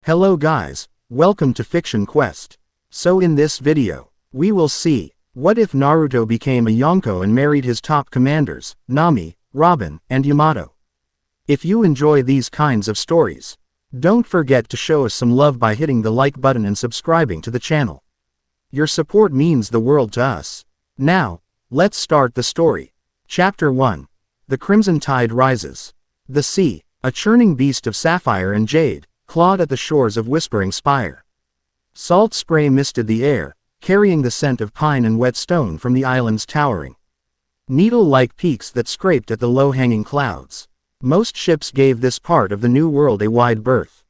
Hello guys, welcome to Fiction Quest. So in this video, we will see, what if Naruto became a Yonko and married his top commanders, Nami, Robin, and Yamato? If you enjoy these kinds of stories, don't forget to show us some love by hitting the like button and subscribing to the channel. Your support means the world to us. Now, let's start the story. Chapter 1. The Crimson Tide Rises. The sea, a churning beast of sapphire and jade, clawed at the shores of Whispering Spire. Salt spray misted the air, carrying the scent of pine and wet stone from the island's towering needle-like peaks that scraped at the low-hanging clouds. Most ships gave this part of the new world a wide berth.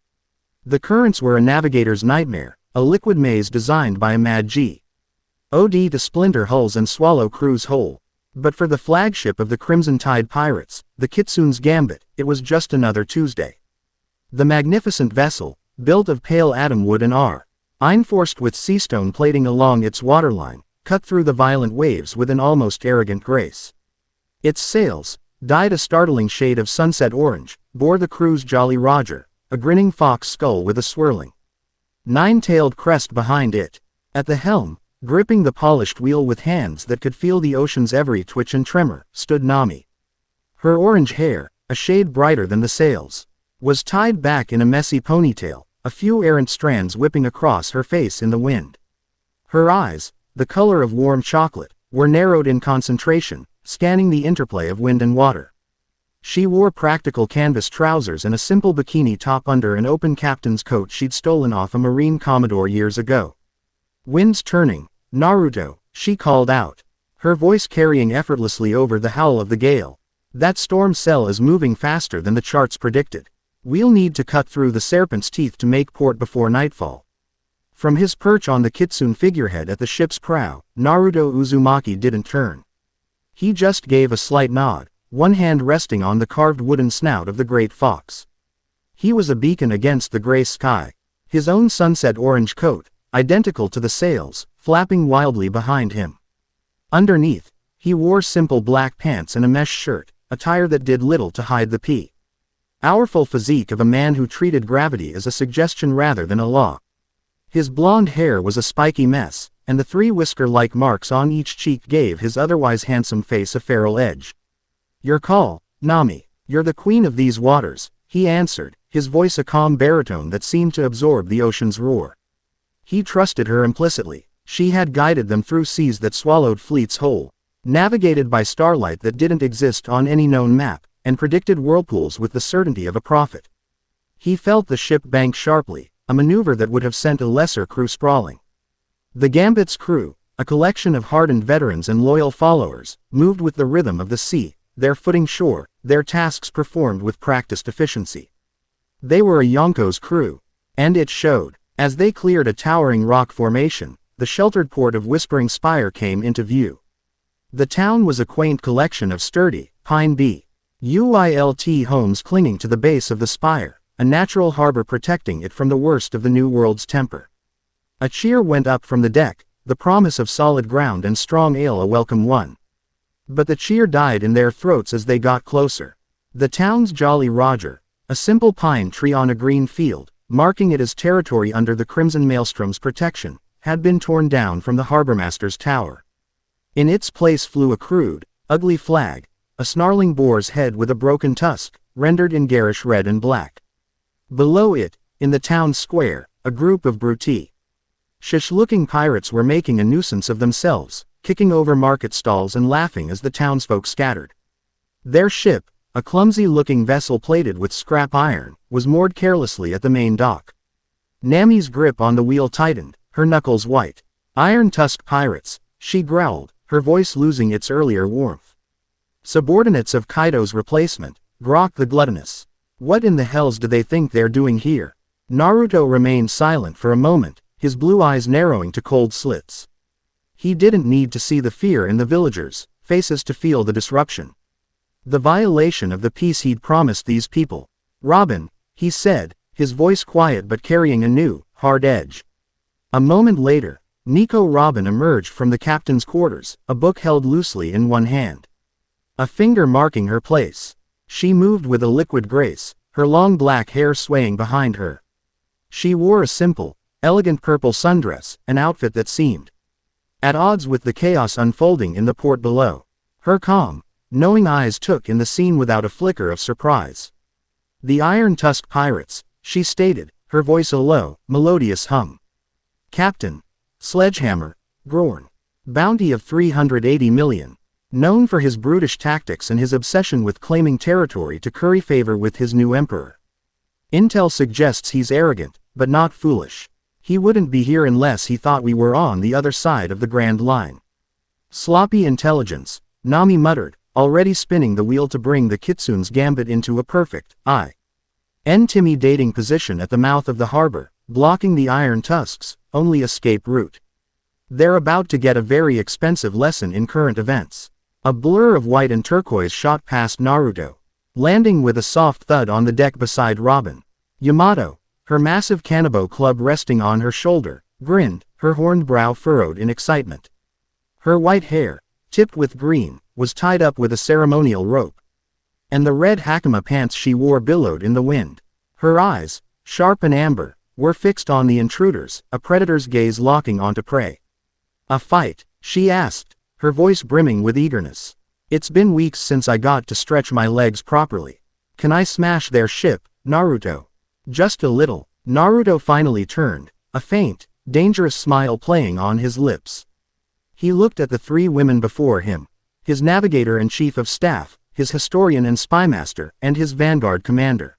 The currents were a navigator's nightmare, a liquid maze designed by a mad god to splinter hulls and swallow crews whole. But for the flagship of the Crimson Tide pirates, the Kitsune's Gambit, it was just another Tuesday. The magnificent vessel, built of pale atom wood and reinforced with seastone plating along its waterline, cut through the violent waves with an almost arrogant grace. Its sails, dyed a startling shade of sunset orange, bore the crew's Jolly Roger, a grinning fox skull with a swirling nine-tailed crest behind it. At the helm, gripping the polished wheel with hands that could feel the ocean's every twitch and tremor, stood Nami. Her orange hair, a shade brighter than the sails, was tied back in a messy ponytail, a few errant strands whipping across her face in the wind. Her eyes, the color of warm chocolate, were narrowed in concentration, scanning the interplay of wind and water. She wore practical canvas trousers and a simple bikini top under an open captain's coat she'd stolen off a Marine Commodore years ago. "Wind's turning, Naruto," she called out, her voice carrying effortlessly over the howl of the gale. "That storm cell is moving faster than the charts predicted. We'll need to cut through the serpent's teeth to make port before nightfall." From his perch on the Kitsune figurehead at the ship's prow, Naruto Uzumaki didn't turn. He just gave a slight nod, one hand resting on the carved wooden snout of the great fox. He was a beacon against the gray sky, his own sunset orange coat, identical to the sails, flapping wildly behind him. Underneath, he wore simple black pants and a mesh shirt, attire that did little to hide the powerful physique of a man who treated gravity as a suggestion rather than a law. His blonde hair was a spiky mess, and the three whisker-like marks on each cheek gave his otherwise handsome face a feral edge. "Your call, Nami. You're the queen of these waters," he answered, his voice a calm baritone that seemed to absorb the ocean's roar. He trusted her implicitly. She had guided them through seas that swallowed fleets whole, navigated by starlight that didn't exist on any known map, and predicted whirlpools with the certainty of a prophet. He felt the ship bank sharply, a maneuver that would have sent a lesser crew sprawling. The Gambit's crew, a collection of hardened veterans and loyal followers, moved with the rhythm of the sea, their footing sure, their tasks performed with practiced efficiency. They were a Yonko's crew, and it showed. As they cleared a towering rock formation, the sheltered port of Whispering Spire came into view. The town was a quaint collection of sturdy, pine-built homes clinging to the base of the spire, a natural harbor protecting it from the worst of the New World's temper. A cheer went up from the deck, the promise of solid ground and strong ale a welcome one. But the cheer died in their throats as they got closer. The town's Jolly Roger, a simple pine tree on a green field, marking it as territory under the Crimson Maelstrom's protection, had been torn down from the harbormaster's tower. In its place flew a crude, ugly flag, a snarling boar's head with a broken tusk, rendered in garish red and black. Below it, in the town square, a group of brutish-looking pirates were making a nuisance of themselves, kicking over market stalls and laughing as the townsfolk scattered. Their ship, a clumsy-looking vessel plated with scrap iron, was moored carelessly at the main dock. Nami's grip on the wheel tightened, her knuckles white. "Iron-tusked pirates," she growled, her voice losing its earlier warmth. "Subordinates of Kaido's replacement, Grok the Gluttonous. What in the hells do they think they're doing here?" Naruto remained silent for a moment, his blue eyes narrowing to cold slits. He didn't need to see the fear in the villagers' faces to feel the disruption. The violation of the peace he'd promised these people. "Robin," he said, his voice quiet but carrying a new, hard edge. A moment later, Nico Robin emerged from the captain's quarters, a book held loosely in one hand, a finger marking her place. She moved with a liquid grace, her long black hair swaying behind her. She wore a simple, elegant purple sundress, an outfit that seemed at odds with the chaos unfolding in the port below. Her calm, knowing eyes took in the scene without a flicker of surprise. "The Iron-Tusked Pirates," she stated, her voice a low, melodious hum. "Captain Sledgehammer Gorn. Bounty of 380 million. Known for his brutish tactics and his obsession with claiming territory to curry favor with his new emperor. Intel suggests he's arrogant, but not foolish. He wouldn't be here unless he thought we were on the other side of the Grand Line." "Sloppy intelligence," Nami muttered, already spinning the wheel to bring the Kitsune's gambit into a perfect, intimidating position at the mouth of the harbor, blocking the Iron Tusk's only escape route. They're about to get a very expensive lesson in current events. A blur of white and turquoise shot past Naruto, landing with a soft thud on the deck beside Robin. Yamato, her massive Kanabo club resting on her shoulder, grinned, her horned brow furrowed in excitement. Her white hair, tipped with green, was tied up with a ceremonial rope. And the red hakama pants she wore billowed in the wind. Her eyes, sharp and amber, were fixed on the intruders, a predator's gaze locking onto prey. "A fight?" she asked, her voice brimming with eagerness. "It's been weeks since I got to stretch my legs properly. Can I smash their ship, Naruto?" "Just a little." Naruto finally turned, a faint, dangerous smile playing on his lips. He looked at the three women before him, his navigator and chief of staff, his historian and spymaster, and his vanguard commander.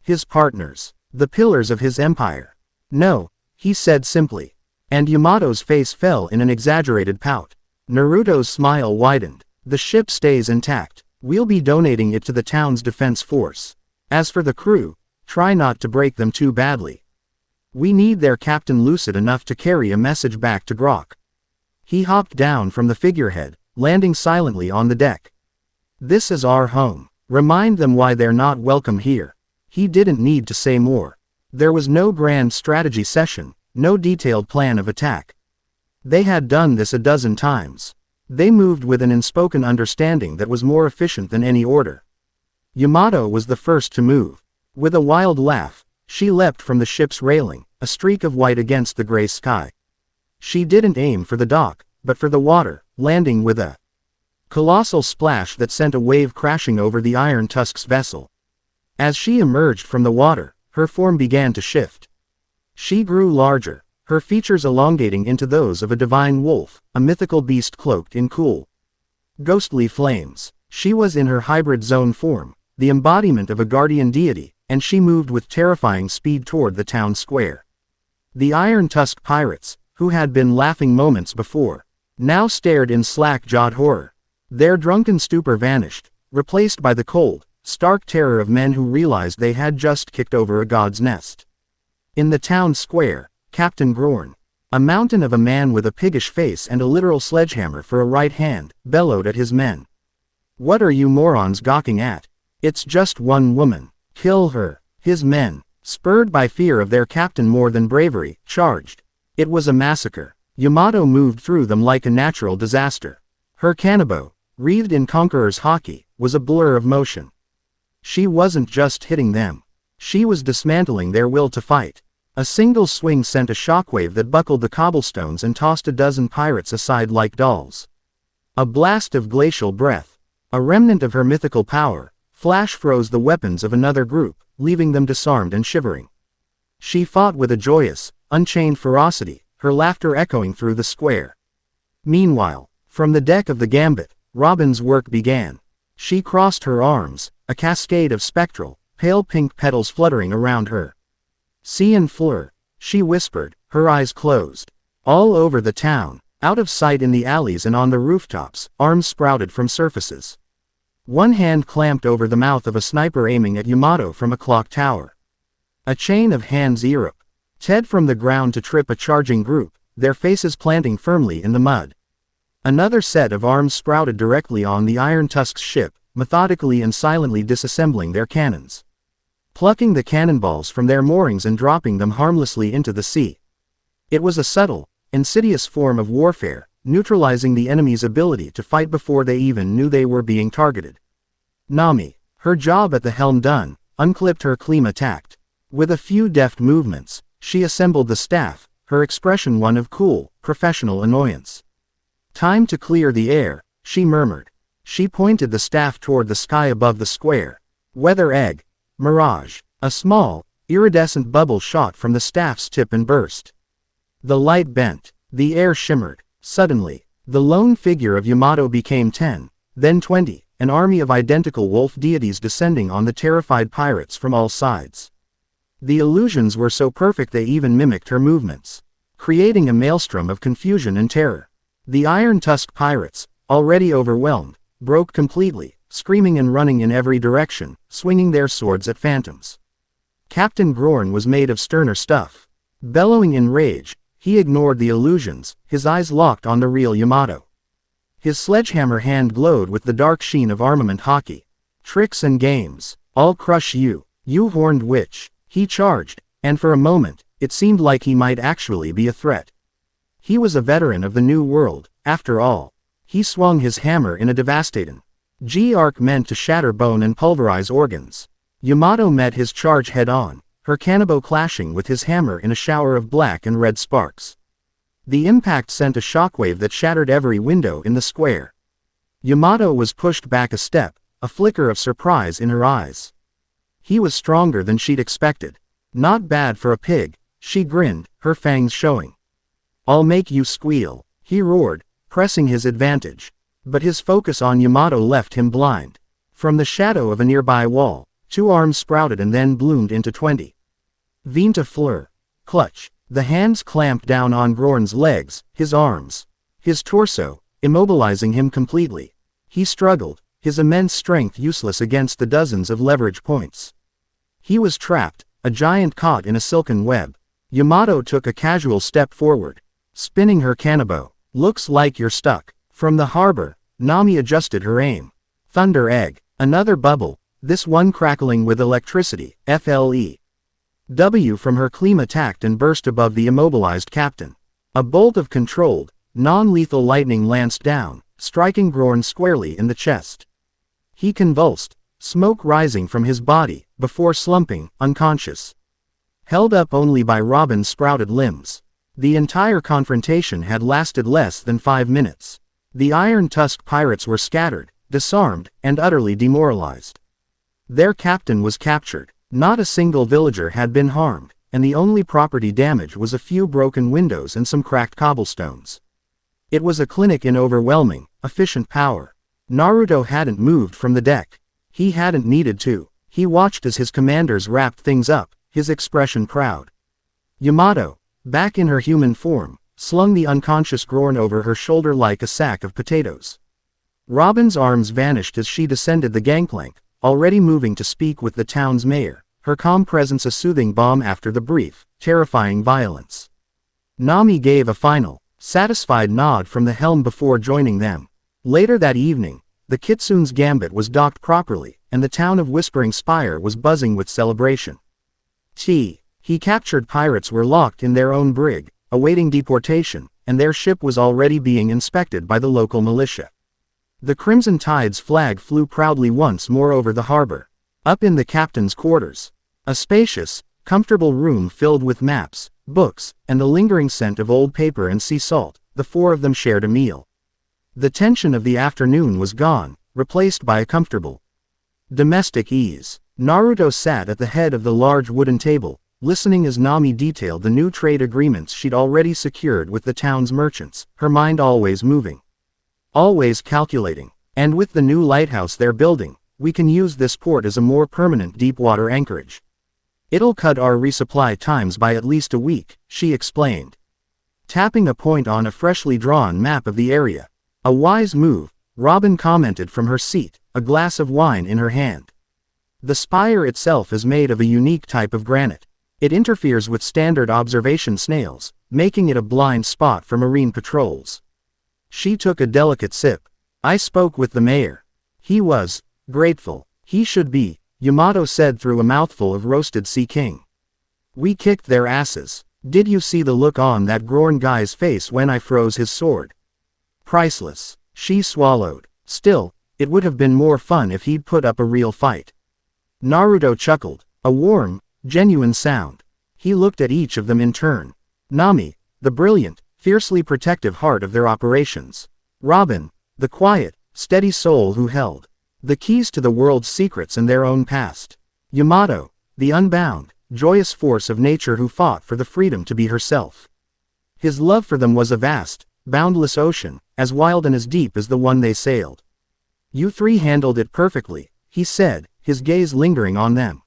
His partners, the pillars of his empire. "No," he said simply. And Yamato's face fell in an exaggerated pout. Naruto's smile widened. "The ship stays intact. We'll be donating it to the town's defense force. As for the crew, try not to break them too badly. We need their captain lucid enough to carry a message back to Grok." He hopped down from the figurehead, landing silently on the deck. "This is our home. Remind them why they're not welcome here." He didn't need to say more. There was no grand strategy session, no detailed plan of attack. They had done this a dozen times. They moved with an unspoken understanding that was more efficient than any order. Yamato was the first to move. With a wild laugh, she leapt from the ship's railing, a streak of white against the gray sky. She didn't aim for the dock, but for the water, landing with a colossal splash that sent a wave crashing over the Iron Tusk's vessel. As she emerged from the water, her form began to shift. She grew larger, her features elongating into those of a divine wolf, a mythical beast cloaked in cool, ghostly flames. She was in her hybrid zone form, the embodiment of a guardian deity, and she moved with terrifying speed toward the town square. The Iron-Tusked Pirates, who had been laughing moments before, now stared in slack-jawed horror. Their drunken stupor vanished, replaced by the cold, stark terror of men who realized they had just kicked over a god's nest. In the town square, Captain Gorn, a mountain of a man with a piggish face and a literal sledgehammer for a right hand, bellowed at his men. "What are you morons gawking at? It's just one woman. Kill her." His men, spurred by fear of their captain more than bravery, charged. It was a massacre. Yamato moved through them like a natural disaster. Her kanabo, wreathed in conqueror's haki, was a blur of motion. She wasn't just hitting them. She was dismantling their will to fight. A single swing sent a shockwave that buckled the cobblestones and tossed a dozen pirates aside like dolls. A blast of glacial breath, a remnant of her mythical power, flash froze the weapons of another group, leaving them disarmed and shivering. She fought with a joyous, unchained ferocity, her laughter echoing through the square. Meanwhile, from the deck of the Gambit, Robin's work began. She crossed her arms, a cascade of spectral, pale pink petals fluttering around her. "See and Fleur," she whispered, her eyes closed. All over the town, out of sight in the alleys and on the rooftops, arms sprouted from surfaces. One hand clamped over the mouth of a sniper aiming at Yamato from a clock tower. A chain of hands erupted from the ground to trip a charging group, their faces planting firmly in the mud. Another set of arms sprouted directly on the Iron Tusk's ship, methodically and silently disassembling their cannons. Plucking the cannonballs from their moorings and dropping them harmlessly into the sea. It was a subtle, insidious form of warfare, neutralizing the enemy's ability to fight before they even knew they were being targeted. Nami, her job at the helm done, unclipped her klima tact. With a few deft movements, She assembled the staff, her expression one of cool, professional annoyance. "Time to clear the air," she murmured. She pointed the staff toward the sky above the square. "Weather egg. Mirage." A small, iridescent bubble shot from the staff's tip and burst. The light bent. The air shimmered. Suddenly, the lone figure of Yamato became 10, then 20, an army of identical wolf deities descending on the terrified pirates from all sides. The illusions were so perfect they even mimicked her movements, creating a maelstrom of confusion and terror. The iron-tusked pirates, already overwhelmed, broke completely, screaming and running in every direction, swinging their swords at phantoms. Captain Grorn was made of sterner stuff. Bellowing in rage, he ignored the illusions, his eyes locked on the real Yamato. His sledgehammer hand glowed with the dark sheen of armament hockey. "Tricks and games. I'll crush you, you horned witch." He charged, and for a moment, it seemed like he might actually be a threat. He was a veteran of the New World, after all. He swung his hammer in a devastating arc meant to shatter bone and pulverize organs. Yamato met his charge head-on, her kanabo clashing with his hammer in a shower of black and red sparks. The impact sent a shockwave that shattered every window in the square. Yamato was pushed back a step, a flicker of surprise in her eyes. He was stronger than she'd expected. "Not bad for a pig," she grinned, her fangs showing. "I'll make you squeal," he roared, pressing his advantage. But his focus on Yamato left him blind. From the shadow of a nearby wall, 2 arms sprouted and then bloomed into 20. Vinta fleur. Clutch. The hands clamped down on Grorn's legs, his arms, his torso, immobilizing him completely. He struggled, his immense strength useless against the dozens of leverage points. He was trapped, a giant caught in a silken web. Yamato took a casual step forward, spinning her kanabo. "Looks like you're stuck." From the harbor, Nami adjusted her aim. Thunder egg. Another bubble, this one crackling with electricity, FLE. From her cleam attacked and burst above the immobilized captain. A bolt of controlled, non-lethal lightning lanced down, striking Grorn squarely in the chest. He convulsed, smoke rising from his body, before slumping, unconscious. Held up only by Robin's sprouted limbs. The entire confrontation had lasted less than 5 minutes. The iron-tusked pirates were scattered, disarmed, and utterly demoralized. Their captain was captured. Not a single villager had been harmed, and the only property damage was a few broken windows and some cracked cobblestones. It was a clinic in overwhelming, efficient power. Naruto hadn't moved from the deck. He hadn't needed to. He watched as his commanders wrapped things up, his expression proud. Yamato, back in her human form, slung the unconscious Grorn over her shoulder like a sack of potatoes. Robin's arms vanished as she descended the gangplank, already moving to speak with the town's mayor, her calm presence a soothing balm after the brief, terrifying violence. Nami gave a final, satisfied nod from the helm before joining them. Later that evening, the Kitsune's gambit was docked properly, and the town of Whispering Spire was buzzing with celebration. He captured pirates were locked in their own brig, awaiting deportation, and their ship was already being inspected by the local militia. The Crimson Tide's flag flew proudly once more over the harbor. Up in the captain's quarters, a spacious, comfortable room filled with maps, books, and the lingering scent of old paper and sea salt, the 4 of them shared a meal. The tension of the afternoon was gone, replaced by a comfortable domestic ease. Naruto sat at the head of the large wooden table, listening as Nami detailed the new trade agreements she'd already secured with the town's merchants, her mind always moving. Always calculating. "And with the new lighthouse they're building, we can use this port as a more permanent deep-water anchorage. It'll cut our resupply times by at least a week," she explained, tapping a point on a freshly drawn map of the area. "A wise move," Robin commented from her seat, a glass of wine in her hand. "The spire itself is made of a unique type of granite. It interferes with standard observation snails, making it a blind spot for marine patrols." She took a delicate sip. "I spoke with the mayor. He was grateful." "He should be," Yamato said through a mouthful of roasted sea king. "We kicked their asses. Did you see the look on that Grorn guy's face when I froze his sword? Priceless." She swallowed. "Still, it would have been more fun if he'd put up a real fight." Naruto chuckled. A warm, genuine sound. He looked at each of them in turn. Nami, the brilliant, fiercely protective heart of their operations. Robin, the quiet, steady soul who held the keys to the world's secrets and their own past. Yamato, the unbound, joyous force of nature who fought for the freedom to be herself. His love for them was a vast, boundless ocean, as wild and as deep as the one they sailed. You three handled it perfectly, he said, his gaze lingering on them.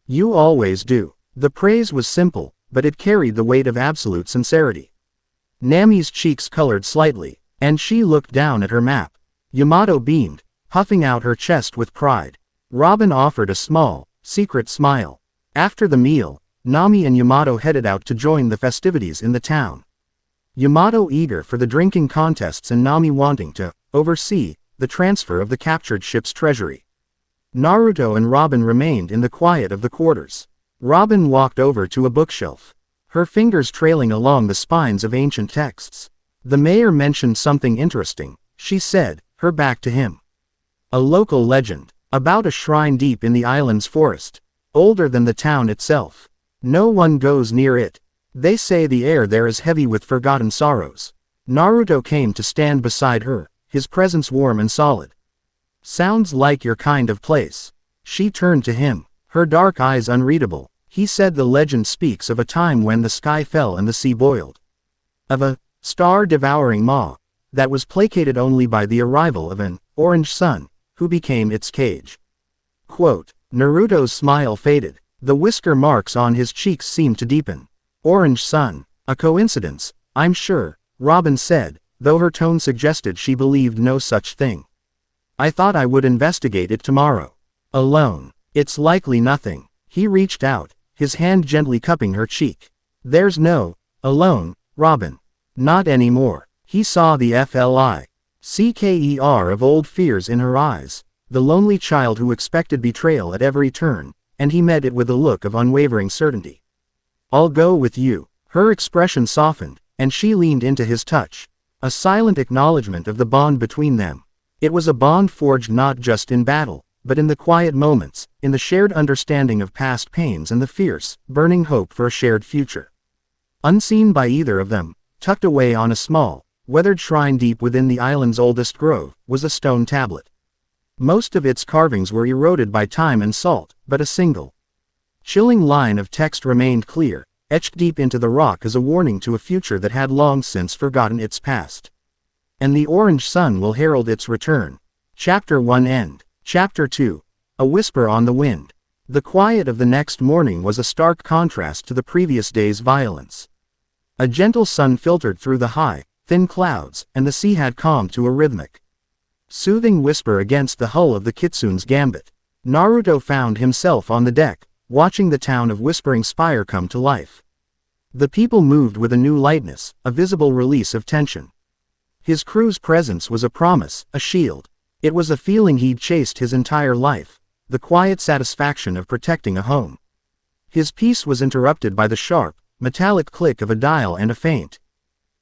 You always do. The praise was simple, but it carried the weight of absolute sincerity. Nami's cheeks colored slightly, and she looked down at her map. Yamato beamed, puffing out her chest with pride. Robin offered a small, secret smile. After the meal, Nami and Yamato headed out to join the festivities in the town. Yamato eager for the drinking contests and Nami wanting to oversee the transfer of the captured ship's treasury. Naruto and Robin remained in the quiet of the quarters. Robin walked over to a bookshelf, her fingers trailing along the spines of ancient texts. The mayor mentioned something interesting, she said, her back to him. A local legend, about a shrine deep in the island's forest, older than the town itself. No one goes near it. They say the air there is heavy with forgotten sorrows. Naruto came to stand beside her, his presence warm and solid. Sounds like your kind of place. She turned to him, her dark eyes unreadable. He said the legend speaks of a time when the sky fell and the sea boiled. Of a star-devouring maw that was placated only by the arrival of an orange sun, who became its cage. Quote, Naruto's smile faded. The whisker marks on his cheeks seemed to deepen. Orange sun. A coincidence, I'm sure, Robin said, though her tone suggested she believed no such thing. I thought I would investigate it tomorrow. Alone. It's likely nothing. He reached out, his hand gently cupping her cheek. There's no alone, Robin. Not anymore. He saw the FLICKER of old fears in her eyes, the lonely child who expected betrayal at every turn, and he met it with a look of unwavering certainty. I'll go with you. Her expression softened, and she leaned into his touch, a silent acknowledgement of the bond between them. It was a bond forged not just in battle, but in the quiet moments, in the shared understanding of past pains and the fierce, burning hope for a shared future. Unseen by either of them, tucked away on a small, weathered shrine deep within the island's oldest grove, was a stone tablet. Most of its carvings were eroded by time and salt, but a single, chilling line of text remained clear, etched deep into the rock as a warning to a future that had long since forgotten its past. And the orange sun will herald its return. Chapter 1 End. Chapter 2. A Whisper on the Wind. The quiet of the next morning was a stark contrast to the previous day's violence. A gentle sun filtered through the high, thin clouds, and the sea had calmed to a rhythmic, soothing whisper against the hull of the Kitsune's gambit. Naruto found himself on the deck, watching the town of Whispering Spire come to life. The people moved with a new lightness, a visible release of tension. His crew's presence was a promise, a shield. It was a feeling he'd chased his entire life, the quiet satisfaction of protecting a home. His peace was interrupted by the sharp, metallic click of a dial and a faint,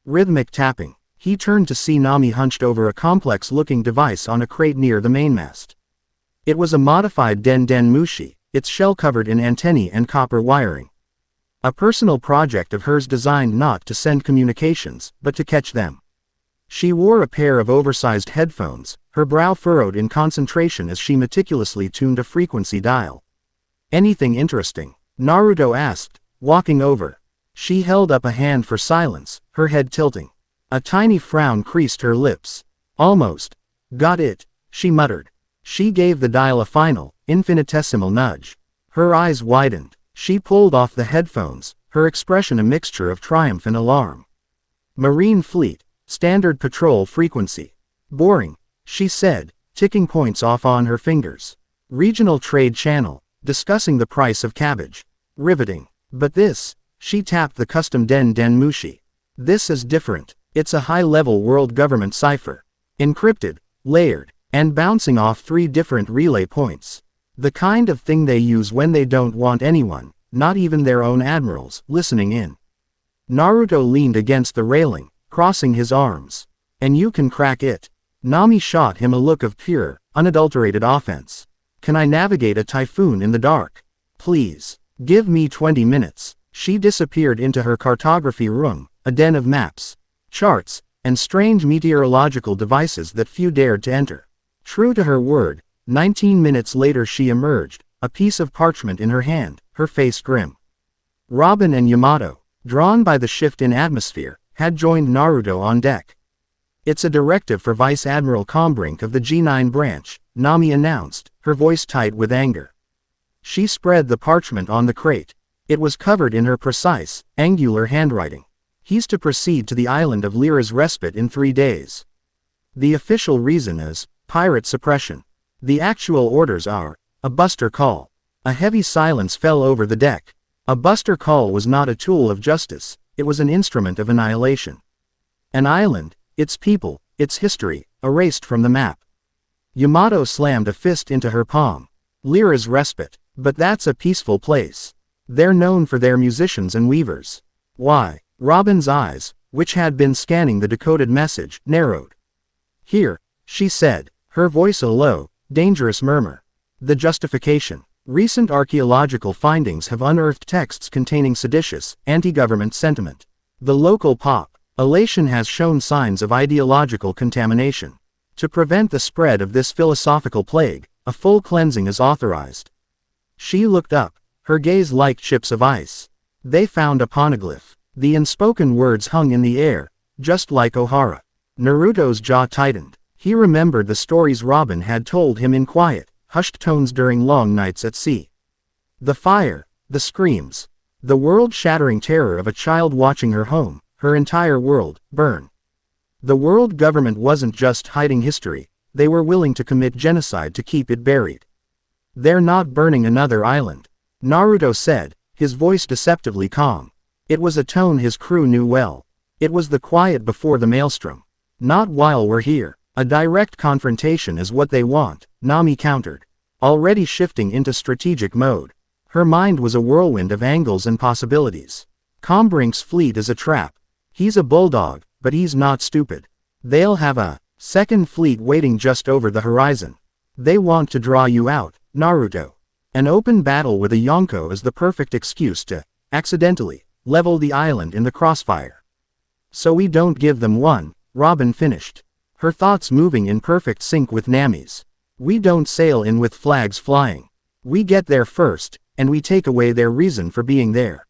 rhythmic tapping. He turned to see Nami hunched over a complex-looking device on a crate near the mainmast. It was a modified Den Den Mushi, its shell covered in antennae and copper wiring. A personal project of hers designed not to send communications, but to catch them. She wore a pair of oversized headphones, her brow furrowed in concentration as she meticulously tuned a frequency dial. Anything interesting? Naruto asked, walking over. She held up a hand for silence, her head tilting. A tiny frown creased her lips. Almost. Got it, she muttered. She gave the dial a final, infinitesimal nudge. Her eyes widened. She pulled off the headphones, her expression a mixture of triumph and alarm. Marine Fleet. Standard patrol frequency. Boring, she said, ticking points off on her fingers. Regional trade channel, discussing the price of cabbage. Riveting. But this, she tapped the custom Den Den Mushi. This is different. It's a high-level world government cipher. Encrypted, layered, and bouncing off 3 different relay points. The kind of thing they use when they don't want anyone, not even their own admirals, listening in. Naruto leaned against the railing, crossing his arms. And you can crack it. Nami shot him a look of pure, unadulterated offense. Can I navigate a typhoon in the dark? Please. Give me 20 minutes. She disappeared into her cartography room, a den of maps, charts, and strange meteorological devices that few dared to enter. True to her word, 19 minutes later she emerged, a piece of parchment in her hand, her face grim. Robin and Yamato, drawn by the shift in atmosphere, had joined Naruto on deck. "It's a directive for Vice Admiral Combrink of the G9 branch," Nami announced, her voice tight with anger. She spread the parchment on the crate. It was covered in her precise, angular handwriting. "He's to proceed to the island of Lyra's Respite in 3 days. The official reason is pirate suppression. The actual orders are a buster call." A heavy silence fell over the deck. A buster call was not a tool of justice, it was an instrument of annihilation. An island, its people, its history, erased from the map. Yamato slammed a fist into her palm. "Lyra's Respite, but that's a peaceful place. They're known for their musicians and weavers." "Why?" Robin's eyes, which had been scanning the decoded message, narrowed. "Here," she said, her voice a low, dangerous murmur. "The justification. Recent archaeological findings have unearthed texts containing seditious, anti-government sentiment. The local population has shown signs of ideological contamination. To prevent the spread of this philosophical plague, a full cleansing is authorized." She looked up, her gaze like chips of ice. They found a poneglyph. The unspoken words hung in the air, just like Ohara. Naruto's jaw tightened. He remembered the stories Robin had told him in quiet, hushed tones during long nights at sea. The fire, the screams, the world-shattering terror of a child watching her home, her entire world, burn. The world government wasn't just hiding history, they were willing to commit genocide to keep it buried. "They're not burning another island," Naruto said, his voice deceptively calm. It was a tone his crew knew well. It was the quiet before the maelstrom. "Not while we're here. A direct confrontation is what they want," Nami countered, already shifting into strategic mode. Her mind was a whirlwind of angles and possibilities. "Combrink's fleet is a trap. He's a bulldog, but he's not stupid. They'll have a second fleet waiting just over the horizon. They want to draw you out, Naruto. An open battle with a Yonko is the perfect excuse to, accidentally, level the island in the crossfire. So we don't give them one," Robin finished, her thoughts moving in perfect sync with Nami's. "We don't sail in with flags flying. We get there first, and we take away their reason for being there."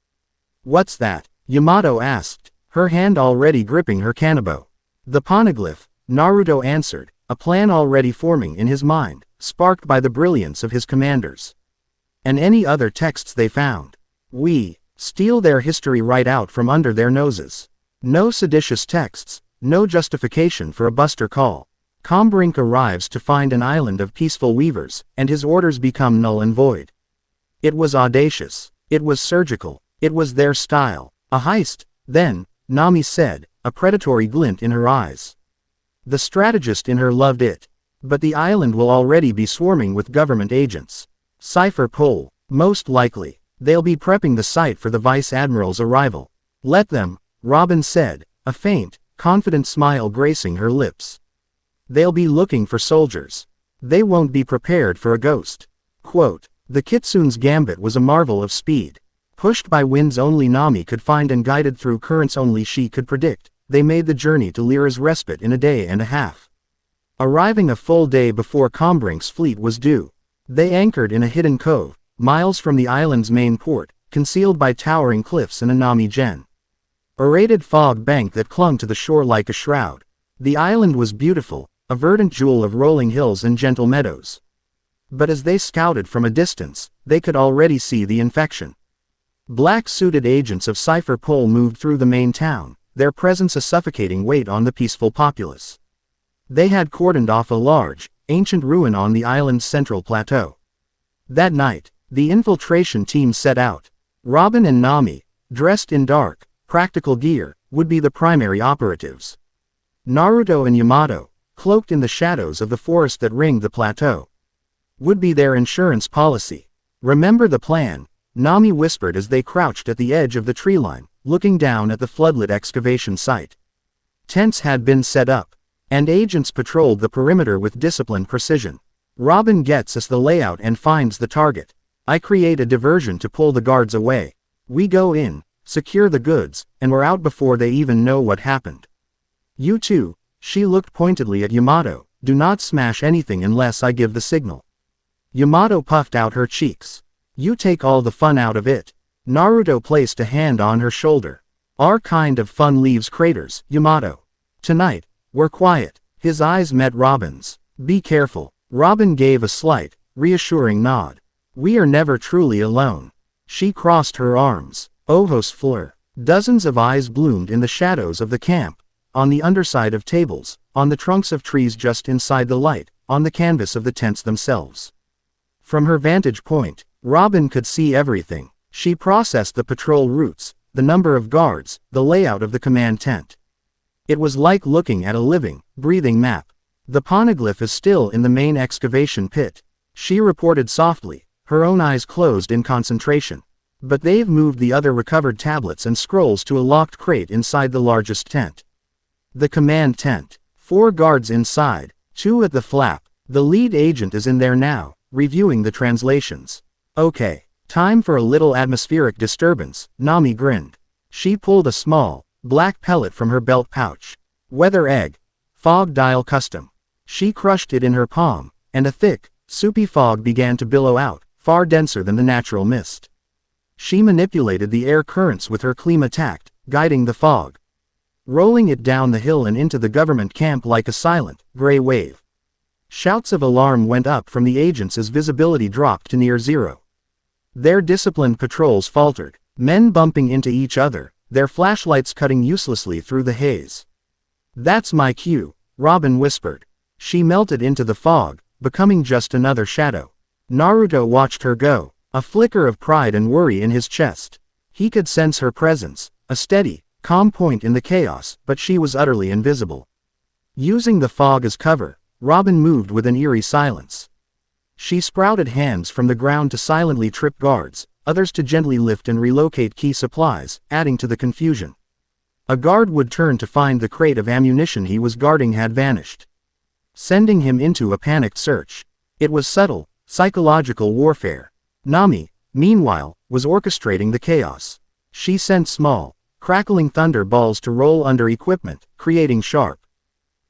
"What's that?" Yamato asked, her hand already gripping her kanabo. "The poneglyph," Naruto answered, a plan already forming in his mind, sparked by the brilliance of his commanders. "And any other texts they found. We steal their history right out from under their noses. No seditious texts, no justification for a buster call. Combrink arrives to find an island of peaceful weavers, and his orders become null and void." It was audacious. It was surgical. It was their style. "A heist, then," Nami said, a predatory glint in her eyes. The strategist in her loved it. "But the island will already be swarming with government agents. Cipher Pole, most likely. They'll be prepping the site for the Vice Admiral's arrival." "Let them," Robin said, a faint, confident smile gracing her lips. "They'll be looking for soldiers. They won't be prepared for a ghost." Quote, "The Kitsune's gambit was a marvel of speed. Pushed by winds only Nami could find and guided through currents only she could predict, they made the journey to Lyra's Respite in a day and a half. Arriving a full day before Combrink's fleet was due, they anchored in a hidden cove, miles from the island's main port, concealed by towering cliffs and a Nami-gen. Aerated fog bank that clung to the shore like a shroud. The island was beautiful, a verdant jewel of rolling hills and gentle meadows. But as they scouted from a distance, they could already see the infection. Black-suited agents of Cipher Pole moved through the main town, their presence a suffocating weight on the peaceful populace. They had cordoned off a large, ancient ruin on the island's central plateau. That night, the infiltration team set out. Robin and Nami, dressed in dark, practical gear, would be the primary operatives. Naruto and Yamato, cloaked in the shadows of the forest that ringed the plateau, would be their insurance policy. "Remember the plan," Nami whispered as they crouched at the edge of the tree line, looking down at the floodlit excavation site. Tents had been set up, and agents patrolled the perimeter with disciplined precision. Robin gets us the layout and finds the target. I create a diversion to pull the guards away. We go in, secure the goods, and we're out before they even know what happened. You two, she looked pointedly at Yamato, do not smash anything unless I give the signal. Yamato puffed out her cheeks. You take all the fun out of it. Naruto placed a hand on her shoulder. Our kind of fun leaves craters, Yamato. Tonight, we're quiet. His eyes met Robin's. Be careful. Robin gave a slight, reassuring nod. We are never truly alone. She crossed her arms. Ovos fleur. Dozens of eyes bloomed in the shadows of the camp. On the underside of tables, on the trunks of trees just inside the light, on the canvas of the tents themselves. From her vantage point, Robin could see everything. She processed the patrol routes, the number of guards, the layout of the command tent. It was like looking at a living, breathing map. The poneglyph is still in the main excavation pit. She reported softly, her own eyes closed in concentration. But they've moved the other recovered tablets and scrolls to a locked crate inside the largest tent. The command tent. 4 guards inside, 2 at the flap. The lead agent is in there now, reviewing the translations. Okay, time for a little atmospheric disturbance, Nami grinned. She pulled a small, black pellet from her belt pouch. Weather egg. Fog dial custom. She crushed it in her palm, and a thick, soupy fog began to billow out, far denser than the natural mist. She manipulated the air currents with her klima tact, guiding the fog, rolling it down the hill and into the government camp like a silent, gray wave. Shouts of alarm went up from the agents as visibility dropped to near zero. Their disciplined patrols faltered, men bumping into each other, their flashlights cutting uselessly through the haze. That's my cue, Robin whispered. She melted into the fog, becoming just another shadow. Naruto watched her go, a flicker of pride and worry in his chest. He could sense her presence, a steady, calm point in the chaos, but she was utterly invisible. Using the fog as cover, Robin moved with an eerie silence. She sprouted hands from the ground to silently trip guards, others to gently lift and relocate key supplies, adding to the confusion. A guard would turn to find the crate of ammunition he was guarding had vanished, sending him into a panicked search. It was subtle, psychological warfare. Nami, meanwhile, was orchestrating the chaos. She sent small, crackling thunder balls to roll under equipment, creating sharp,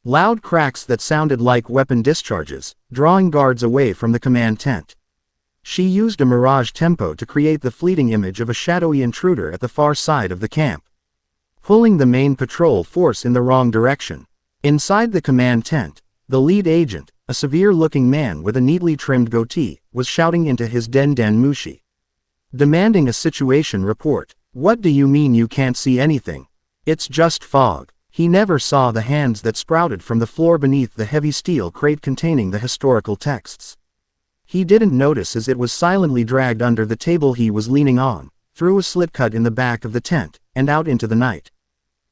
loud cracks that sounded like weapon discharges, drawing guards away from the command tent. She used a mirage tempo to create the fleeting image of a shadowy intruder at the far side of the camp, pulling the main patrol force in the wrong direction. Inside the command tent, the lead agent, a severe-looking man with a neatly trimmed goatee, was shouting into his den mushi, demanding a situation report. What do you mean you can't see anything? It's just fog. He never saw the hands that sprouted from the floor beneath the heavy steel crate containing the historical texts. He didn't notice as it was silently dragged under the table he was leaning on, through a slit cut in the back of the tent, and out into the night.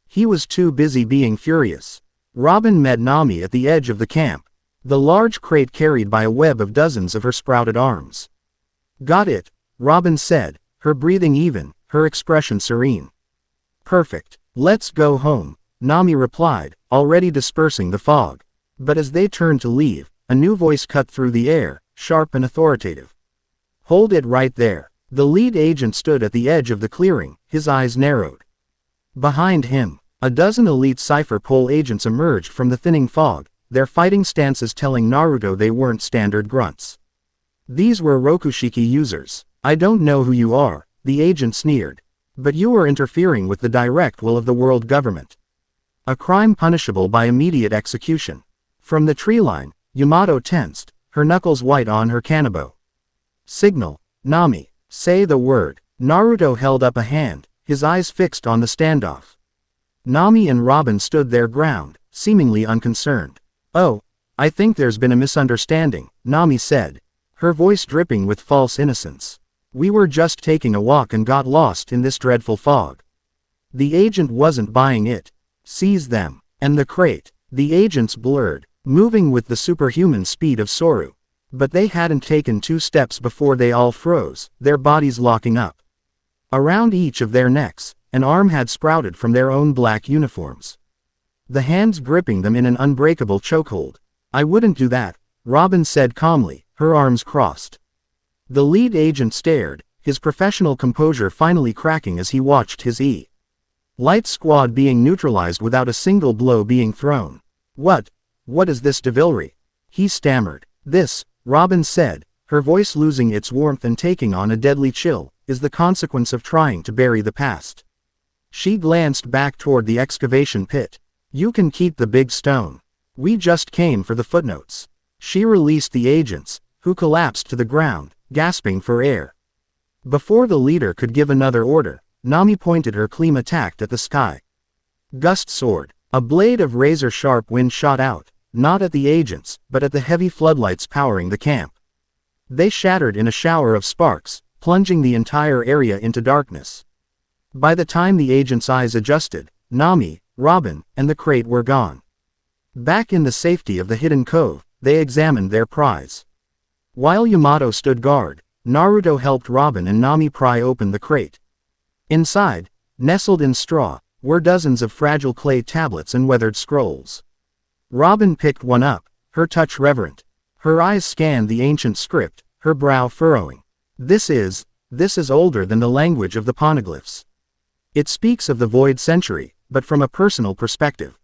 He was too busy being furious. Robin met Nami at the edge of the camp, the large crate carried by a web of dozens of her sprouted arms. Got it, Robin said, her breathing even, her expression serene. Perfect. Let's go home, Nami replied, already dispersing the fog. But as they turned to leave, a new voice cut through the air, sharp and authoritative. Hold it right there. The lead agent stood at the edge of the clearing, his eyes narrowed. Behind him, a dozen elite Cypher Pole agents emerged from the thinning fog, their fighting stances telling Naruto they weren't standard grunts. These were Rokushiki users. I don't know who you are, the agent sneered. But you are interfering with the direct will of the world government. A crime punishable by immediate execution. From the tree line, Yamato tensed, her knuckles white on her kanabo. Signal, Nami, say the word. Naruto held up a hand, his eyes fixed on the standoff. Nami and Robin stood their ground, seemingly unconcerned. Oh, I think there's been a misunderstanding, Nami said, her voice dripping with false innocence. We were just taking a walk and got lost in this dreadful fog. The agent wasn't buying it. Seize them. And the crate. The agents blurred, moving with the superhuman speed of Soru. But they hadn't taken 2 steps before they all froze, their bodies locking up. Around each of their necks, an arm had sprouted from their own black uniforms, the hands gripping them in an unbreakable chokehold. I wouldn't do that, Robin said calmly, her arms crossed. The lead agent stared, his professional composure finally cracking as he watched his Light squad being neutralized without a single blow being thrown. What is this devilry? He stammered. This, Robin said, her voice losing its warmth and taking on a deadly chill, is the consequence of trying to bury the past. She glanced back toward the excavation pit. You can keep the big stone. We just came for the footnotes. She released the agents, who collapsed to the ground, gasping for air. Before the leader could give another order, Nami pointed her cleam attack at the sky. Gust sword. A blade of razor-sharp wind shot out, not at the agents, but at the heavy floodlights powering the camp. They shattered in a shower of sparks, plunging the entire area into darkness. By the time the agents' eyes adjusted, Nami, Robin, and the crate were gone. Back in the safety of the hidden cove, they examined their prize. While Yamato stood guard, Naruto helped Robin and Nami pry open the crate. Inside, nestled in straw, were dozens of fragile clay tablets and weathered scrolls. Robin picked one up, her touch reverent. Her eyes scanned the ancient script, her brow furrowing. This is older than the language of the poneglyphs. It speaks of the void century, but from a personal perspective.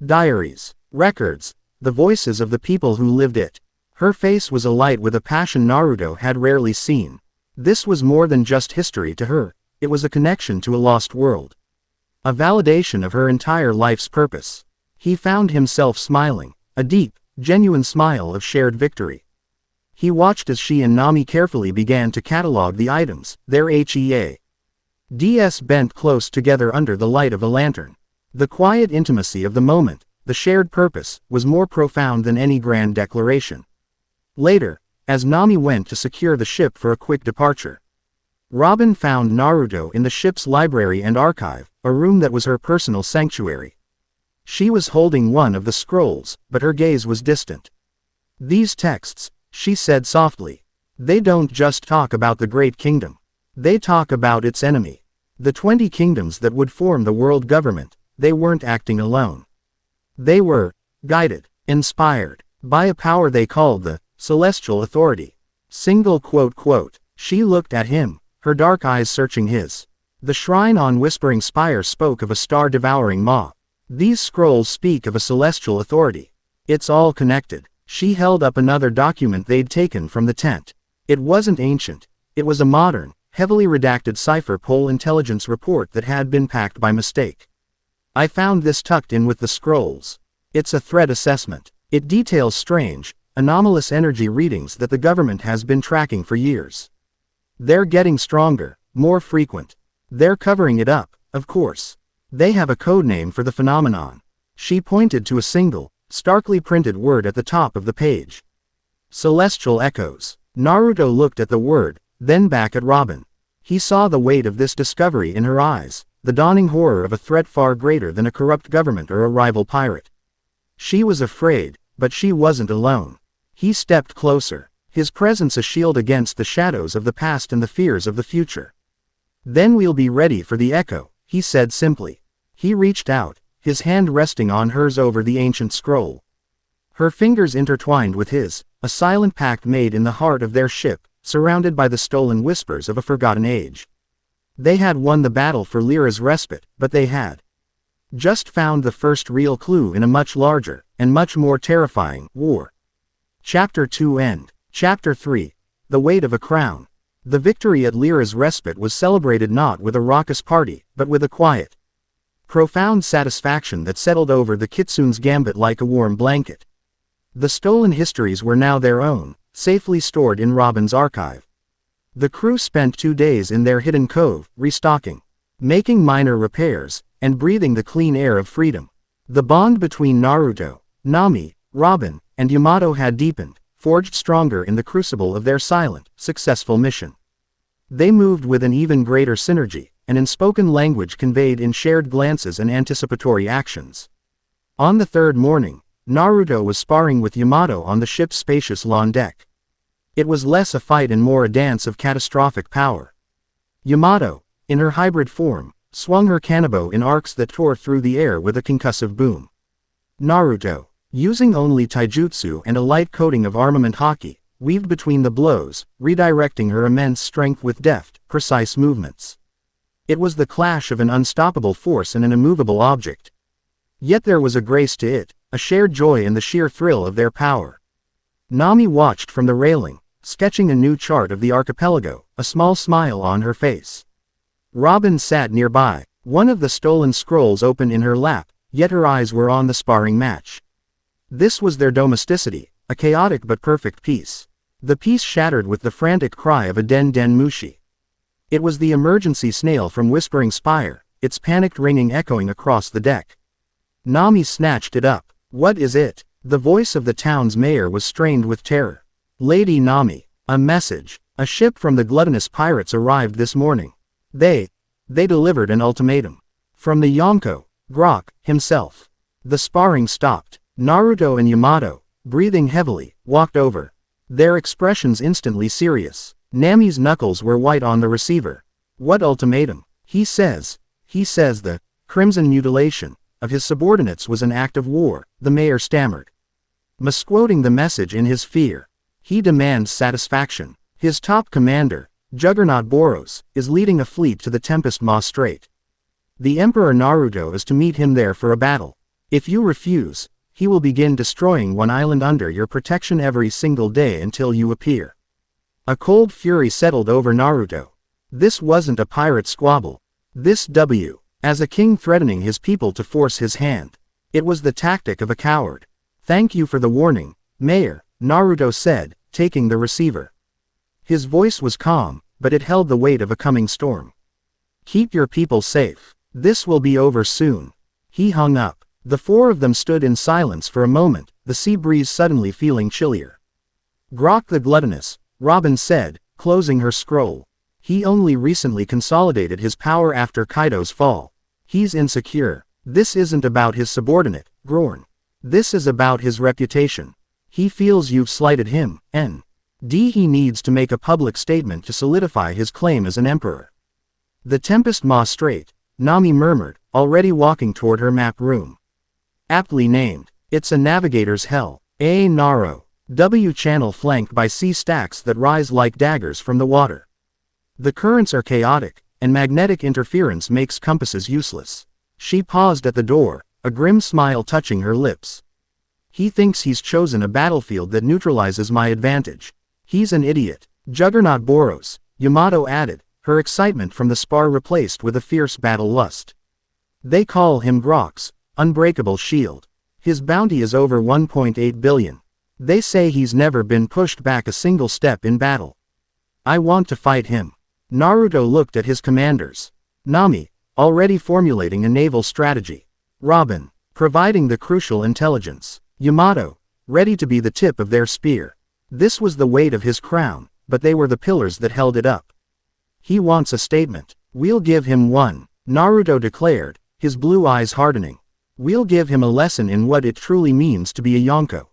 Diaries, records, the voices of the people who lived it. Her face was alight with a passion Naruto had rarely seen. This was more than just history to her, it was a connection to a lost world. A validation of her entire life's purpose. He found himself smiling, a deep, genuine smile of shared victory. He watched as she and Nami carefully began to catalog the items, their HEADs bent close together under the light of a lantern. The quiet intimacy of the moment, the shared purpose, was more profound than any grand declaration. Later, as Nami went to secure the ship for a quick departure, Robin found Naruto in the ship's library and archive, a room that was her personal sanctuary. She was holding one of the scrolls, but her gaze was distant. These texts, she said softly. They don't just talk about the Great Kingdom. They talk about its enemy. The 20 kingdoms that would form the world government. They weren't acting alone. They were guided, inspired, by a power they called the Celestial Authority. Single quote. She looked at him, her dark eyes searching his. The shrine on Whispering Spire spoke of a star-devouring maw. These scrolls speak of a celestial authority. It's all connected. She held up another document they'd taken from the tent. It wasn't ancient. It was a modern, heavily redacted cipher pole intelligence report that had been packed by mistake. I found this tucked in with the scrolls. It's a threat assessment. It details strange, anomalous energy readings that the government has been tracking for years. They're getting stronger, more frequent. They're covering it up, of course. They have a code name for the phenomenon. She pointed to a single, starkly printed word at the top of the page. Celestial Echoes. Naruto looked at the word, then back at Robin. He saw the weight of this discovery in her eyes, the dawning horror of a threat far greater than a corrupt government or a rival pirate. She was afraid, but she wasn't alone. He stepped closer, his presence a shield against the shadows of the past and the fears of the future. Then we'll be ready for the echo, he said simply. He reached out, his hand resting on hers over the ancient scroll. Her fingers intertwined with his, a silent pact made in the heart of their ship, surrounded by the stolen whispers of a forgotten age. They had won the battle for Lyra's respite, but they had just found the first real clue in a much larger, and much more terrifying, war. Chapter 2 End. Chapter 3. The Weight of a Crown. The victory at Lyra's respite was celebrated not with a raucous party, but with a quiet, profound satisfaction that settled over the kitsune's gambit like a warm blanket. The stolen histories were now their own, safely stored in Robin's archive. The crew spent 2 days in their hidden cove, restocking, making minor repairs, and breathing the clean air of freedom. The bond between Naruto, Nami, Robin, and Yamato had deepened, forged stronger in the crucible of their silent, successful mission. They moved with an even greater synergy, an unspoken language conveyed in shared glances and anticipatory actions. On the third morning, Naruto was sparring with Yamato on the ship's spacious lawn deck. It was less a fight and more a dance of catastrophic power. Yamato, in her hybrid form, swung her kanabo in arcs that tore through the air with a concussive boom. Naruto, using only taijutsu and a light coating of armament haki, weaved between the blows, redirecting her immense strength with deft, precise movements. It was the clash of an unstoppable force and an immovable object. Yet there was a grace to it, a shared joy in the sheer thrill of their power. Nami watched from the railing, sketching a new chart of the archipelago, a small smile on her face. Robin sat nearby, one of the stolen scrolls open in her lap, yet her eyes were on the sparring match. This was their domesticity, a chaotic but perfect peace. The peace shattered with the frantic cry of a den mushi. It was the emergency snail from Whispering Spire, its panicked ringing echoing across the deck. Nami snatched it up. What is it? The voice of the town's mayor was strained with terror. Lady Nami, a message. A ship from the gluttonous pirates arrived this morning. They delivered an ultimatum. From the Yonko, Grok, himself. The sparring stopped. Naruto and Yamato, breathing heavily, walked over. Their expressions instantly serious. Nami's knuckles were white on the receiver. What ultimatum? He says the crimson mutilation of his subordinates was an act of war, the mayor stammered. Misquoting the message in his fear. He demands satisfaction. His top commander, Juggernaut Boros, is leading a fleet to the Tempest Maw Strait. The Emperor Naruto is to meet him there for a battle. If you refuse, he will begin destroying one island under your protection every single day until you appear. A cold fury settled over Naruto. This wasn't a pirate squabble. This as a king threatening his people to force his hand. It was the tactic of a coward. Thank you for the warning, Mayor, Naruto said, taking the receiver. His voice was calm, but it held the weight of a coming storm. Keep your people safe. This will be over soon. He hung up. The four of them stood in silence for a moment, the sea breeze suddenly feeling chillier. Grok the gluttonous, Robin said, closing her scroll. He only recently consolidated his power after Kaido's fall. He's insecure. This isn't about his subordinate, Gorn. This is about his reputation. He feels you've slighted him, he needs to make a public statement to solidify his claim as an emperor. The Tempest Maw Strait, Nami murmured, already walking toward her map room. Aptly named. It's a navigator's hell. A narrow, channel flanked by sea stacks that rise like daggers from the water. The currents are chaotic, and magnetic interference makes compasses useless. She paused at the door, a grim smile touching her lips. He thinks he's chosen a battlefield that neutralizes my advantage. He's an idiot. Juggernaut Boros, Yamato added, her excitement from the spar replaced with a fierce battle lust. They call him Grok's unbreakable shield. His bounty is over 1.8 billion. They say he's never been pushed back a single step in battle. I want to fight him. Naruto looked at his commanders. Nami, already formulating a naval strategy. Robin, providing the crucial intelligence. Yamato, ready to be the tip of their spear. This was the weight of his crown, but they were the pillars that held it up. He wants a statement. We'll give him one, Naruto declared, his blue eyes hardening. We'll give him a lesson in what it truly means to be a Yonko.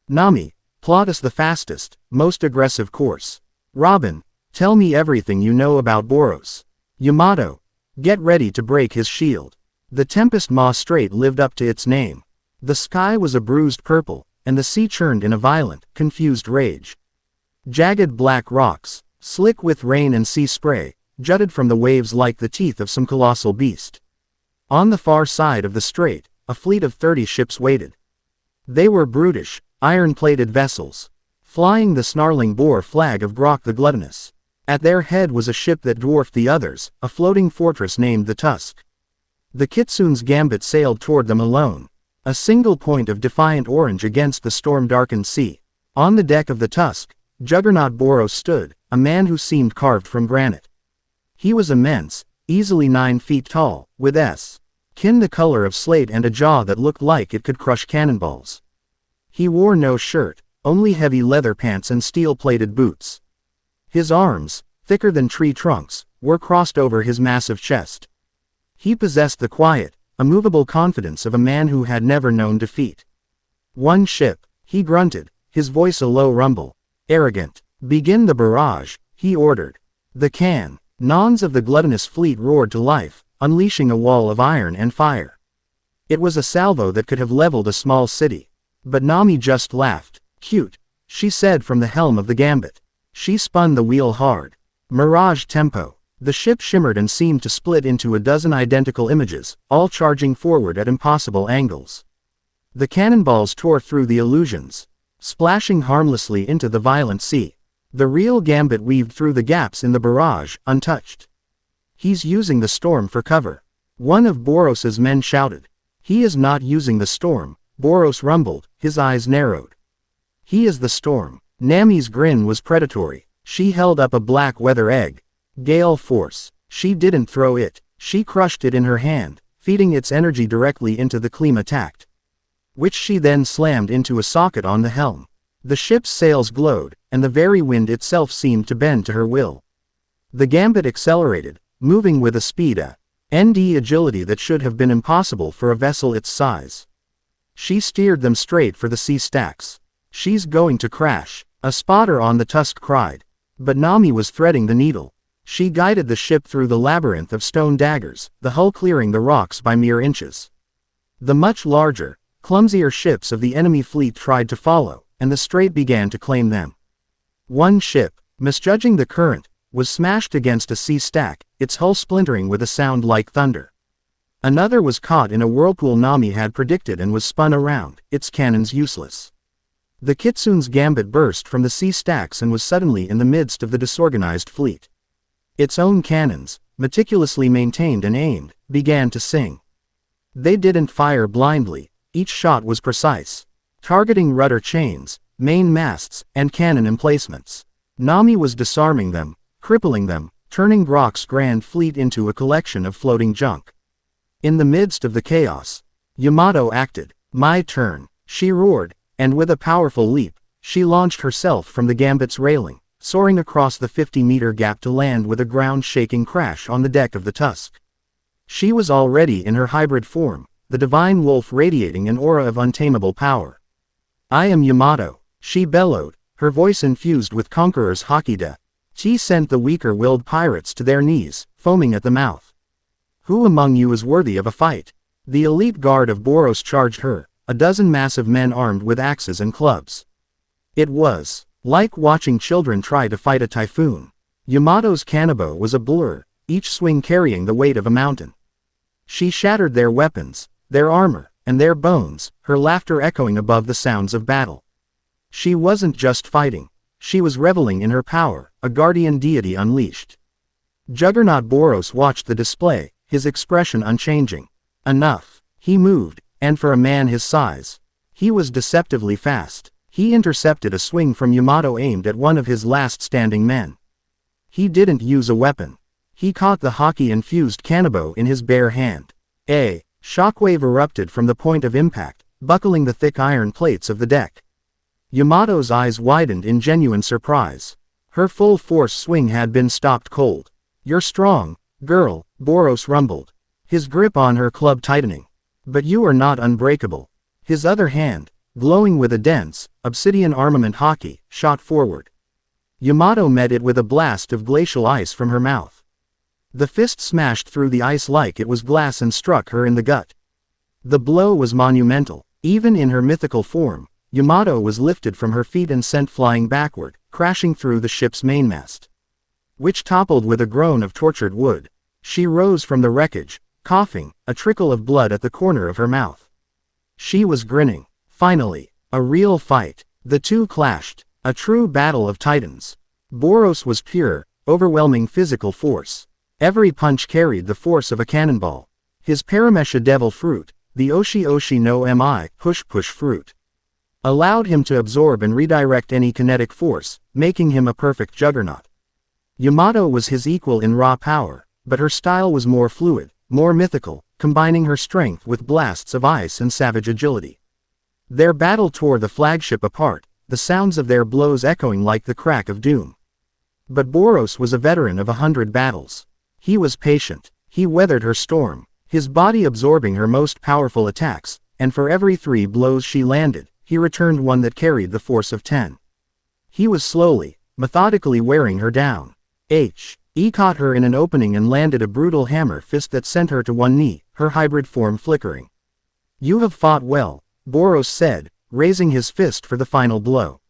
Nami, plot us the fastest, most aggressive course. Robin, tell me everything you know about Boros. Yamato, get ready to break his shield. The Tempest Maw Strait lived up to its name. The sky was a bruised purple, and the sea churned in a violent, confused rage. Jagged black rocks, slick with rain and sea spray, jutted from the waves like the teeth of some colossal beast. On the far side of the strait, a fleet of 30 ships waited. They were brutish, iron-plated vessels, flying the snarling boar flag of Grok the Gluttonous. At their head was a ship that dwarfed the others, a floating fortress named the Tusk. The Kitsune's Gambit sailed toward them alone, a single point of defiant orange against the storm-darkened sea. On the deck of the Tusk, Juggernaut Boros stood, a man who seemed carved from granite. He was immense, easily 9 feet tall, with skin the color of slate and a jaw that looked like it could crush cannonballs. He wore no shirt, only heavy leather pants and steel-plated boots. His arms, thicker than tree trunks, were crossed over his massive chest. He possessed the quiet, immovable confidence of a man who had never known defeat. One ship, he grunted, his voice a low rumble. Arrogant. Begin the barrage, he ordered. The cannons of the gluttonous fleet roared to life, unleashing a wall of iron and fire. It was a salvo that could have leveled a small city. But Nami just laughed. Cute. she said from the helm of the Gambit. She spun the wheel hard. Mirage tempo. The ship shimmered and seemed to split into a dozen identical images, all charging forward at impossible angles. The cannonballs tore through the illusions, splashing harmlessly into the violent sea. The real Gambit weaved through the gaps in the barrage, untouched. He's using the storm for cover. One of Boros's men shouted. He is not using the storm, Boros rumbled, his eyes narrowed. He is the storm. Nami's grin was predatory. She held up a black weather egg. Gale force. She didn't throw it, she crushed it in her hand, feeding its energy directly into the Klima tact, which she then slammed into a socket on the helm. The ship's sails glowed, and the very wind itself seemed to bend to her will. The Gambit accelerated, moving with a speed and agility that should have been impossible for a vessel its size. She steered them straight for the sea stacks. She's going to crash, a spotter on the tusk cried. But Nami was threading the needle. She guided the ship through the labyrinth of stone daggers, the hull clearing the rocks by mere inches. The much larger, clumsier ships of the enemy fleet tried to follow, and the strait began to claim them. One ship, misjudging the current, was smashed against a sea stack, its hull splintering with a sound like thunder. Another was caught in a whirlpool Nami had predicted and was spun around, its cannons useless. The Kitsune's Gambit burst from the sea stacks and was suddenly in the midst of the disorganized fleet. Its own cannons, meticulously maintained and aimed, began to sing. They didn't fire blindly, each shot was precise, targeting rudder chains, main masts, and cannon emplacements. Nami was disarming them, crippling them, turning Brock's grand fleet into a collection of floating junk. In the midst of the chaos, Yamato acted. My turn, she roared, and with a powerful leap, she launched herself from the Gambit's railing, soaring across the 50-meter gap to land with a ground-shaking crash on the deck of the Tusk. She was already in her hybrid form, the divine wolf radiating an aura of untamable power. I am Yamato, she bellowed, her voice infused with conqueror's haki-da. She sent the weaker-willed pirates to their knees, foaming at the mouth. Who among you is worthy of a fight? The elite guard of Boros charged her, a dozen massive men armed with axes and clubs. It was like watching children try to fight a typhoon. Yamato's cannonbow was a blur, each swing carrying the weight of a mountain. She shattered their weapons, their armor, and their bones, her laughter echoing above the sounds of battle. She wasn't just fighting, she was reveling in her power, a guardian deity unleashed. Juggernaut Boros watched the display, his expression unchanging. Enough. He moved, and for a man his size, he was deceptively fast. He intercepted a swing from Yamato aimed at one of his last standing men. He didn't use a weapon. He caught the haki-infused cannonbow in his bare hand. A shockwave erupted from the point of impact, buckling the thick iron plates of the deck. Yamato's eyes widened in genuine surprise. Her full-force swing had been stopped cold. You're strong, girl, Boros rumbled, his grip on her club tightening. But you are not unbreakable. His other hand, glowing with a dense, obsidian armament haki, shot forward. Yamato met it with a blast of glacial ice from her mouth. The fist smashed through the ice like it was glass and struck her in the gut. The blow was monumental. Even in her mythical form, Yamato was lifted from her feet and sent flying backward, crashing through the ship's mainmast, which toppled with a groan of tortured wood. She rose from the wreckage, coughing, a trickle of blood at the corner of her mouth. She was grinning. Finally, a real fight. The two clashed, a true battle of titans. Boros was pure, overwhelming physical force. Every punch carried the force of a cannonball. His Paramesha devil fruit, the Oshi Oshi no Mi push fruit, allowed him to absorb and redirect any kinetic force, making him a perfect juggernaut. Yamato was his equal in raw power, but her style was more fluid, more mythical, combining her strength with blasts of ice and savage agility. Their battle tore the flagship apart, the sounds of their blows echoing like the crack of doom. But Boros was a veteran of 100 battles. He was patient. He weathered her storm, his body absorbing her most powerful attacks, and for every 3 blows she landed, he returned one that carried the force of 10. He was slowly, methodically wearing her down. He caught her in an opening and landed a brutal hammer fist that sent her to one knee, her hybrid form flickering. You have fought well, Boros said, raising his fist for the final blow.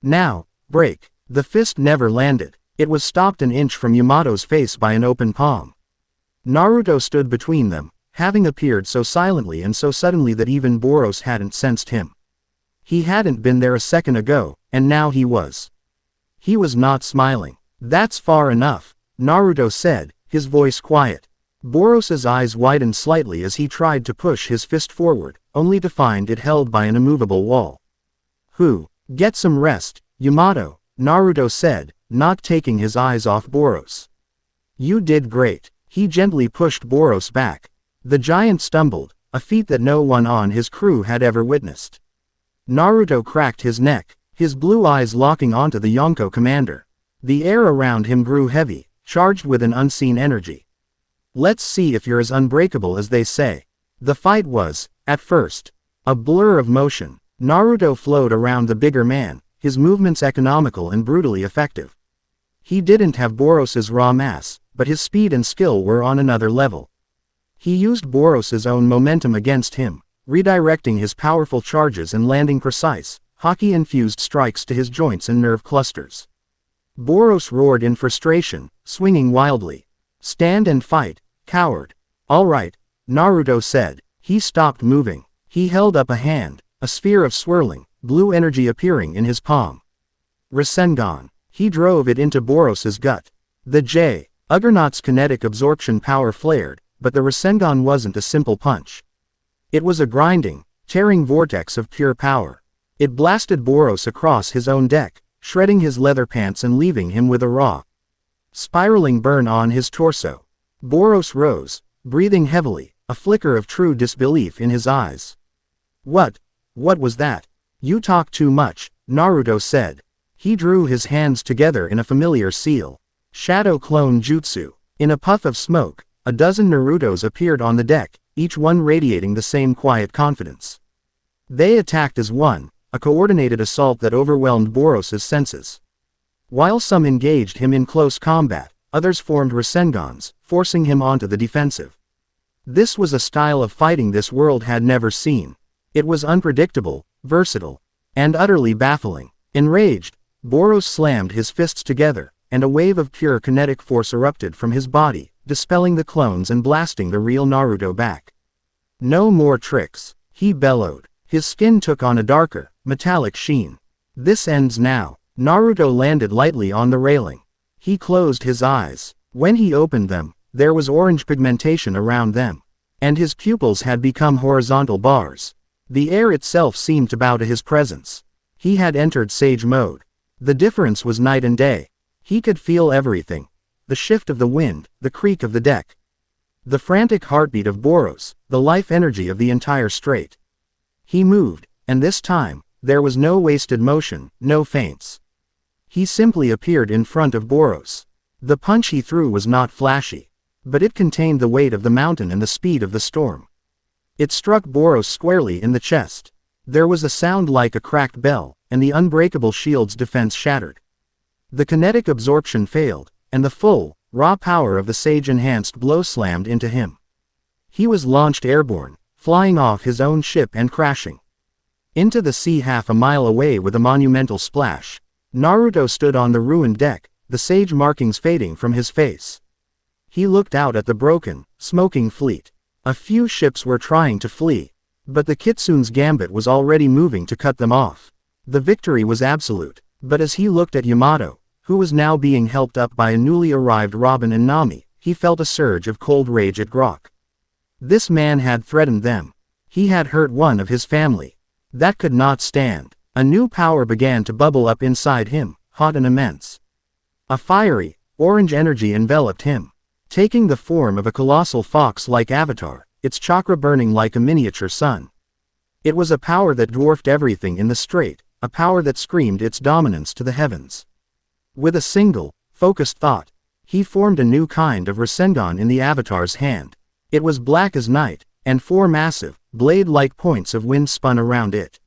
Now, break. The fist never landed. It was stopped an inch from Yamato's face by an open palm. Naruto stood between them, having appeared so silently and so suddenly that even Boros hadn't sensed him. He hadn't been there a second ago, and now he was. He was not smiling. "That's far enough," Naruto said, his voice quiet. Boros's eyes widened slightly as he tried to push his fist forward, only to find it held by an immovable wall. Get some rest, Yamato," Naruto said, not taking his eyes off Boros. "You did great." He gently pushed Boros back. The giant stumbled, a feat that no one on his crew had ever witnessed. Naruto cracked his neck, his blue eyes locking onto the Yonko commander. The air around him grew heavy, charged with an unseen energy. "Let's see if you're as unbreakable as they say." The fight was, at first, a blur of motion. Naruto flowed around the bigger man, his movements economical and brutally effective. He didn't have Boros's raw mass, but his speed and skill were on another level. He used Boros's own momentum against him, redirecting his powerful charges and landing precise, hockey-infused strikes to his joints and nerve clusters. Boros roared in frustration, swinging wildly. "Stand and fight, coward." "All right," Naruto said. He stopped moving. He held up a hand, a sphere of swirling, blue energy appearing in his palm. Rasengan. He drove it into Boros's gut. The Juggernaut's kinetic absorption power flared, but the Rasengan wasn't a simple punch. It was a grinding, tearing vortex of pure power. It blasted Boros across his own deck, shredding his leather pants and leaving him with a raw, spiraling burn on his torso. Boros rose, breathing heavily, a flicker of true disbelief in his eyes. What was that?" "You talk too much," Naruto said. He drew his hands together in a familiar seal. Shadow Clone Jutsu. In a puff of smoke, a dozen Narutos appeared on the deck, each one radiating the same quiet confidence. They attacked as one, a coordinated assault that overwhelmed Boros's senses. While some engaged him in close combat, others formed Rasengans, forcing him onto the defensive. This was a style of fighting this world had never seen. It was unpredictable, versatile, and utterly baffling. Enraged, Boros slammed his fists together, and a wave of pure kinetic force erupted from his body, dispelling the clones and blasting the real Naruto back. "No more tricks," he bellowed. His skin took on a darker, metallic sheen. "This ends now." Naruto landed lightly on the railing. He closed his eyes. When he opened them, there was orange pigmentation around them, and his pupils had become horizontal bars. The air itself seemed to bow to his presence. He had entered Sage mode. The difference was night and day. He could feel everything. The shift of the wind, the creak of the deck, the frantic heartbeat of Boros, the life energy of the entire strait. He moved, and this time, there was no wasted motion, no feints. He simply appeared in front of Boros. The punch he threw was not flashy, but it contained the weight of the mountain and the speed of the storm. It struck Boros squarely in the chest. There was a sound like a cracked bell, and the unbreakable shield's defense shattered. The kinetic absorption failed, and the full, raw power of the sage-enhanced blow slammed into him. He was launched airborne, flying off his own ship and crashing into the sea half a mile away with a monumental splash. Naruto stood on the ruined deck, the sage markings fading from his face. He looked out at the broken, smoking fleet. A few ships were trying to flee, but the Kitsune's gambit was already moving to cut them off. The victory was absolute, but as he looked at Yamato, who was now being helped up by a newly arrived Robin and Nami, he felt a surge of cold rage at Grok. This man had threatened them. He had hurt one of his family. That could not stand. A new power began to bubble up inside him, hot and immense. A fiery, orange energy enveloped him, taking the form of a colossal fox-like avatar, its chakra burning like a miniature sun. It was a power that dwarfed everything in the strait, a power that screamed its dominance to the heavens. With a single, focused thought, he formed a new kind of Rasengan in the avatar's hand. It was black as night, and four massive, blade-like points of wind spun around it.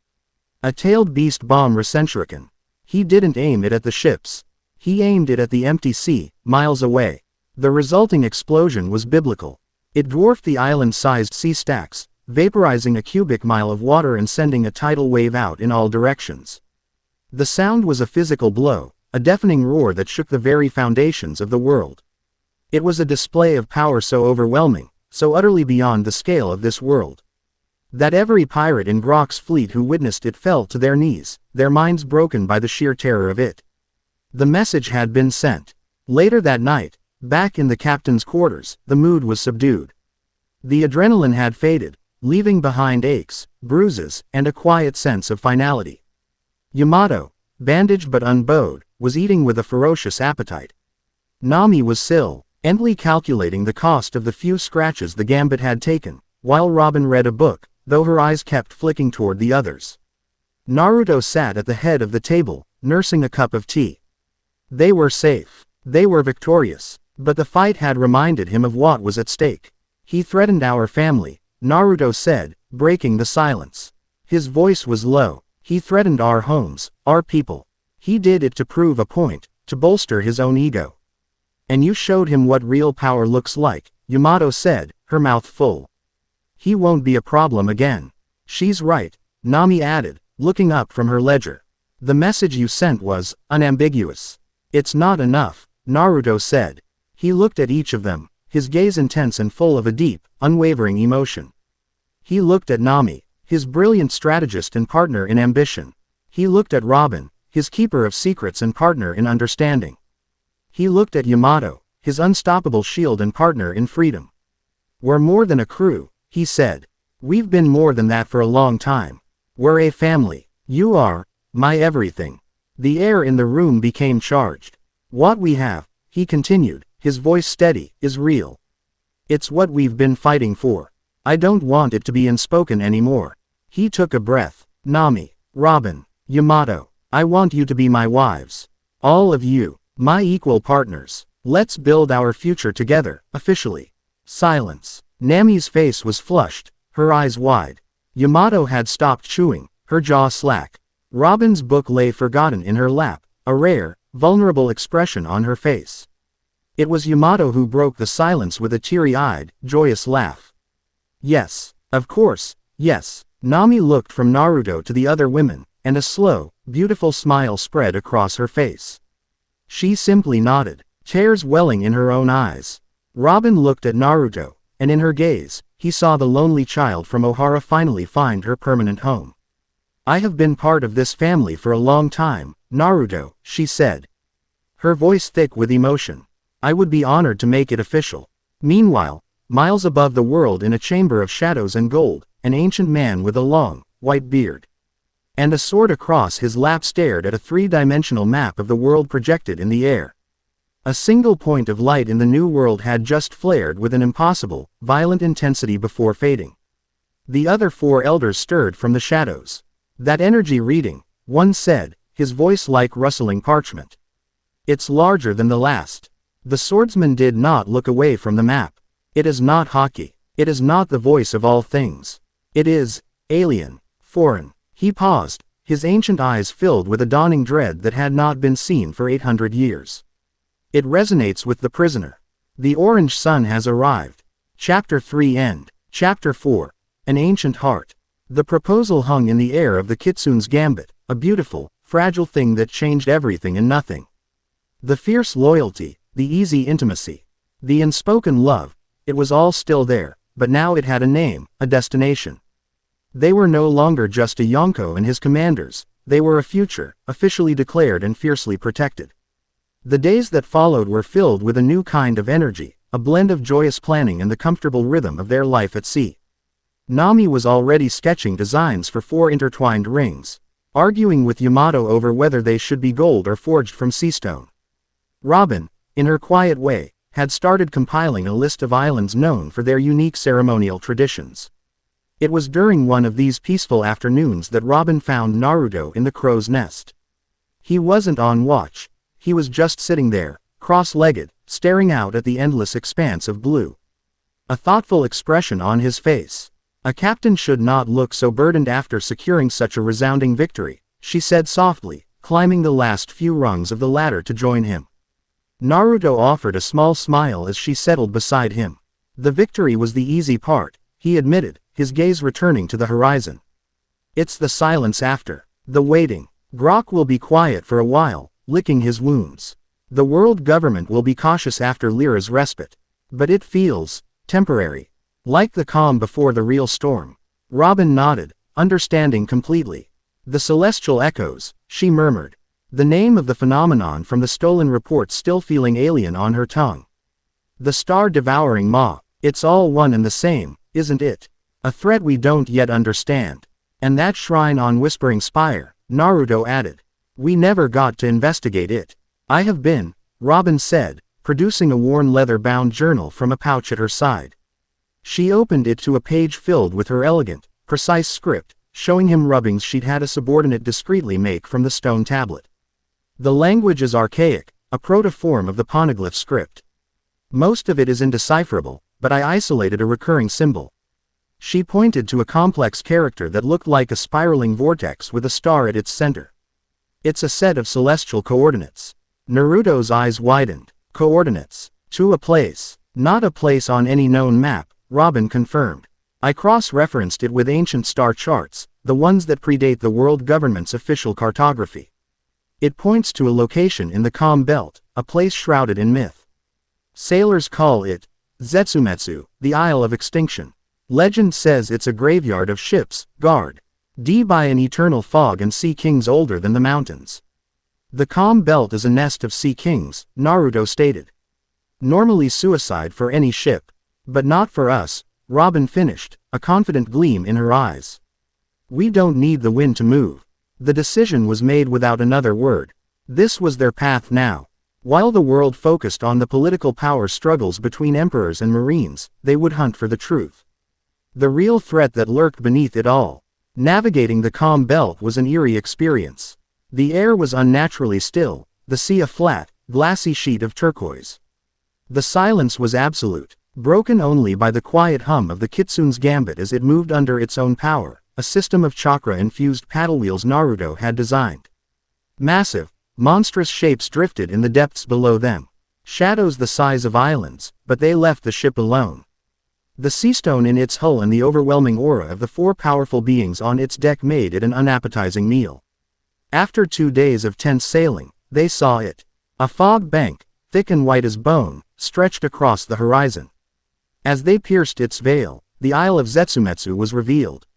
A tailed beast bomb Rasenshuriken. He didn't aim it at the ships. He aimed it at the empty sea, miles away. The resulting explosion was biblical. It dwarfed the island-sized sea stacks, vaporizing a cubic mile of water and sending a tidal wave out in all directions. The sound was a physical blow, a deafening roar that shook the very foundations of the world. It was a display of power so overwhelming, so utterly beyond the scale of this world, that every pirate in Brock's fleet who witnessed it fell to their knees, their minds broken by the sheer terror of it. The message had been sent. Later that night, back in the captain's quarters, the mood was subdued. The adrenaline had faded, leaving behind aches, bruises, and a quiet sense of finality. Yamato, bandaged but unbowed, was eating with a ferocious appetite. Nami was still, mentally calculating the cost of the few scratches the gambit had taken, while Robin read a book, though her eyes kept flicking toward the others. Naruto sat at the head of the table, nursing a cup of tea. They were safe. They were victorious. But the fight had reminded him of what was at stake. He threatened our family, Naruto said, breaking the silence. His voice was low. He threatened our homes, our people. He did it to prove a point, to bolster his own ego. And you showed him what real power looks like, Yamato said, her mouth full. He won't be a problem again. She's right, Nami added, looking up from her ledger. The message you sent was unambiguous. It's not enough, Naruto said. He looked at each of them, his gaze intense and full of a deep, unwavering emotion. He looked at Nami, his brilliant strategist and partner in ambition. He looked at Robin, his keeper of secrets and partner in understanding. He looked at Yamato, his unstoppable shield and partner in freedom. We're more than a crew, he said. We've been more than that for a long time. We're a family. You are my everything. The air in the room became charged. What we have, he continued, his voice steady, is real. It's what we've been fighting for. I don't want it to be unspoken anymore. He took a breath. Nami, Robin, Yamato, I want you to be my wives. All of you, my equal partners. Let's build our future together, officially. Silence. Nami's face was flushed, her eyes wide. Yamato had stopped chewing, her jaw slack. Robin's book lay forgotten in her lap, a rare, vulnerable expression on her face. It was Yamato who broke the silence with a teary-eyed, joyous laugh. Yes, of course, yes. Nami looked from Naruto to the other women, and a slow, beautiful smile spread across her face. She simply nodded, tears welling in her own eyes. Robin looked at Naruto, and in her gaze, he saw the lonely child from Ohara finally find her permanent home. I have been part of this family for a long time, Naruto, she said. Her voice thick with emotion. I would be honored to make it official. Meanwhile, miles above the world in a chamber of shadows and gold, an ancient man with a long, white beard and a sword across his lap stared at a three-dimensional map of the world projected in the air. A single point of light in the new world had just flared with an impossible, violent intensity before fading. The other four elders stirred from the shadows. That energy reading, one said, his voice like rustling parchment. It's larger than the last. The swordsman did not look away from the map. It is not Haki. It is not the voice of all things. It is alien, foreign. He paused, his ancient eyes filled with a dawning dread that had not been seen for 800 years. It resonates with the prisoner. The orange sun has arrived. Chapter 3 End. Chapter 4. An Ancient Heart. The proposal hung in the air of the Kitsune's gambit, a beautiful, fragile thing that changed everything and nothing. The fierce loyalty, the easy intimacy, the unspoken love, it was all still there, but now it had a name, a destination. They were no longer just a Yonko and his commanders, they were a future, officially declared and fiercely protected. The days that followed were filled with a new kind of energy, a blend of joyous planning and the comfortable rhythm of their life at sea. Nami was already sketching designs for 4 intertwined rings, arguing with Yamato over whether they should be gold or forged from seastone. Robin, in her quiet way, had started compiling a list of islands known for their unique ceremonial traditions. It was during one of these peaceful afternoons that Robin found Naruto in the crow's nest. He wasn't on watch. He was just sitting there, cross-legged, staring out at the endless expanse of blue. A thoughtful expression on his face. A captain should not look so burdened after securing such a resounding victory, she said softly, climbing the last few rungs of the ladder to join him. Naruto offered a small smile as she settled beside him. The victory was the easy part, he admitted, his gaze returning to the horizon. It's the silence after, the waiting, Grok will be quiet for a while, licking his wounds. The world government will be cautious after Lyra's respite. But it feels temporary. Like the calm before the real storm. Robin nodded, understanding completely. The celestial echoes, she murmured. The name of the phenomenon from the stolen report still feeling alien on her tongue. The star-devouring maw. It's all one and the same, isn't it? A threat we don't yet understand. And that shrine on Whispering Spire, Naruto added. We never got to investigate it. I have been, Robin said, producing a worn leather-bound journal from a pouch at her side. She opened it to a page filled with her elegant, precise script, showing him rubbings she'd had a subordinate discreetly make from the stone tablet. The language is archaic, a protoform of the poneglyph script. Most of it is indecipherable, but I isolated a recurring symbol. She pointed to a complex character that looked like a spiraling vortex with a star at its center. It's a set of celestial coordinates. Naruto's eyes widened. Coordinates. To a place. Not a place on any known map, Robin confirmed. I cross-referenced it with ancient star charts, the ones that predate the world government's official cartography. It points to a location in the Calm Belt, a place shrouded in myth. Sailors call it Zetsumetsu, the Isle of Extinction. Legend says it's a graveyard of ships, guarded by an eternal fog and sea kings older than the mountains. The Calm Belt is a nest of sea kings, Naruto stated. Normally suicide for any ship. But not for us, Robin finished, a confident gleam in her eyes. We don't need the wind to move. The decision was made without another word. This was their path now. While the world focused on the political power struggles between emperors and marines, they would hunt for the truth. The real threat that lurked beneath it all. Navigating the Calm Belt was an eerie experience. The air was unnaturally still, the sea a flat, glassy sheet of turquoise. The silence was absolute, broken only by the quiet hum of the kitsune's gambit as it moved under its own power, a system of chakra-infused paddle wheels Naruto had designed. Massive, monstrous shapes drifted in the depths below them. Shadows the size of islands, but they left the ship alone. The seastone in its hull and the overwhelming aura of the four powerful beings on its deck made it an unappetizing meal. After 2 days of tense sailing, they saw it. A fog bank, thick and white as bone, stretched across the horizon. As they pierced its veil, the Isle of Zetsumetsu was revealed.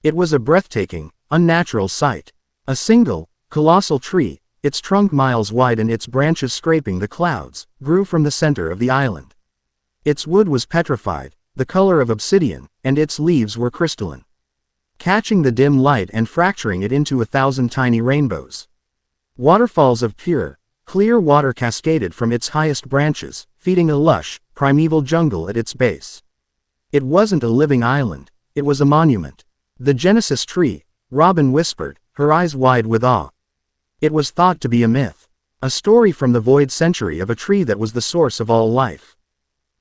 It was a breathtaking, unnatural sight. A single, colossal tree, its trunk miles wide and its branches scraping the clouds, grew from the center of the island. Its wood was petrified, the color of obsidian, and its leaves were crystalline, catching the dim light and fracturing it into 1,000 tiny rainbows. Waterfalls of pure, clear water cascaded from its highest branches, feeding a lush, primeval jungle at its base. It wasn't a living island, it was a monument. The Genesis tree, Robin whispered, her eyes wide with awe. It was thought to be a myth, a story from the void century of a tree that was the source of all life.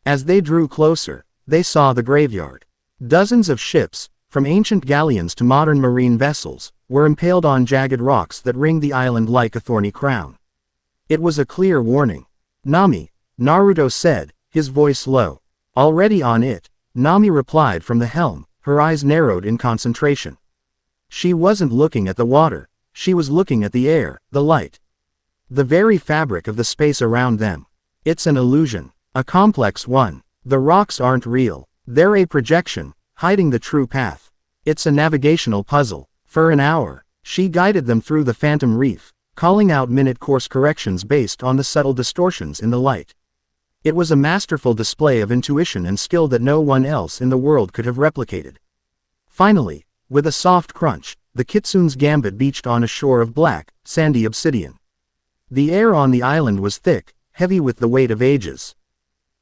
As they drew closer, they saw the graveyard. Dozens of ships, from ancient galleons to modern marine vessels, were impaled on jagged rocks that ringed the island like a thorny crown. It was a clear warning. Nami, Naruto said, his voice low. Already on it, Nami replied from the helm, her eyes narrowed in concentration. She wasn't looking at the water, she was looking at the air, the light. The very fabric of the space around them. It's an illusion, a complex one. The rocks aren't real, they're a projection, hiding the true path. It's a navigational puzzle. For an hour, she guided them through the phantom reef, calling out minute course corrections based on the subtle distortions in the light. It was a masterful display of intuition and skill that no one else in the world could have replicated. Finally, with a soft crunch, the kitsune's gambit beached on a shore of black, sandy obsidian. The air on the island was thick, heavy with the weight of ages.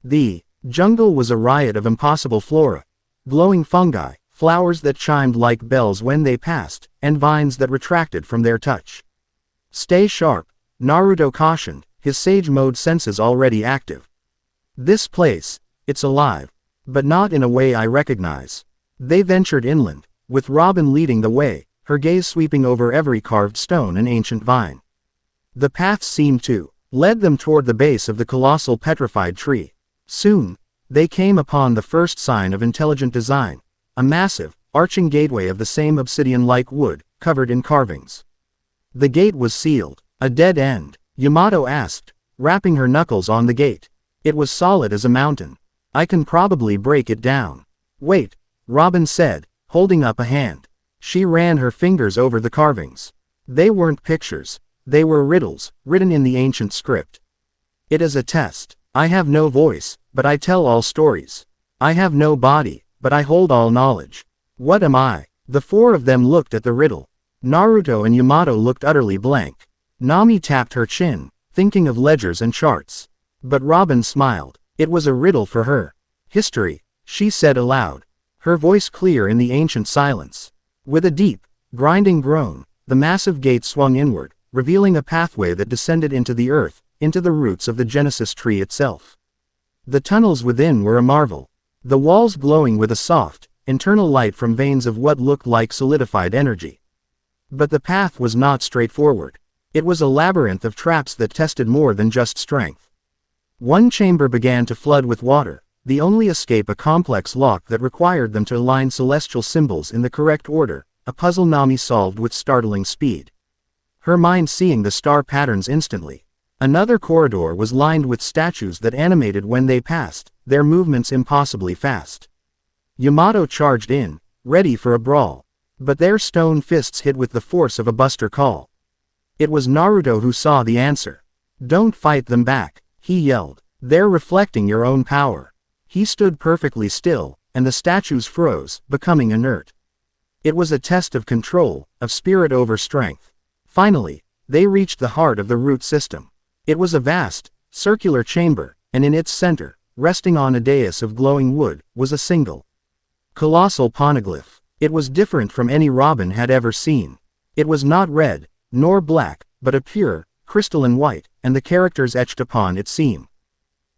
The jungle was a riot of impossible flora, glowing fungi, flowers that chimed like bells when they passed, and vines that retracted from their touch. Stay sharp, Naruto cautioned, his sage mode senses already active. This place, it's alive, but not in a way I recognize. They ventured inland, with Robin leading the way, her gaze sweeping over every carved stone and ancient vine. The path seemed to lead them toward the base of the colossal petrified tree. Soon, they came upon the first sign of intelligent design, a massive, arching gateway of the same obsidian-like wood, covered in carvings. The gate was sealed. A dead end, Yamato asked, rapping her knuckles on the gate. It was solid as a mountain. I can probably break it down. Wait, Robin said, holding up a hand. She ran her fingers over the carvings. They weren't pictures. They were riddles, written in the ancient script. It is a test. I have no voice, but I tell all stories. I have no body, but I hold all knowledge. What am I? The four of them looked at the riddle. Naruto and Yamato looked utterly blank. Nami tapped her chin, thinking of ledgers and charts. But Robin smiled. It was a riddle for her. History, she said aloud, her voice clear in the ancient silence. With a deep, grinding groan, the massive gate swung inward, revealing a pathway that descended into the earth, into the roots of the Genesis tree itself. The tunnels within were a marvel. The walls glowing with a soft, internal light from veins of what looked like solidified energy. But the path was not straightforward. It was a labyrinth of traps that tested more than just strength. One chamber began to flood with water, the only escape a complex lock that required them to align celestial symbols in the correct order, a puzzle Nami solved with startling speed. Her mind seeing the star patterns instantly. Another corridor was lined with statues that animated when they passed, their movements impossibly fast. Yamato charged in, ready for a brawl. But their stone fists hit with the force of a buster call. It was Naruto who saw the answer. Don't fight them back, he yelled. They're reflecting your own power. He stood perfectly still, and the statues froze, becoming inert. It was a test of control, of spirit over strength. Finally, they reached the heart of the root system. It was a vast, circular chamber, and in its center, resting on a dais of glowing wood, was a single, colossal poneglyph. It was different from any Robin had ever seen. It was not red, nor black, but a pure, crystalline white, and the characters etched upon it seemed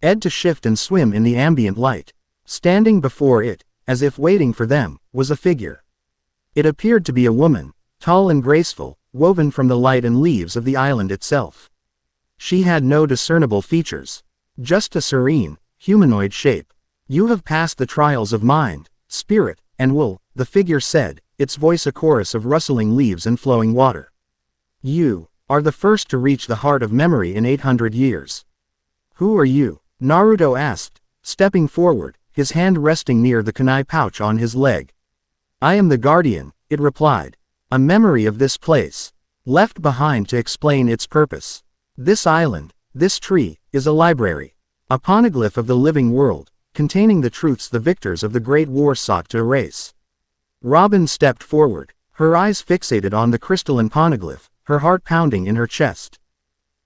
to shift and swim in the ambient light. Standing before it, as if waiting for them, was a figure. It appeared to be a woman, tall and graceful, woven from the light and leaves of the island itself. She had no discernible features. Just a serene, humanoid shape. You have passed the trials of mind, spirit, and will, the figure said, its voice a chorus of rustling leaves and flowing water. You are the first to reach the heart of memory in 800 years. Who are you? Naruto asked, stepping forward, his hand resting near the kunai pouch on his leg. I am the guardian, it replied. A memory of this place, left behind to explain its purpose. This island, this tree, is a library. A poneglyph of the living world, containing the truths the victors of the Great War sought to erase. Robin stepped forward, her eyes fixated on the crystalline poneglyph, her heart pounding in her chest.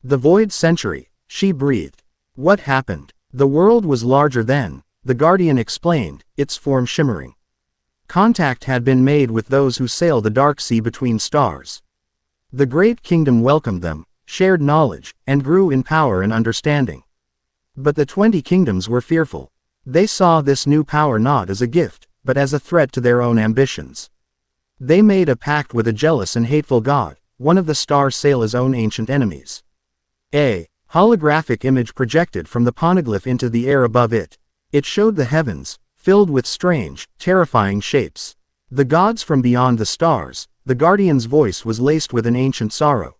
The void century, she breathed. What happened? The world was larger then, the guardian explained, its form shimmering. Contact had been made with those who sail the dark sea between stars. The great kingdom welcomed them, shared knowledge, and grew in power and understanding. But the 20 kingdoms were fearful. They saw this new power not as a gift, but as a threat to their own ambitions. They made a pact with a jealous and hateful god, one of the star sailor's own ancient enemies. A holographic image projected from the poneglyph into the air above it. It showed the heavens, filled with strange, terrifying shapes. The gods from beyond the stars, the guardian's voice was laced with an ancient sorrow.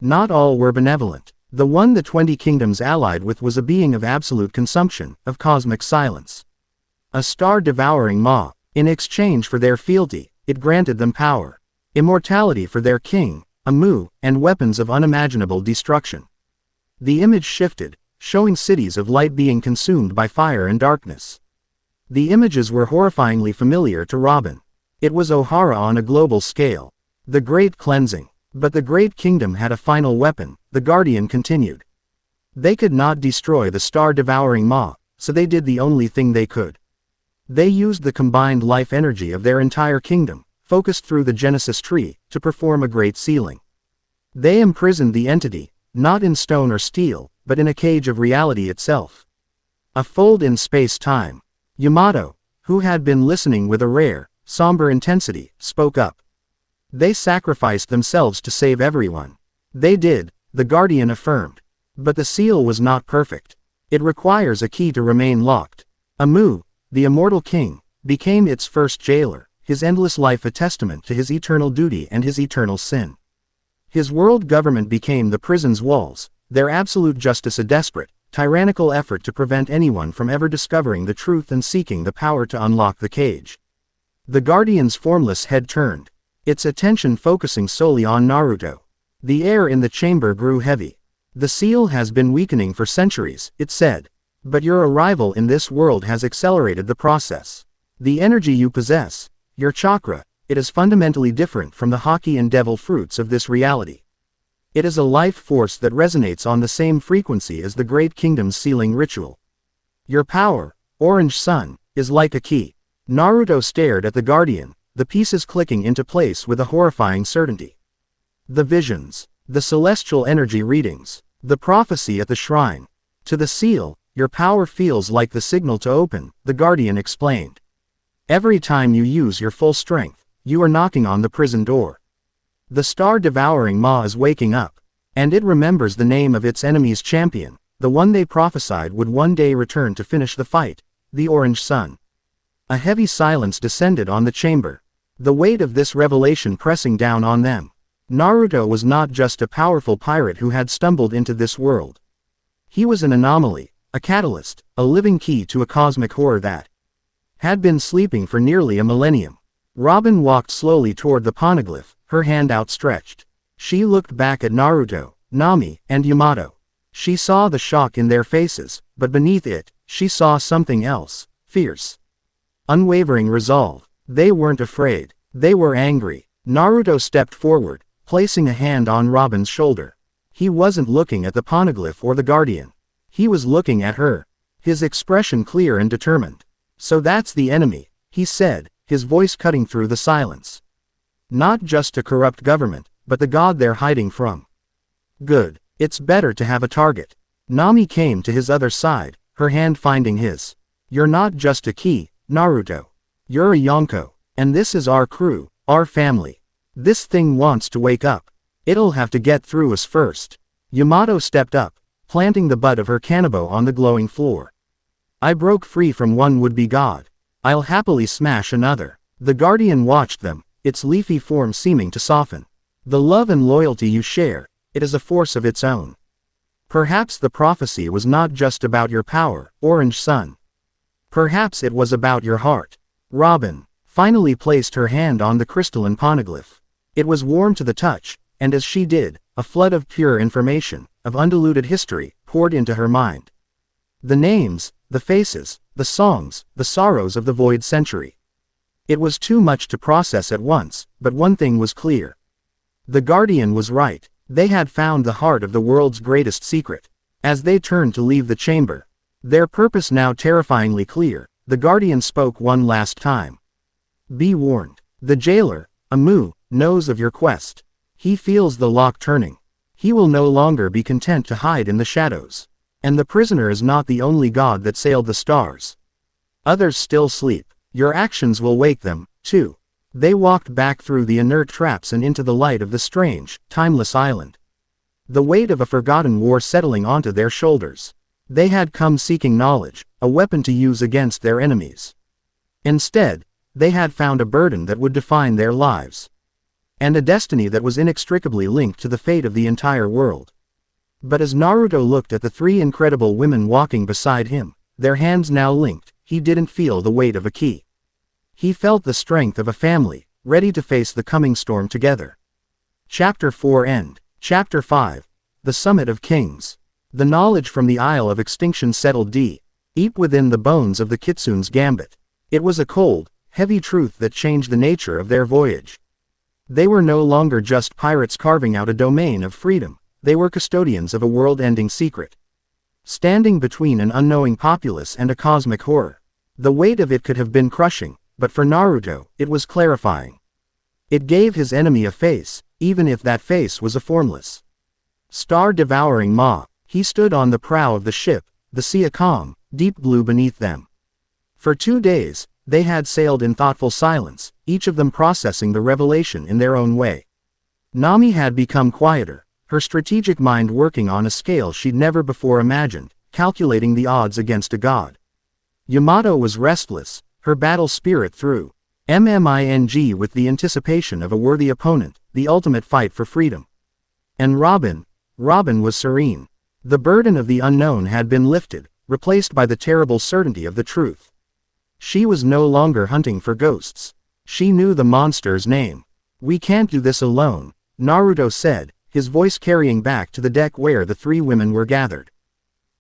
Not all were benevolent. The one the 20 kingdoms allied with was a being of absolute consumption, of cosmic silence. A star-devouring maw. In exchange for their fealty, it granted them power. Immortality for their king, a mu, and weapons of unimaginable destruction. The image shifted, showing cities of light being consumed by fire and darkness. The images were horrifyingly familiar to Robin. It was Ohara on a global scale. The Great Cleansing. But the Great Kingdom had a final weapon, the Guardian continued. They could not destroy the star-devouring maw, so they did the only thing they could. They used the combined life energy of their entire kingdom, focused through the Genesis tree, to perform a great sealing. They imprisoned the entity, not in stone or steel, but in a cage of reality itself. A fold in space-time. Yamato, who had been listening with a rare, somber intensity, spoke up. They sacrificed themselves to save everyone. They did, the Guardian affirmed. But the seal was not perfect. It requires a key to remain locked. Amu, the immortal king, became its first jailer, his endless life a testament to his eternal duty and his eternal sin. His world government became the prison's walls, their absolute justice a desperate, tyrannical effort to prevent anyone from ever discovering the truth and seeking the power to unlock the cage. The Guardian's formless head turned, its attention focusing solely on Naruto. The air in the chamber grew heavy. The seal has been weakening for centuries, it said. But your arrival in this world has accelerated the process. The energy you possess, your chakra, it is fundamentally different from the haki and devil fruits of this reality. It is a life force that resonates on the same frequency as the Great Kingdom's sealing ritual. Your power, Orange Sun, is like a key. Naruto stared at the Guardian, the pieces clicking into place with a horrifying certainty. The visions, the celestial energy readings, the prophecy at the shrine. To the seal, your power feels like the signal to open, the Guardian explained. Every time you use your full strength, you are knocking on the prison door. The star-devouring maw is waking up, and it remembers the name of its enemy's champion, the one they prophesied would one day return to finish the fight, the Orange Sun. A heavy silence descended on the chamber, the weight of this revelation pressing down on them. Naruto was not just a powerful pirate who had stumbled into this world. He was an anomaly, a catalyst, a living key to a cosmic horror that had been sleeping for nearly a millennium. Robin walked slowly toward the poneglyph, her hand outstretched. She looked back at Naruto, Nami, and Yamato. She saw the shock in their faces, but beneath it, she saw something else, fierce. Unwavering resolve. They weren't afraid. They were angry. Naruto stepped forward, placing a hand on Robin's shoulder. He wasn't looking at the poneglyph or the Guardian. He was looking at her. His expression clear and determined. So that's the enemy, he said, his voice cutting through the silence. Not just a corrupt government, but the god they're hiding from. Good. It's better to have a target. Nami came to his other side, her hand finding his. You're not just a key, Naruto. You're a Yonko, and this is our crew, our family. This thing wants to wake up. It'll have to get through us first. Yamato stepped up, planting the butt of her kanabo on the glowing floor. I broke free from one would-be god. I'll happily smash another. The Guardian watched them, its leafy form seeming to soften. The love and loyalty you share, it is a force of its own. Perhaps the prophecy was not just about your power, Orange Sun. Perhaps it was about your heart. Robin finally placed her hand on the crystalline poneglyph. It was warm to the touch, and as she did, a flood of pure information, of undiluted history, poured into her mind. The names, the faces, the songs, the sorrows of the void century. It was too much to process at once, but one thing was clear. The Guardian was right. They had found the heart of the world's greatest secret. As they turned to leave the chamber, their purpose now terrifyingly clear, the Guardian spoke one last time. Be warned. The jailer, Amu, knows of your quest. He feels the lock turning. He will no longer be content to hide in the shadows. And the prisoner is not the only god that sailed the stars. Others still sleep. Your actions will wake them, too. They walked back through the inert traps and into the light of the strange, timeless island. The weight of a forgotten war settling onto their shoulders. They had come seeking knowledge, a weapon to use against their enemies. Instead, they had found a burden that would define their lives. And a destiny that was inextricably linked to the fate of the entire world. But as Naruto looked at the three incredible women walking beside him, their hands now linked, he didn't feel the weight of a key. He felt the strength of a family, ready to face the coming storm together. Chapter 4 End. Chapter 5. The Summit of Kings. The knowledge from the Isle of Extinction settled deep within the bones of the Kitsune's gambit. It was a cold, heavy truth that changed the nature of their voyage. They were no longer just pirates carving out a domain of freedom. They were custodians of a world-ending secret. Standing between an unknowing populace and a cosmic horror. The weight of it could have been crushing, but for Naruto, it was clarifying. It gave his enemy a face, even if that face was a formless, star-devouring maw. He stood on the prow of the ship, the sea a calm, deep blue beneath them. For 2 days, they had sailed in thoughtful silence, each of them processing the revelation in their own way. Nami had become quieter, her strategic mind working on a scale she'd never before imagined, calculating the odds against a god. Yamato was restless, her battle spirit through MMING with the anticipation of a worthy opponent, the ultimate fight for freedom. And Robin was serene. The burden of the unknown had been lifted, replaced by the terrible certainty of the truth. She was no longer hunting for ghosts. She knew the monster's name. "We can't do this alone," Naruto said, his voice carrying back to the deck where the three women were gathered.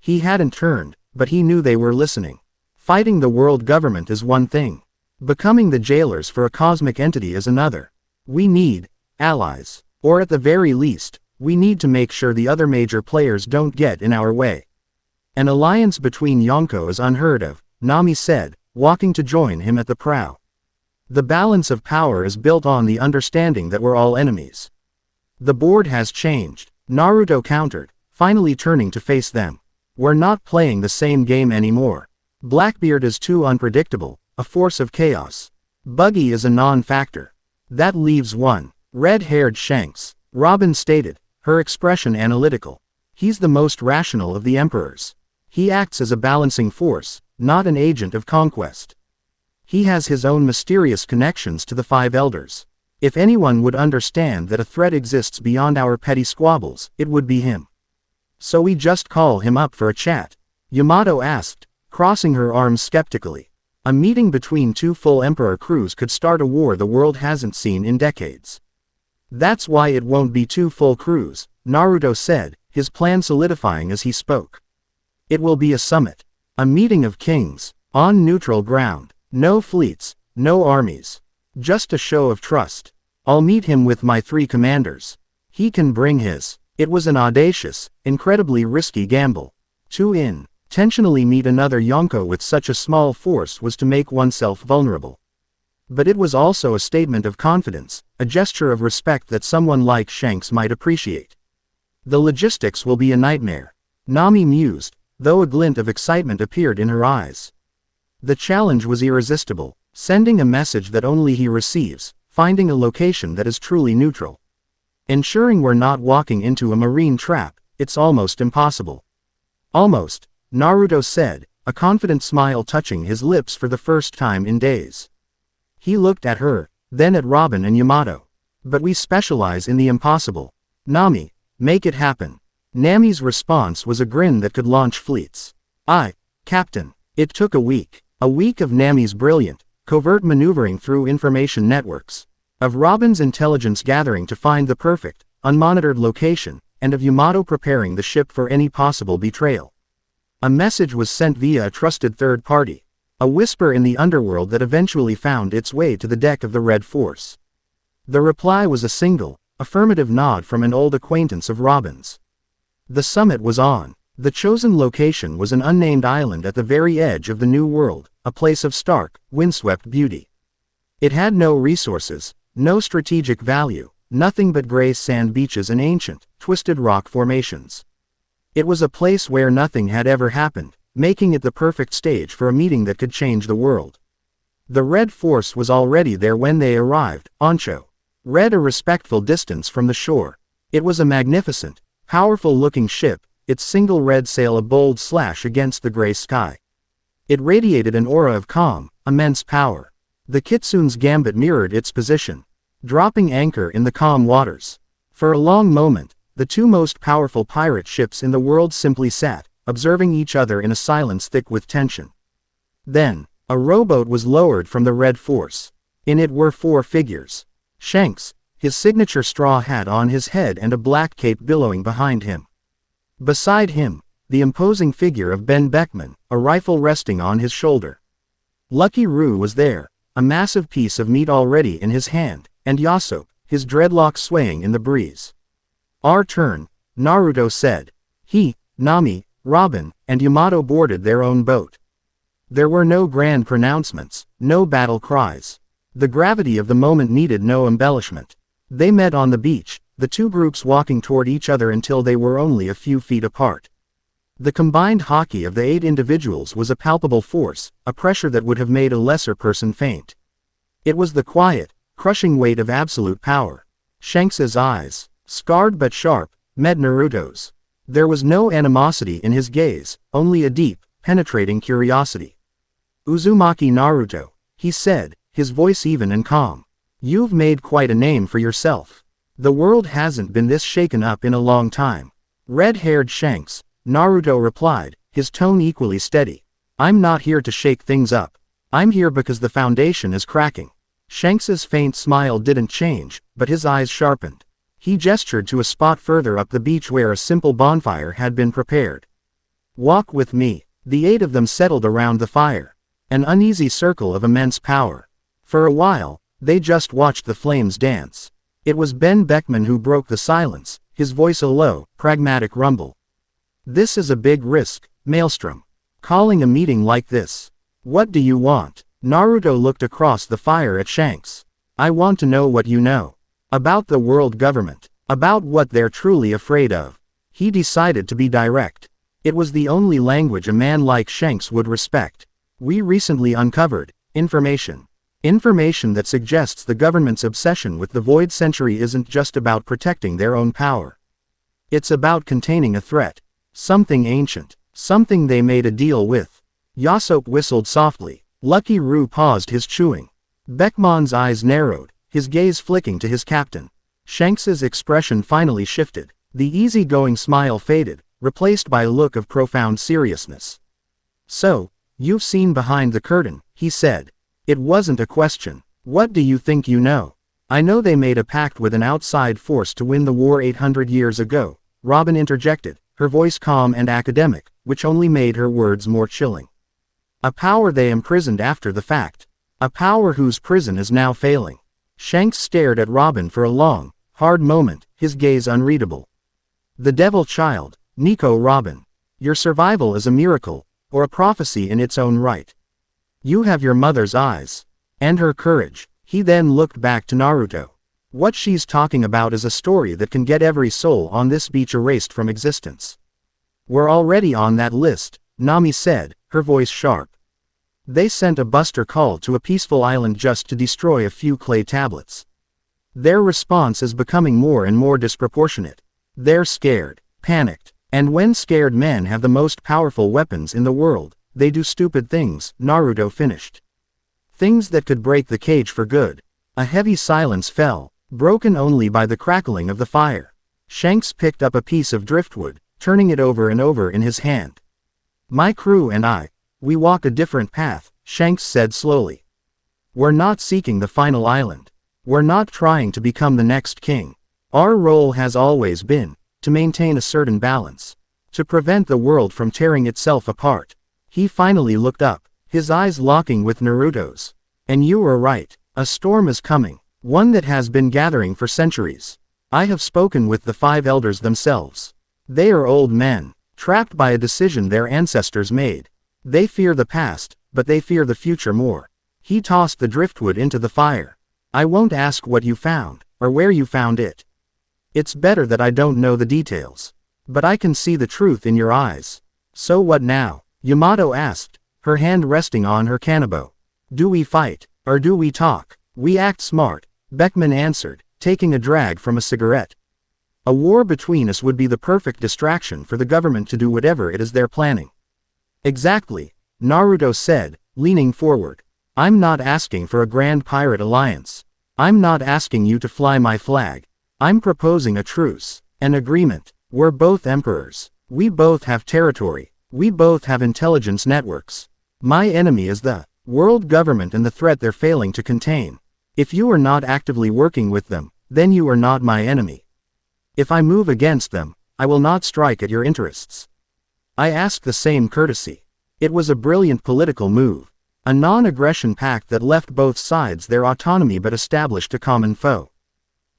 He hadn't turned, but he knew they were listening. Fighting the world government is one thing. Becoming the jailers for a cosmic entity is another. We need allies. Or at the very least, we need to make sure the other major players don't get in our way. An alliance between Yonko is unheard of, Nami said, walking to join him at the prow. The balance of power is built on the understanding that we're all enemies. The board has changed, Naruto countered, finally turning to face them. We're not playing the same game anymore. Blackbeard is too unpredictable, a force of chaos. Buggy is a non-factor. That leaves one. Red-haired Shanks, Robin stated, her expression analytical. He's the most rational of the emperors. He acts as a balancing force, not an agent of conquest. He has his own mysterious connections to the five elders. If anyone would understand that a threat exists beyond our petty squabbles, it would be him. So we just call him up for a chat? Yamato asked, crossing her arms skeptically. A meeting between two full emperor crews could start a war the world hasn't seen in decades. That's why it won't be two full crews, Naruto said, his plan solidifying as he spoke. It will be a summit. A meeting of kings, on neutral ground. No fleets, no armies. Just a show of trust. I'll meet him with my three commanders. He can bring his. It was an audacious, incredibly risky gamble. To intentionally meet another Yonko with such a small force was to make oneself vulnerable. But it was also a statement of confidence, a gesture of respect that someone like Shanks might appreciate. The logistics will be a nightmare, Nami mused, though a glint of excitement appeared in her eyes. The challenge was irresistible, sending a message that only he receives, finding a location that is truly neutral. Ensuring we're not walking into a marine trap, it's almost impossible. Almost, Naruto said, a confident smile touching his lips for the first time in days. He looked at her, then at Robin and Yamato. But we specialize in the impossible. Nami, make it happen. Nami's response was a grin that could launch fleets. Captain. It took a week. A week of Nami's brilliant, covert maneuvering through information networks. Of Robin's intelligence gathering to find the perfect, unmonitored location, and of Yamato preparing the ship for any possible betrayal. A message was sent via a trusted third party. A whisper in the underworld that eventually found its way to the deck of the Red Force. The reply was a single, affirmative nod from an old acquaintance of Robin's. The summit was on. The chosen location was an unnamed island at the very edge of the New World, a place of stark, windswept beauty. It had no resources, no strategic value, nothing but gray sand beaches and ancient, twisted rock formations. It was a place where nothing had ever happened, making it the perfect stage for a meeting that could change the world. The Red Force was already there when they arrived, Ancho. Red a respectful distance from the shore. It was a magnificent, powerful-looking ship, its single red sail a bold slash against the gray sky. It radiated an aura of calm, immense power. The Kitsune's gambit mirrored its position, dropping anchor in the calm waters. For a long moment, the two most powerful pirate ships in the world simply sat, observing each other in a silence thick with tension. Then, a rowboat was lowered from the Red Force. In it were four figures. Shanks, his signature straw hat on his head and a black cape billowing behind him. Beside him, the imposing figure of Ben Beckman, a rifle resting on his shoulder. Lucky Roo was there, a massive piece of meat already in his hand, and Yasop, his dreadlocks swaying in the breeze. Our turn, Naruto said. He, Nami, Robin, and Yamato boarded their own boat. There were no grand pronouncements, no battle cries. The gravity of the moment needed no embellishment. They met on the beach, the two groups walking toward each other until they were only a few feet apart. The combined hockey of the 8 individuals was a palpable force, a pressure that would have made a lesser person faint. It was the quiet, crushing weight of absolute power. Shanks's eyes, scarred but sharp, met Naruto's. There was no animosity in his gaze, only a deep, penetrating curiosity. Uzumaki Naruto, he said, his voice even and calm. You've made quite a name for yourself. The world hasn't been this shaken up in a long time. Red-haired Shanks, Naruto replied, his tone equally steady. I'm not here to shake things up. I'm here because the foundation is cracking. Shanks's faint smile didn't change, but his eyes sharpened. He gestured to a spot further up the beach where a simple bonfire had been prepared. Walk with me. The 8 of them settled around the fire. An uneasy circle of immense power. For a while, they just watched the flames dance. It was Ben Beckman who broke the silence, his voice a low, pragmatic rumble. This is a big risk, Maelstrom. Calling a meeting like this. What do you want? Naruto looked across the fire at Shanks. I want to know what you know. About the world government. About what they're truly afraid of. He decided to be direct. It was the only language a man like Shanks would respect. We recently uncovered information. Information that suggests the government's obsession with the Void Century isn't just about protecting their own power. It's about containing a threat. Something ancient. Something they made a deal with. Yasop whistled softly. Lucky Roo paused his chewing. Beckman's eyes narrowed, his gaze flicking to his captain. Shanks's expression finally shifted. The easygoing smile faded, replaced by a look of profound seriousness. So, you've seen behind the curtain, he said. It wasn't a question. What do you think you know? I know they made a pact with an outside force to win the war 800 years ago, Robin interjected, her voice calm and academic, which only made her words more chilling. A power they imprisoned after the fact. A power whose prison is now failing. Shanks stared at Robin for a long, hard moment, his gaze unreadable. The devil child, Nico Robin. Your survival is a miracle, or a prophecy in its own right. You have your mother's eyes. And her courage. He then looked back to Naruto. What she's talking about is a story that can get every soul on this beach erased from existence. We're already on that list, Nami said, her voice sharp. They sent a buster call to a peaceful island just to destroy a few clay tablets. Their response is becoming more and more disproportionate. They're scared, panicked, and when scared men have the most powerful weapons in the world, they do stupid things, Naruto finished. Things that could break the cage for good. A heavy silence fell, broken only by the crackling of the fire. Shanks picked up a piece of driftwood, turning it over and over in his hand. My crew and I, we walk a different path, Shanks said slowly. We're not seeking the final island. We're not trying to become the next king. Our role has always been to maintain a certain balance, to prevent the world from tearing itself apart. He finally looked up, his eyes locking with Naruto's. And you were right, a storm is coming, one that has been gathering for centuries. I have spoken with the 5 elders themselves. They are old men, trapped by a decision their ancestors made. They fear the past, but they fear the future more. He tossed the driftwood into the fire. I won't ask what you found, or where you found it. It's better that I don't know the details. But I can see the truth in your eyes. So what now? Yamato asked, her hand resting on her kanabo. Do we fight, or do we talk? We act smart, Beckman answered, taking a drag from a cigarette. A war between us would be the perfect distraction for the government to do whatever it is they're planning. Exactly, Naruto said, leaning forward. I'm not asking for a grand pirate alliance. I'm not asking you to fly my flag. I'm proposing a truce, an agreement. We're both emperors. We both have territory. We both have intelligence networks. My enemy is the world government and the threat they're failing to contain. If you are not actively working with them, then you are not my enemy. If I move against them, I will not strike at your interests. I ask the same courtesy. It was a brilliant political move. A non-aggression pact that left both sides their autonomy but established a common foe.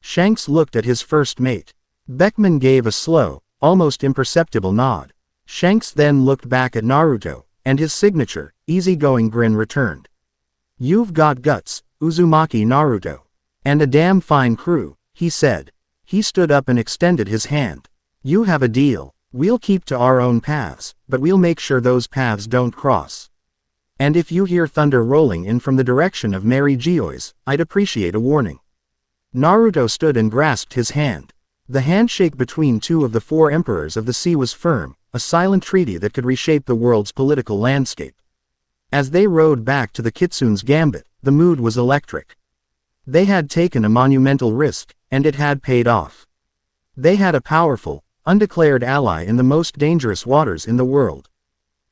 Shanks looked at his first mate. Beckman gave a slow, almost imperceptible nod. Shanks then looked back at Naruto, and his signature, easygoing grin returned. You've got guts, Uzumaki Naruto. And a damn fine crew, he said. He stood up and extended his hand. You have a deal. We'll keep to our own paths, but we'll make sure those paths don't cross. And if you hear thunder rolling in from the direction of Mary Geoise, I'd appreciate a warning. Naruto stood and grasped his hand. The handshake between 2 of the 4 emperors of the sea was firm, a silent treaty that could reshape the world's political landscape. As they rowed back to the Kitsune's gambit, the mood was electric. They had taken a monumental risk, and it had paid off. They had a powerful, undeclared ally in the most dangerous waters in the world.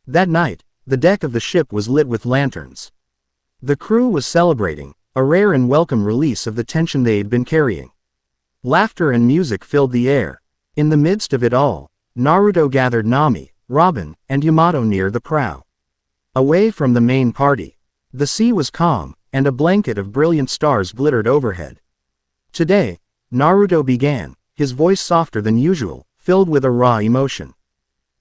That night, the deck of the ship was lit with lanterns. The crew was celebrating, a rare and welcome release of the tension they'd been carrying. Laughter and music filled the air. In the midst of it all, Naruto gathered Nami, Robin, and Yamato near the prow. Away from the main party, the sea was calm, and a blanket of brilliant stars glittered overhead. Today, Naruto began, his voice softer than usual, filled with a raw emotion.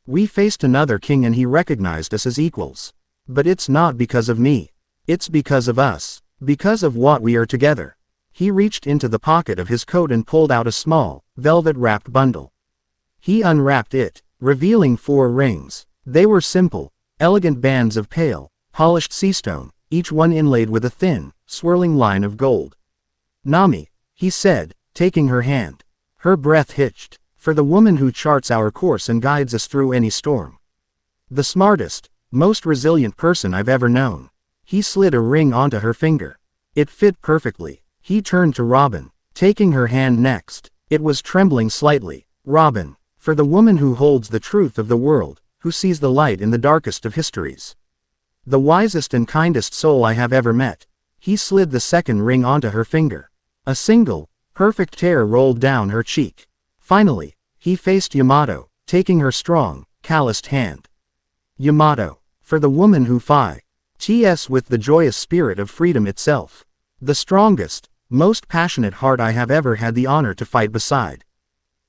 We faced another king and he recognized us as equals. But it's not because of me. It's because of us. Because of what we are together. He reached into the pocket of his coat and pulled out a small, velvet-wrapped bundle. He unwrapped it, revealing 4 rings. They were simple, elegant bands of pale, polished seastone, each one inlaid with a thin, swirling line of gold. "Nami," he said, taking her hand. Her breath hitched. "For the woman who charts our course and guides us through any storm. The smartest, most resilient person I've ever known." He slid a ring onto her finger. It fit perfectly. He turned to Robin, taking her hand next. It was trembling slightly. "Robin, for the woman who holds the truth of the world, who sees the light in the darkest of histories. The wisest and kindest soul I have ever met." He slid the second ring onto her finger. A single, perfect tear rolled down her cheek. Finally, he faced Yamato, taking her strong, calloused hand. "Yamato, for the woman who fights with the joyous spirit of freedom itself. The strongest, most passionate heart I have ever had the honor to fight beside."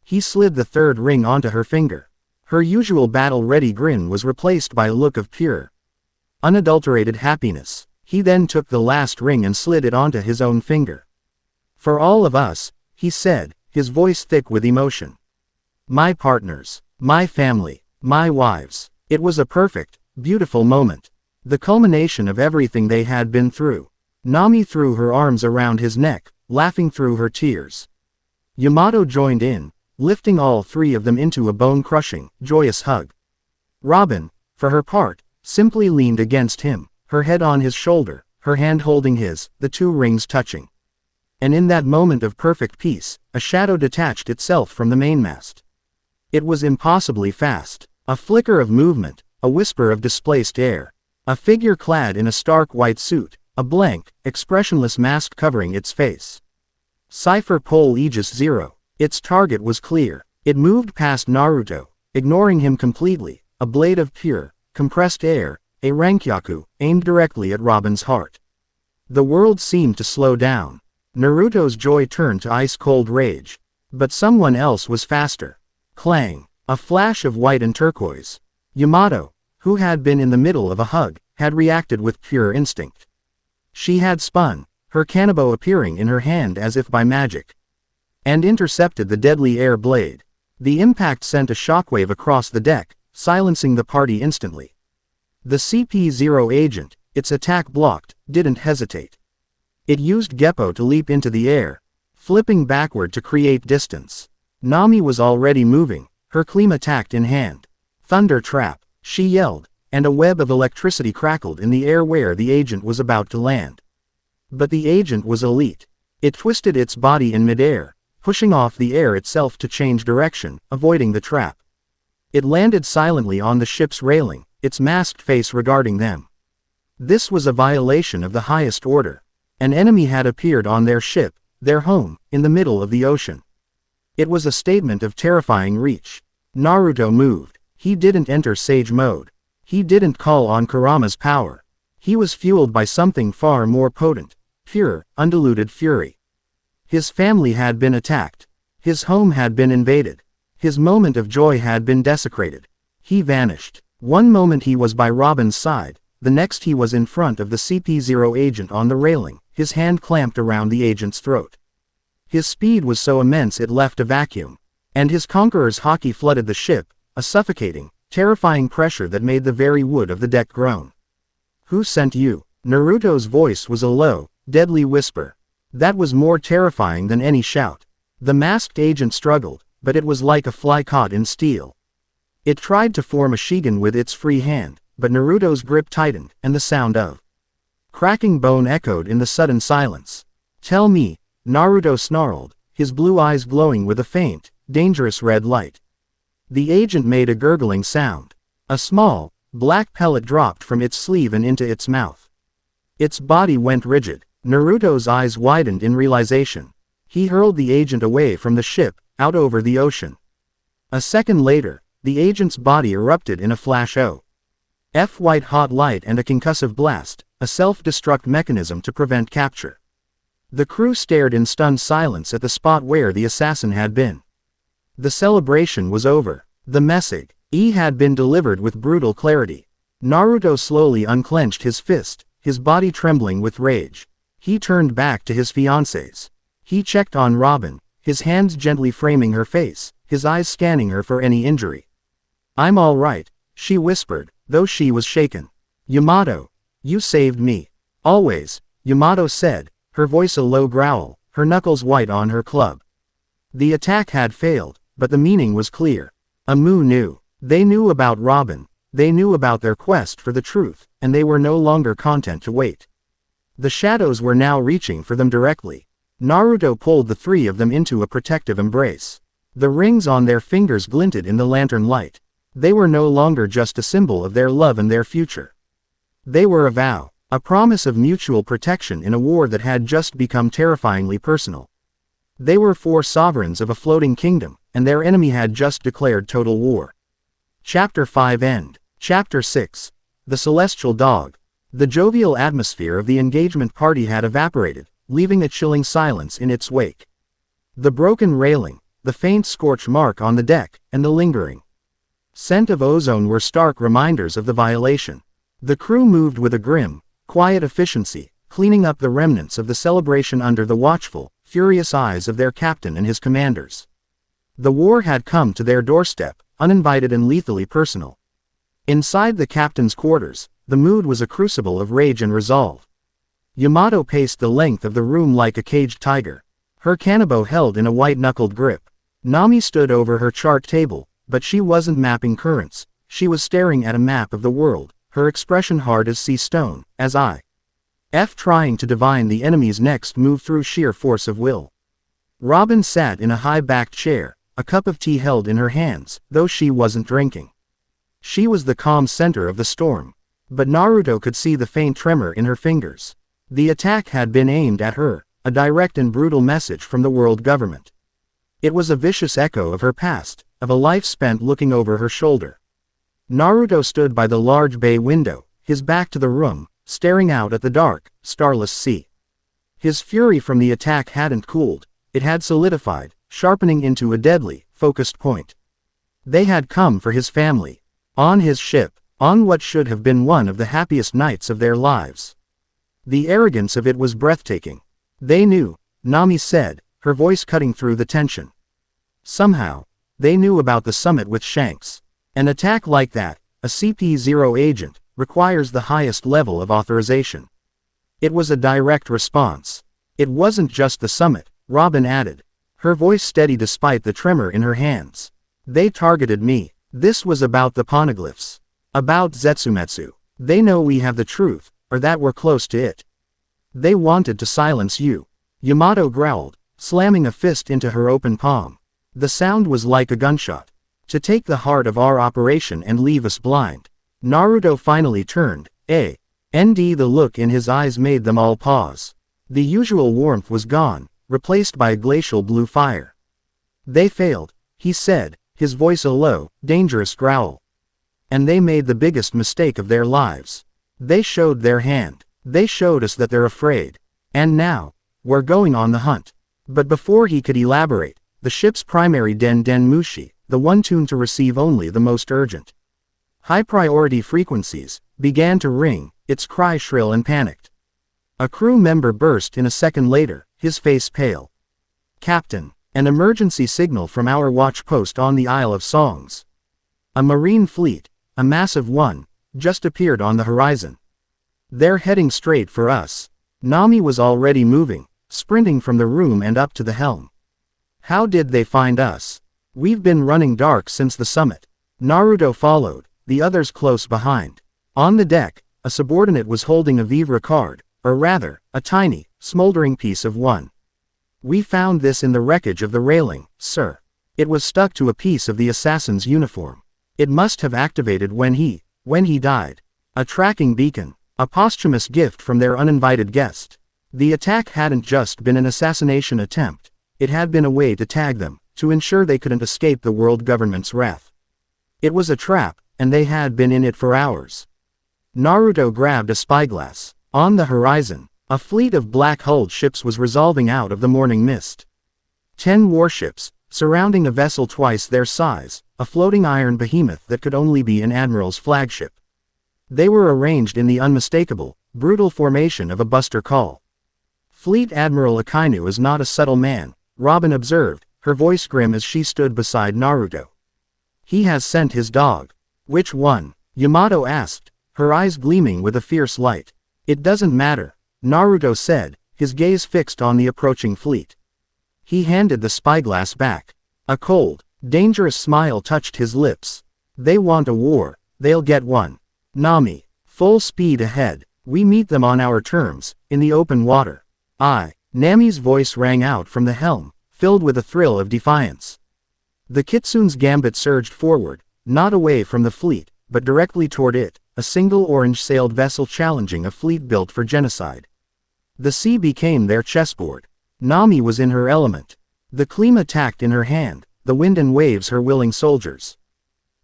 He slid the third ring onto her finger. Her usual battle-ready grin was replaced by a look of pure, unadulterated happiness. He then took the last ring and slid it onto his own finger. "For all of us," he said, his voice thick with emotion. "My partners, my family, my wives." It was a perfect, beautiful moment. The culmination of everything they had been through. Nami threw her arms around his neck, laughing through her tears. Yamato joined in, lifting all 3 of them into a bone-crushing, joyous hug. Robin, for her part, simply leaned against him, her head on his shoulder, her hand holding his, the 2 rings touching. And in that moment of perfect peace, a shadow detached itself from the mainmast. It was impossibly fast. A flicker of movement, a whisper of displaced air. A figure clad in a stark white suit, a blank, expressionless mask covering its face. Cipher Pole Aegis 0. Its target was clear. It moved past Naruto, ignoring him completely, a blade of pure, compressed air, a Rankyaku, aimed directly at Robin's heart. The world seemed to slow down. Naruto's joy turned to ice-cold rage. But someone else was faster. Clang. A flash of white and turquoise. Yamato, who had been in the middle of a hug, had reacted with pure instinct. She had spun, her kanabo appearing in her hand as if by magic, and intercepted the deadly air blade. The impact sent a shockwave across the deck, silencing the party instantly. The CP-0 agent, its attack blocked, didn't hesitate. It used Geppo to leap into the air, flipping backward to create distance. Nami was already moving, her cleam attacked in hand. "Thunder trap," she yelled, and a web of electricity crackled in the air where the agent was about to land. But the agent was elite. It twisted its body in midair, pushing off the air itself to change direction, avoiding the trap. It landed silently on the ship's railing, its masked face regarding them. This was a violation of the highest order. An enemy had appeared on their ship, their home, in the middle of the ocean. It was a statement of terrifying reach. Naruto moved. He didn't enter Sage mode. He didn't call on Kurama's power. He was fueled by something far more potent, pure, undiluted fury. His family had been attacked. His home had been invaded. His moment of joy had been desecrated. He vanished. One moment he was by Robin's side, the next he was in front of the CP-0 agent on the railing, his hand clamped around the agent's throat. His speed was so immense it left a vacuum. And his conqueror's haki flooded the ship, a suffocating, terrifying pressure that made the very wood of the deck groan. "Who sent you?" Naruto's voice was a low, deadly whisper. That was more terrifying than any shout. The masked agent struggled, but it was like a fly caught in steel. It tried to form a Shigen with its free hand, but Naruto's grip tightened, and the sound of cracking bone echoed in the sudden silence. "Tell me," Naruto snarled, his blue eyes glowing with a faint, dangerous red light. The agent made a gurgling sound. A small, black pellet dropped from its sleeve and into its mouth. Its body went rigid. Naruto's eyes widened in realization. He hurled the agent away from the ship, out over the ocean. A second later, the agent's body erupted in a flash of white-hot light and a concussive blast, a self-destruct mechanism to prevent capture. The crew stared in stunned silence at the spot where the assassin had been. The celebration was over. The message had been delivered with brutal clarity. Naruto slowly unclenched his fist, his body trembling with rage. He turned back to his fiancée. He checked on Robin, his hands gently framing her face, his eyes scanning her for any injury. "I'm all right," she whispered, though she was shaken. "Yamato, you saved me." "Always," Yamato said, her voice a low growl, her knuckles white on her club. The attack had failed, but the meaning was clear. Amu knew. They knew about Robin, they knew about their quest for the truth, and they were no longer content to wait. The shadows were now reaching for them directly. Naruto pulled the three of them into a protective embrace. The rings on their fingers glinted in the lantern light. They were no longer just a symbol of their love and their future. They were a vow, a promise of mutual protection in a war that had just become terrifyingly personal. They were four sovereigns of a floating kingdom, and their enemy had just declared total war. Chapter 5 End. Chapter 6. The Celestial Dog. The jovial atmosphere of the engagement party had evaporated, leaving a chilling silence in its wake. The broken railing, the faint scorch mark on the deck, and the lingering scent of ozone were stark reminders of the violation. The crew moved with a grim, quiet efficiency, cleaning up the remnants of the celebration under the watchful, furious eyes of their captain and his commanders. The war had come to their doorstep, uninvited and lethally personal. Inside the captain's quarters, the mood was a crucible of rage and resolve. Yamato paced the length of the room like a caged tiger, her kanabo held in a white-knuckled grip. Nami stood over her chart table, but she wasn't mapping currents, she was staring at a map of the world, her expression hard as sea stone, as trying to divine the enemy's next move through sheer force of will. Robin sat in a high-backed chair, a cup of tea held in her hands, though she wasn't drinking. She was the calm center of the storm. But Naruto could see the faint tremor in her fingers. The attack had been aimed at her, a direct and brutal message from the world government. It was a vicious echo of her past, of a life spent looking over her shoulder. Naruto stood by the large bay window, his back to the room, staring out at the dark, starless sea. His fury from the attack hadn't cooled, it had solidified, sharpening into a deadly, focused point. They had come for his family. On his ship, on what should have been one of the happiest nights of their lives. The arrogance of it was breathtaking. They knew, Nami said, her voice cutting through the tension. Somehow, they knew about the summit with Shanks. An attack like that, a CP0 agent, requires the highest level of authorization. It was a direct response. It wasn't just the summit, Robin added, her voice steady despite the tremor in her hands. They targeted me. This was about the poneglyphs. About Zetsumetsu. They know we have the truth, or that we're close to it. They wanted to silence you. Yamato growled, slamming a fist into her open palm. The sound was like a gunshot. To take the heart of our operation and leave us blind. Naruto finally turned, the look in his eyes made them all pause. The usual warmth was gone, replaced by a glacial blue fire. They failed, he said, his voice a low, dangerous growl. And they made the biggest mistake of their lives. They showed their hand. They showed us that they're afraid. And now, we're going on the hunt. But before he could elaborate, the ship's primary Den Mushi, the one tuned to receive only the most urgent high-priority frequencies, began to ring, its cry shrill and panicked. A crew member burst in a second later, his face pale. "Captain, an emergency signal from our watch post on the Isle of Songs. A marine fleet, a massive one, just appeared on the horizon. They're heading straight for us." Nami was already moving, sprinting from the room and up to the helm. "How did they find us? We've been running dark since the summit." Naruto followed, the others close behind. On the deck, a subordinate was holding a vivre card, or rather, a tiny, smoldering piece of one. "We found this in the wreckage of the railing, sir. It was stuck to a piece of the assassin's uniform. It must have activated when he died. A tracking beacon. A posthumous gift from their uninvited guest. The attack hadn't just been an assassination attempt. It had been a way to tag them, to ensure they couldn't escape the world government's wrath. It was a trap, and they had been in it for hours." Naruto grabbed a spyglass. On the horizon, a fleet of black-hulled ships was resolving out of the morning mist. 10 warships, surrounding a vessel twice their size, a floating iron behemoth that could only be an admiral's flagship. They were arranged in the unmistakable, brutal formation of a Buster Call. "Fleet Admiral Akainu is not a subtle man," Robin observed, her voice grim as she stood beside Naruto. "He has sent his dog." "Which one?" Yamato asked, her eyes gleaming with a fierce light. "It doesn't matter," Naruto said, his gaze fixed on the approaching fleet. He handed the spyglass back. A cold, dangerous smile touched his lips. "They want a war, they'll get one. Nami, full speed ahead. We meet them on our terms, in the open water." Nami's voice rang out from the helm, filled with a thrill of defiance. The Kitsune's gambit surged forward, not away from the fleet, but directly toward it, a single orange-sailed vessel challenging a fleet built for genocide. The sea became their chessboard. Nami was in her element. The klima tacked in her hand, the wind and waves her willing soldiers.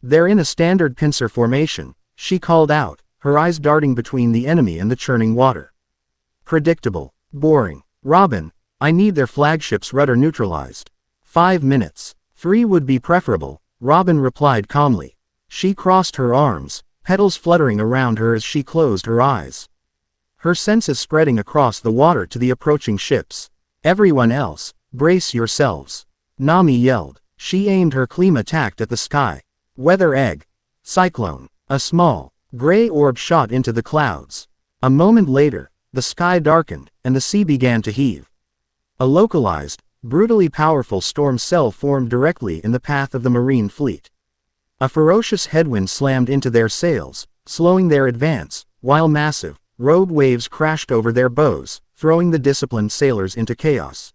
"They're in a standard pincer formation," she called out, her eyes darting between the enemy and the churning water. "Predictable. Boring. Robin, I need their flagship's rudder neutralized." 5 minutes. 3 would be preferable," Robin replied calmly. She crossed her arms, petals fluttering around her as she closed her eyes. Her senses spreading across the water to the approaching ships. "Everyone else, brace yourselves," Nami yelled. She aimed her klima tacked at the sky. "Weather egg. Cyclone." A small, gray orb shot into the clouds. A moment later, the sky darkened, and the sea began to heave. A localized, brutally powerful storm cell formed directly in the path of the marine fleet. A ferocious headwind slammed into their sails, slowing their advance, while massive, rogue waves crashed over their bows, throwing the disciplined sailors into chaos.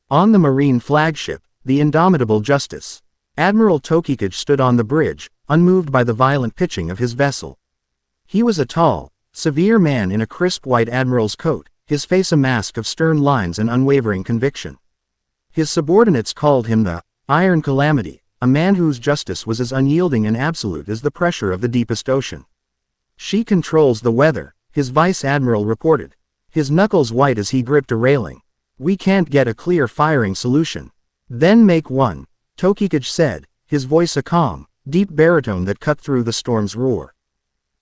On the marine flagship, the indomitable Justice, Admiral Tokikage stood on the bridge, unmoved by the violent pitching of his vessel. He was a tall, severe man in a crisp white admiral's coat, his face a mask of stern lines and unwavering conviction. His subordinates called him the Iron Calamity, a man whose justice was as unyielding and absolute as the pressure of the deepest ocean. "She controls the weather," his vice admiral reported, his knuckles white as he gripped a railing. "We can't get a clear firing solution." "Then make one," Tokikage said, his voice a calm, deep baritone that cut through the storm's roar.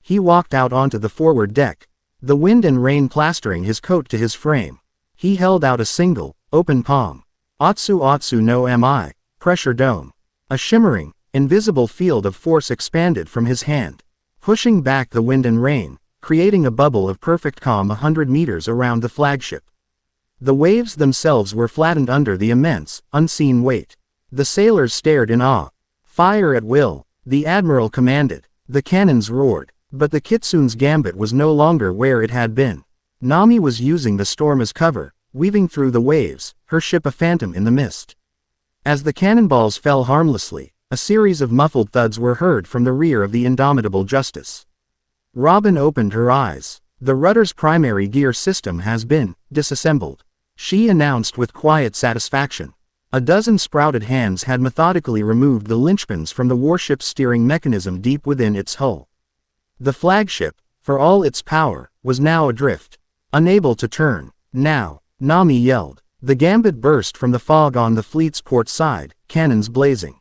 He walked out onto the forward deck, the wind and rain plastering his coat to his frame. He held out a single, open palm. "Atsu Atsu no Mi, pressure dome." A shimmering, invisible field of force expanded from his hand, pushing back the wind and rain, creating a bubble of perfect calm 100 meters around the flagship. The waves themselves were flattened under the immense, unseen weight. The sailors stared in awe. "Fire at will," the admiral commanded. The cannons roared, but the Kitsune's gambit was no longer where it had been. Nami was using the storm as cover, weaving through the waves, her ship a phantom in the mist. As the cannonballs fell harmlessly, a series of muffled thuds were heard from the rear of the indomitable Justice. Robin opened her eyes. "The rudder's primary gear system has been disassembled," she announced with quiet satisfaction. A dozen sprouted hands had methodically removed the linchpins from the warship's steering mechanism deep within its hull. The flagship, for all its power, was now adrift, unable to turn. "Now," Nami yelled. The gambit burst from the fog on the fleet's port side, cannons blazing.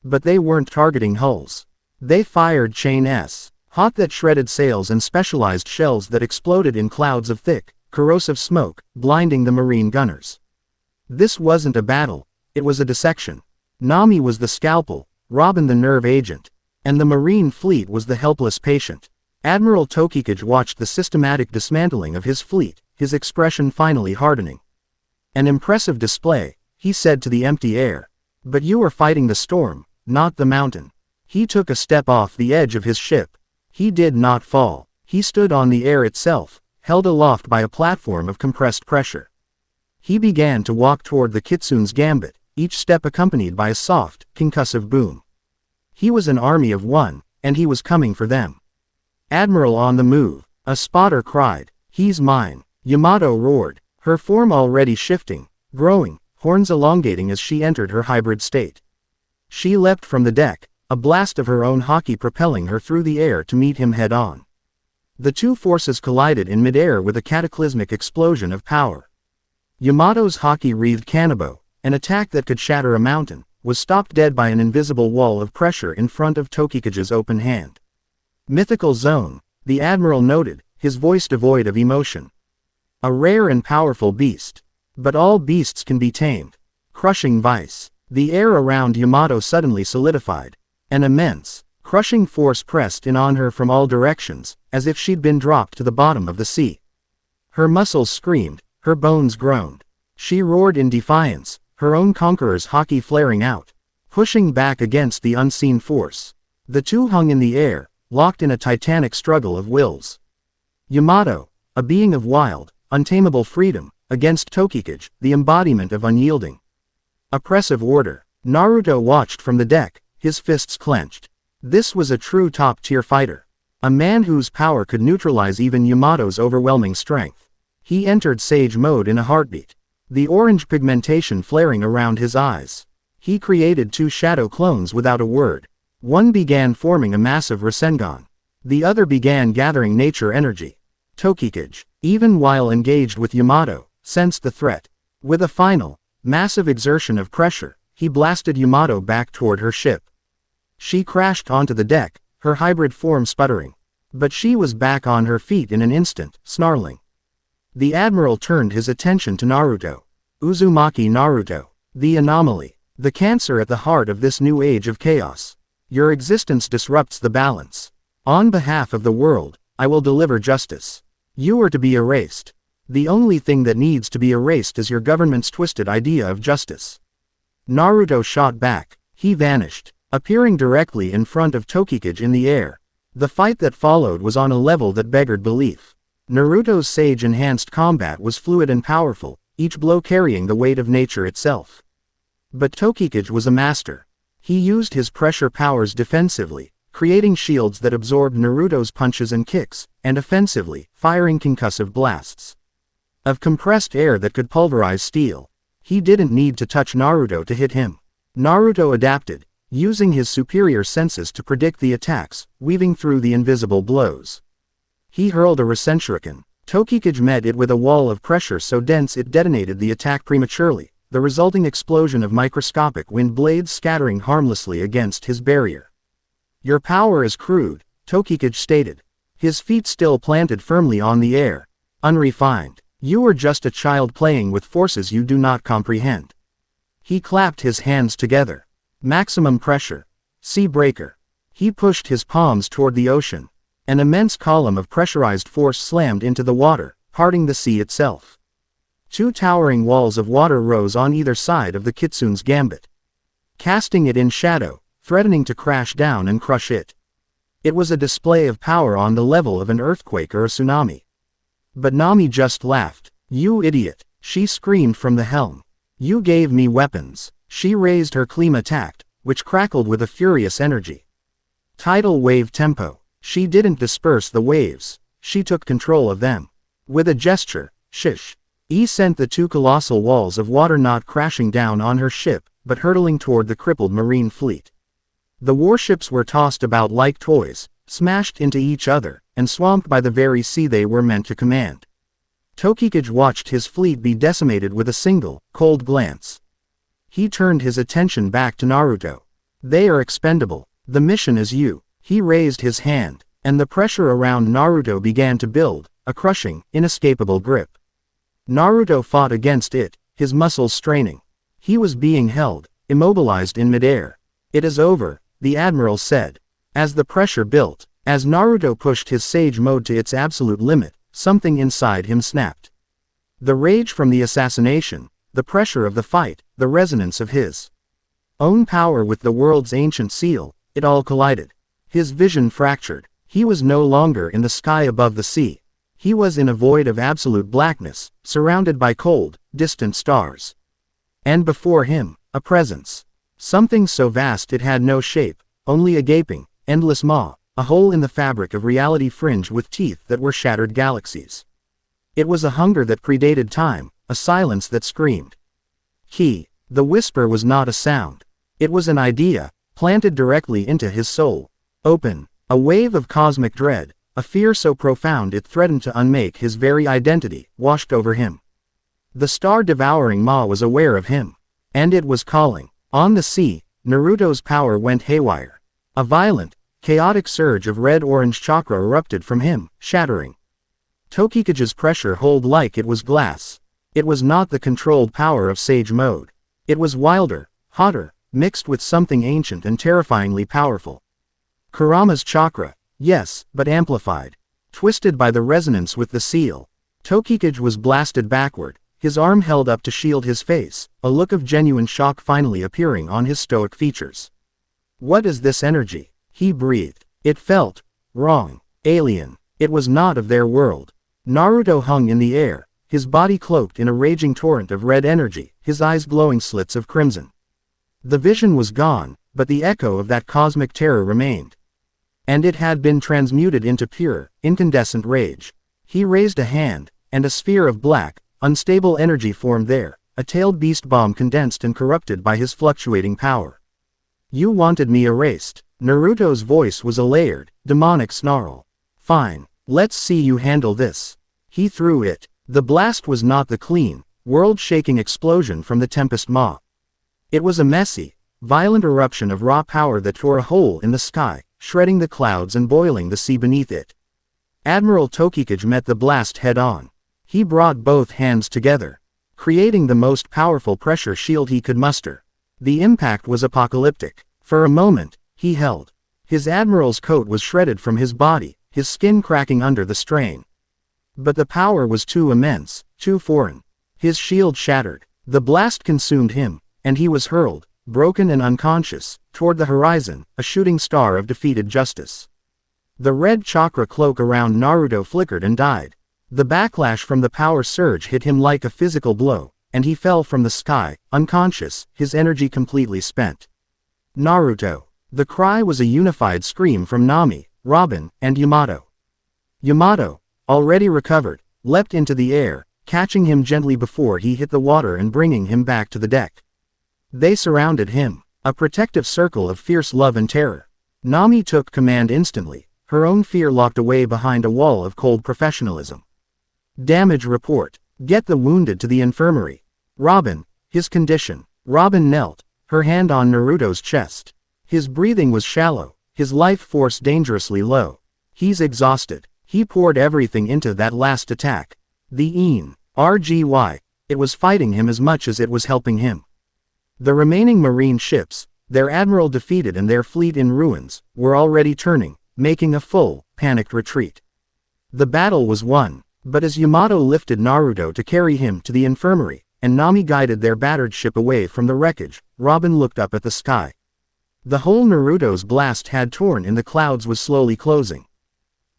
But they weren't targeting hulls. They fired chain S, hot that shredded sails and specialized shells that exploded in clouds of thick, corrosive smoke, blinding the marine gunners. This wasn't a battle, it was a dissection. Nami was the scalpel, Robin the nerve agent, and the marine fleet was the helpless patient. Admiral Tokikage watched the systematic dismantling of his fleet, his expression finally hardening. "An impressive display," he said to the empty air. "But you are fighting the storm, not the mountain." He took a step off the edge of his ship. He did not fall. He stood on the air itself, held aloft by a platform of compressed pressure. He began to walk toward the Kitsune's gambit, each step accompanied by a soft, concussive boom. He was an army of one, and he was coming for them. "Admiral on the move," a spotter cried. "He's mine," Yamato roared, her form already shifting, growing, horns elongating as she entered her hybrid state. She leapt from the deck, a blast of her own haki propelling her through the air to meet him head-on. The two forces collided in midair with a cataclysmic explosion of power. Yamato's haki-wreathed kanabo, an attack that could shatter a mountain, was stopped dead by an invisible wall of pressure in front of Tokikage's open hand. "Mythical zone," the admiral noted, his voice devoid of emotion. "A rare and powerful beast. But all beasts can be tamed." Crushing vice. The air around Yamato suddenly solidified. An immense, crushing force pressed in on her from all directions, as if she'd been dropped to the bottom of the sea. Her muscles screamed, her bones groaned. She roared in defiance, her own conqueror's haki flaring out, pushing back against the unseen force. The two hung in the air, locked in a titanic struggle of wills. Yamato, a being of wild, untamable freedom, against Tokikage, the embodiment of unyielding, oppressive order. Naruto watched from the deck, his fists clenched. This was a true top-tier fighter. A man whose power could neutralize even Yamato's overwhelming strength. He entered Sage mode in a heartbeat, the orange pigmentation flaring around his eyes. He created two shadow clones without a word. One began forming a massive Rasengan. The other began gathering nature energy. Tokikage, even while engaged with Yamato, sensed the threat. With a final, massive exertion of pressure, he blasted Yamato back toward her ship. She crashed onto the deck, her hybrid form sputtering. But she was back on her feet in an instant, snarling. The admiral turned his attention to Naruto. Uzumaki Naruto. The anomaly. The cancer at the heart of this new age of chaos. Your existence disrupts the balance. On behalf of the world, I will deliver justice. You are to be erased. The only thing that needs to be erased is your government's twisted idea of justice. Naruto shot back. He vanished, appearing directly in front of Tokikage in the air. The fight that followed was on a level that beggared belief. Naruto's sage-enhanced combat was fluid and powerful, each blow carrying the weight of nature itself. But Tokikage was a master. He used his pressure powers defensively, creating shields that absorbed Naruto's punches and kicks, and offensively, firing concussive blasts of compressed air that could pulverize steel. He didn't need to touch Naruto to hit him. Naruto adapted, using his superior senses to predict the attacks, weaving through the invisible blows. He hurled a Rasenshuriken. Tokikage met it with a wall of pressure so dense it detonated the attack prematurely, the resulting explosion of microscopic wind blades scattering harmlessly against his barrier. Your power is crude, Tokikage stated, his feet still planted firmly on the air. Unrefined. You are just a child playing with forces you do not comprehend. He clapped his hands together. Maximum pressure. Sea breaker. He pushed his palms toward the ocean. An immense column of pressurized force slammed into the water, parting the sea itself. Two towering walls of water rose on either side of the Kitsune's gambit, casting it in shadow, threatening to crash down and crush it. It was a display of power on the level of an earthquake or a tsunami. But Nami just laughed. You idiot, she screamed from the helm. You gave me weapons. She raised her cleam attack, which crackled with a furious energy. Tidal wave tempo. She didn't disperse the waves, she took control of them. With a gesture, shish. E sent the two colossal walls of water not crashing down on her ship, but hurtling toward the crippled marine fleet. The warships were tossed about like toys, smashed into each other, and swamped by the very sea they were meant to command. Tokikage watched his fleet be decimated with a single, cold glance. He turned his attention back to Naruto. They are expendable. The mission is you. He raised his hand, and the pressure around Naruto began to build, a crushing, inescapable grip. Naruto fought against it, his muscles straining. He was being held, immobilized in midair. It is over, the admiral said. As the pressure built, as Naruto pushed his sage mode to its absolute limit, something inside him snapped. The rage from the assassination, the pressure of the fight, the resonance of his own power with the world's ancient seal, it all collided. His vision fractured. He was no longer in the sky above the sea. He was in a void of absolute blackness, surrounded by cold, distant stars. And before him, a presence. Something so vast it had no shape, only a gaping, endless maw, a hole in the fabric of reality fringed with teeth that were shattered galaxies. It was a hunger that predated time, a silence that screamed. The whisper was not a sound. It was an idea, planted directly into his soul. Open, a wave of cosmic dread, a fear so profound it threatened to unmake his very identity, washed over him. The star-devouring maw was aware of him. And it was calling. On the sea, Naruto's power went haywire. A violent, chaotic surge of red-orange chakra erupted from him, shattering Tokikage's pressure hold like it was glass. It was not the controlled power of Sage Mode. It was wilder, hotter, mixed with something ancient and terrifyingly powerful. Kurama's chakra, yes, but amplified. Twisted by the resonance with the seal. Tokikage was blasted backward, his arm held up to shield his face, a look of genuine shock finally appearing on his stoic features. What is this energy? He breathed. It felt wrong, alien. It was not of their world. Naruto hung in the air, his body cloaked in a raging torrent of red energy, his eyes glowing slits of crimson. The vision was gone, but the echo of that cosmic terror remained. And it had been transmuted into pure, incandescent rage. He raised a hand, and a sphere of black, unstable energy formed there, a tailed beast bomb condensed and corrupted by his fluctuating power. You wanted me erased. Naruto's voice was a layered, demonic snarl. Fine, let's see you handle this. He threw it. The blast was not the clean, world-shaking explosion from the Tempest Maw. It was a messy, violent eruption of raw power that tore a hole in the sky, shredding the clouds and boiling the sea beneath it. Admiral Tokikage met the blast head-on. He brought both hands together, creating the most powerful pressure shield he could muster. The impact was apocalyptic. For a moment, he held. His admiral's coat was shredded from his body, his skin cracking under the strain. But the power was too immense, too foreign. His shield shattered. The blast consumed him, and he was hurled, broken and unconscious, toward the horizon, a shooting star of defeated justice. The red chakra cloak around Naruto flickered and died. The backlash from the power surge hit him like a physical blow, and he fell from the sky, unconscious, his energy completely spent. Naruto. The cry was a unified scream from Nami, Robin, and Yamato. Yamato, already recovered, leapt into the air, catching him gently before he hit the water and bringing him back to the deck. They surrounded him, a protective circle of fierce love and terror. Nami took command instantly, her own fear locked away behind a wall of cold professionalism. Damage report. Get the wounded to the infirmary. Robin, his condition. Robin knelt, her hand on Naruto's chest. His breathing was shallow, his life force dangerously low. He's exhausted. He poured everything into that last attack. The RGY. It was fighting him as much as it was helping him. The remaining marine ships, their admiral defeated and their fleet in ruins, were already turning, making a full, panicked retreat. The battle was won, but as Yamato lifted Naruto to carry him to the infirmary, and Nami guided their battered ship away from the wreckage, Robin looked up at the sky. The hole Naruto's blast had torn in the clouds was slowly closing.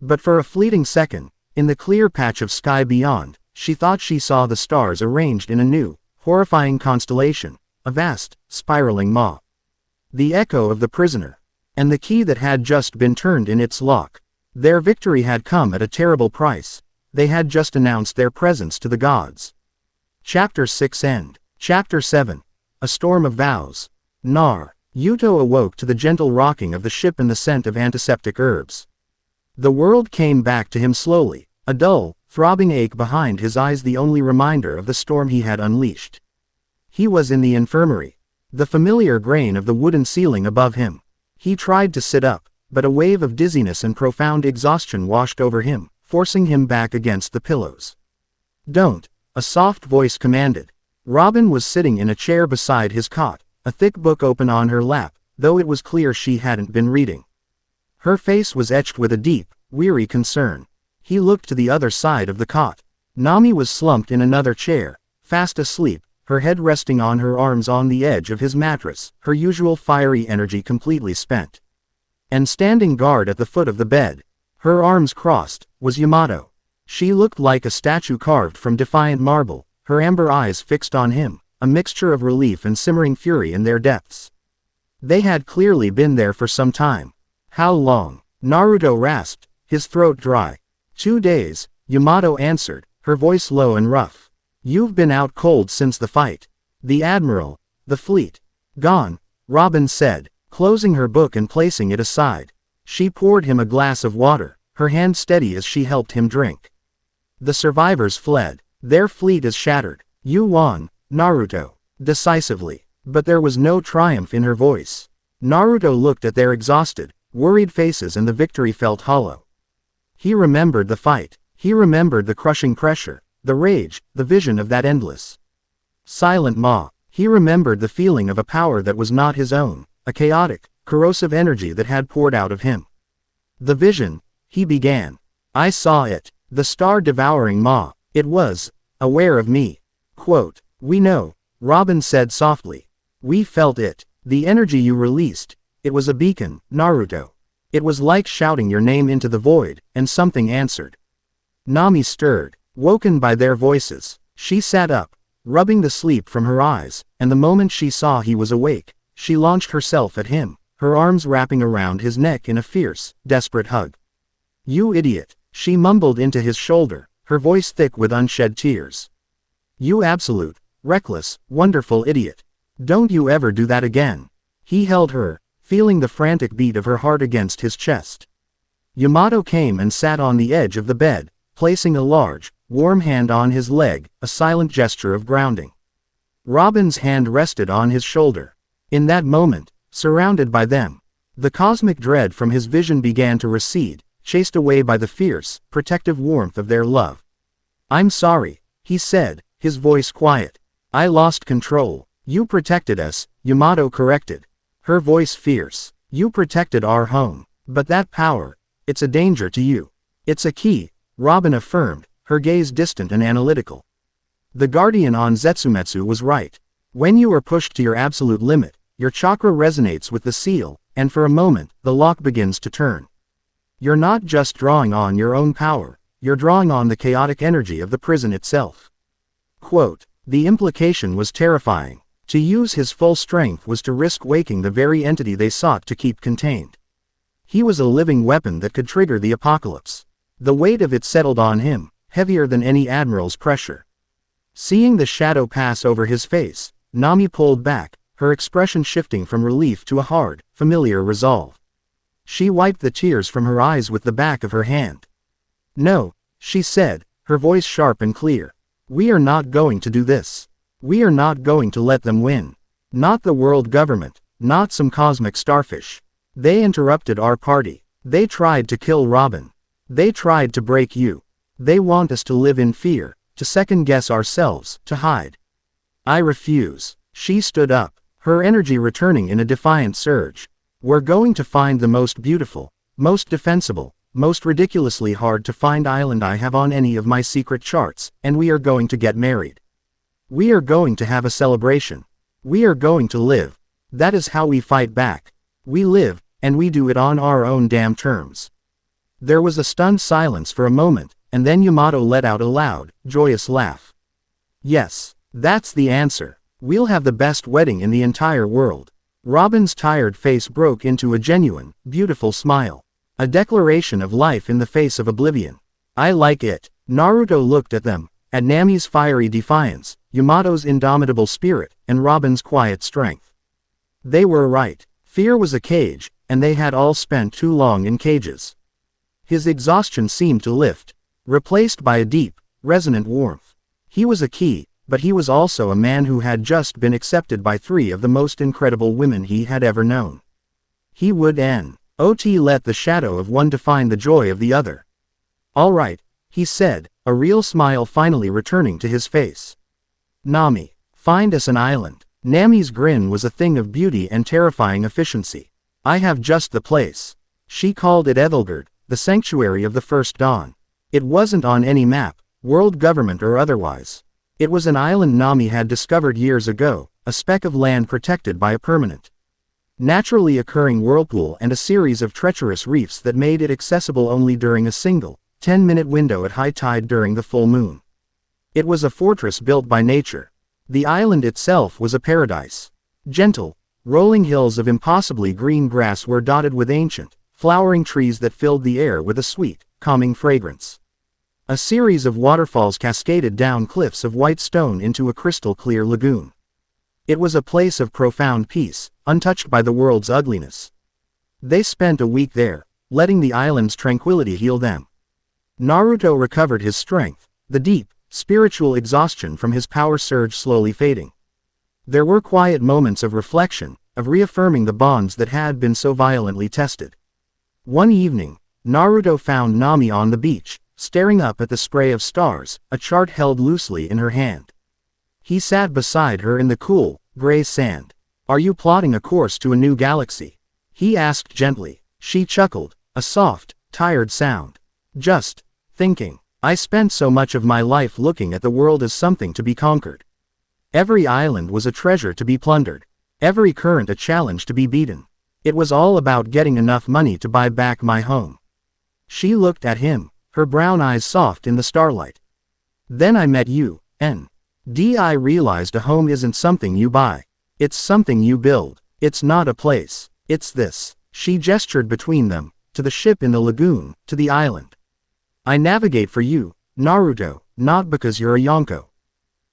But for a fleeting second, in the clear patch of sky beyond, she thought she saw the stars arranged in a new, horrifying constellation, a vast, spiraling maw. The echo of the prisoner. And the key that had just been turned in its lock. Their victory had come at a terrible price. They had just announced their presence to the gods. Chapter 6 End. Chapter 7. A Storm of Vows. Yuto awoke to the gentle rocking of the ship and the scent of antiseptic herbs. The world came back to him slowly, a dull, throbbing ache behind his eyes, the only reminder of the storm he had unleashed. He was in the infirmary. The familiar grain of the wooden ceiling above him. He tried to sit up, but a wave of dizziness and profound exhaustion washed over him, forcing him back against the pillows. Don't, a soft voice commanded. Robin was sitting in a chair beside his cot, a thick book open on her lap, though it was clear she hadn't been reading. Her face was etched with a deep, weary concern. He looked to the other side of the cot. Nami was slumped in another chair, fast asleep, her head resting on her arms on the edge of his mattress, her usual fiery energy completely spent. And standing guard at the foot of the bed, her arms crossed, was Yamato. She looked like a statue carved from defiant marble, her amber eyes fixed on him, a mixture of relief and simmering fury in their depths. They had clearly been there for some time. How long? Naruto rasped, his throat dry. 2 days, Yamato answered, her voice low and rough. You've been out cold since the fight. The admiral, the fleet. Gone, Robin said, closing her book and placing it aside. She poured him a glass of water, her hand steady as she helped him drink. The survivors fled. Their fleet is shattered. You won, Naruto, decisively. But there was no triumph in her voice. Naruto looked at their exhausted, worried faces and the victory felt hollow. He remembered the fight. He remembered the crushing pressure, the rage, the vision of that endless silent maw. He remembered the feeling of a power that was not his own, a chaotic, corrosive energy that had poured out of him. The vision, he began. I saw it, the star-devouring maw. It was aware of me. Quote, we know, Robin said softly. We felt it, the energy you released. It was a beacon, Naruto. It was like shouting your name into the void, and something answered. Nami stirred, woken by their voices. She sat up, rubbing the sleep from her eyes, and the moment she saw he was awake, she launched herself at him, her arms wrapping around his neck in a fierce, desperate hug. You idiot, she mumbled into his shoulder, her voice thick with unshed tears. You absolute, reckless, wonderful idiot. Don't you ever do that again. He held her, feeling the frantic beat of her heart against his chest. Yamato came and sat on the edge of the bed, placing a large, warm hand on his leg, a silent gesture of grounding. Robin's hand rested on his shoulder. In that moment, surrounded by them, the cosmic dread from his vision began to recede, chased away by the fierce, protective warmth of their love. I'm sorry, he said, his voice quiet. I lost control. You protected us, Yamato corrected. Her voice fierce. You protected our home. But that power, it's a danger to you. It's a key, Robin affirmed, her gaze distant and analytical. The guardian on Zetsumetsu was right. When you are pushed to your absolute limit, your chakra resonates with the seal, and for a moment, the lock begins to turn. You're not just drawing on your own power, you're drawing on the chaotic energy of the prison itself. Quote, the implication was terrifying. To use his full strength was to risk waking the very entity they sought to keep contained. He was a living weapon that could trigger the apocalypse. The weight of it settled on him, heavier than any admiral's pressure. Seeing the shadow pass over his face, Nami pulled back, her expression shifting from relief to a hard, familiar resolve. She wiped the tears from her eyes with the back of her hand. No, she said, her voice sharp and clear. We are not going to do this. We are not going to let them win. Not the world government, not some cosmic starfish. They interrupted our party. They tried to kill Robin. They tried to break you. They want us to live in fear, to second-guess ourselves, to hide. I refuse. She stood up, her energy returning in a defiant surge. We're going to find the most beautiful, most defensible, most ridiculously hard to find island I have on any of my secret charts, and we are going to get married. We are going to have a celebration. We are going to live. That is how we fight back. We live, and we do it on our own damn terms. There was a stunned silence for a moment, and then Yamato let out a loud, joyous laugh. Yes, that's the answer. We'll have the best wedding in the entire world. Robin's tired face broke into a genuine, beautiful smile. A declaration of life in the face of oblivion. I like it. Naruto looked at them, at Nami's fiery defiance, Yamato's indomitable spirit, and Robin's quiet strength. They were right. Fear was a cage, and they had all spent too long in cages. His exhaustion seemed to lift, replaced by a deep, resonant warmth. He was a key, but he was also a man who had just been accepted by 3 of the most incredible women he had ever known. He would not let the shadow of one define the joy of the other. All right, he said, a real smile finally returning to his face. Nami, find us an island. Nami's grin was a thing of beauty and terrifying efficiency. I have just the place. She called it Evelgard, the sanctuary of the first dawn. It wasn't on any map, world government or otherwise. It was an island Nami had discovered years ago, a speck of land protected by a permanent, naturally occurring whirlpool and a series of treacherous reefs that made it accessible only during a single, 10-minute window at high tide during the full moon. It was a fortress built by nature. The island itself was a paradise. Gentle, rolling hills of impossibly green grass were dotted with ancient, flowering trees that filled the air with a sweet, calming fragrance. A series of waterfalls cascaded down cliffs of white stone into a crystal-clear lagoon. It was a place of profound peace, untouched by the world's ugliness. They spent a week there, letting the island's tranquility heal them. Naruto recovered his strength, the deep, spiritual exhaustion from his power surge slowly fading. There were quiet moments of reflection, of reaffirming the bonds that had been so violently tested. One evening, Naruto found Nami on the beach, staring up at the spray of stars, a chart held loosely in her hand. He sat beside her in the cool, gray sand. "Are you plotting a course to a new galaxy?" he asked gently. She chuckled, a soft, tired sound. "Just thinking. I spent so much of my life looking at the world as something to be conquered. Every island was a treasure to be plundered. Every current a challenge to be beaten. It was all about getting enough money to buy back my home." She looked at him, her brown eyes soft in the starlight. "Then I met you, and I realized a home isn't something you buy. It's something you build. It's not a place. It's this." She gestured between them, to the ship in the lagoon, to the island. "I navigate for you, Naruto, not because you're a Yonko,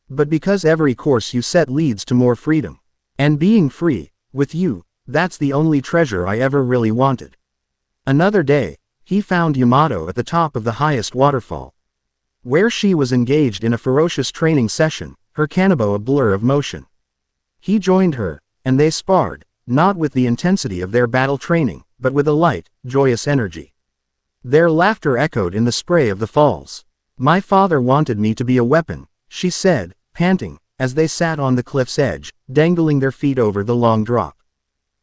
but because every course you set leads to more freedom. And being free, with you, that's the only treasure I ever really wanted." Another day, he found Yamato at the top of the highest waterfall, where she was engaged in a ferocious training session, her kanabo a blur of motion. He joined her, and they sparred, not with the intensity of their battle training, but with a light, joyous energy. Their laughter echoed in the spray of the falls. "My father wanted me to be a weapon," she said, panting, as they sat on the cliff's edge, dangling their feet over the long drop.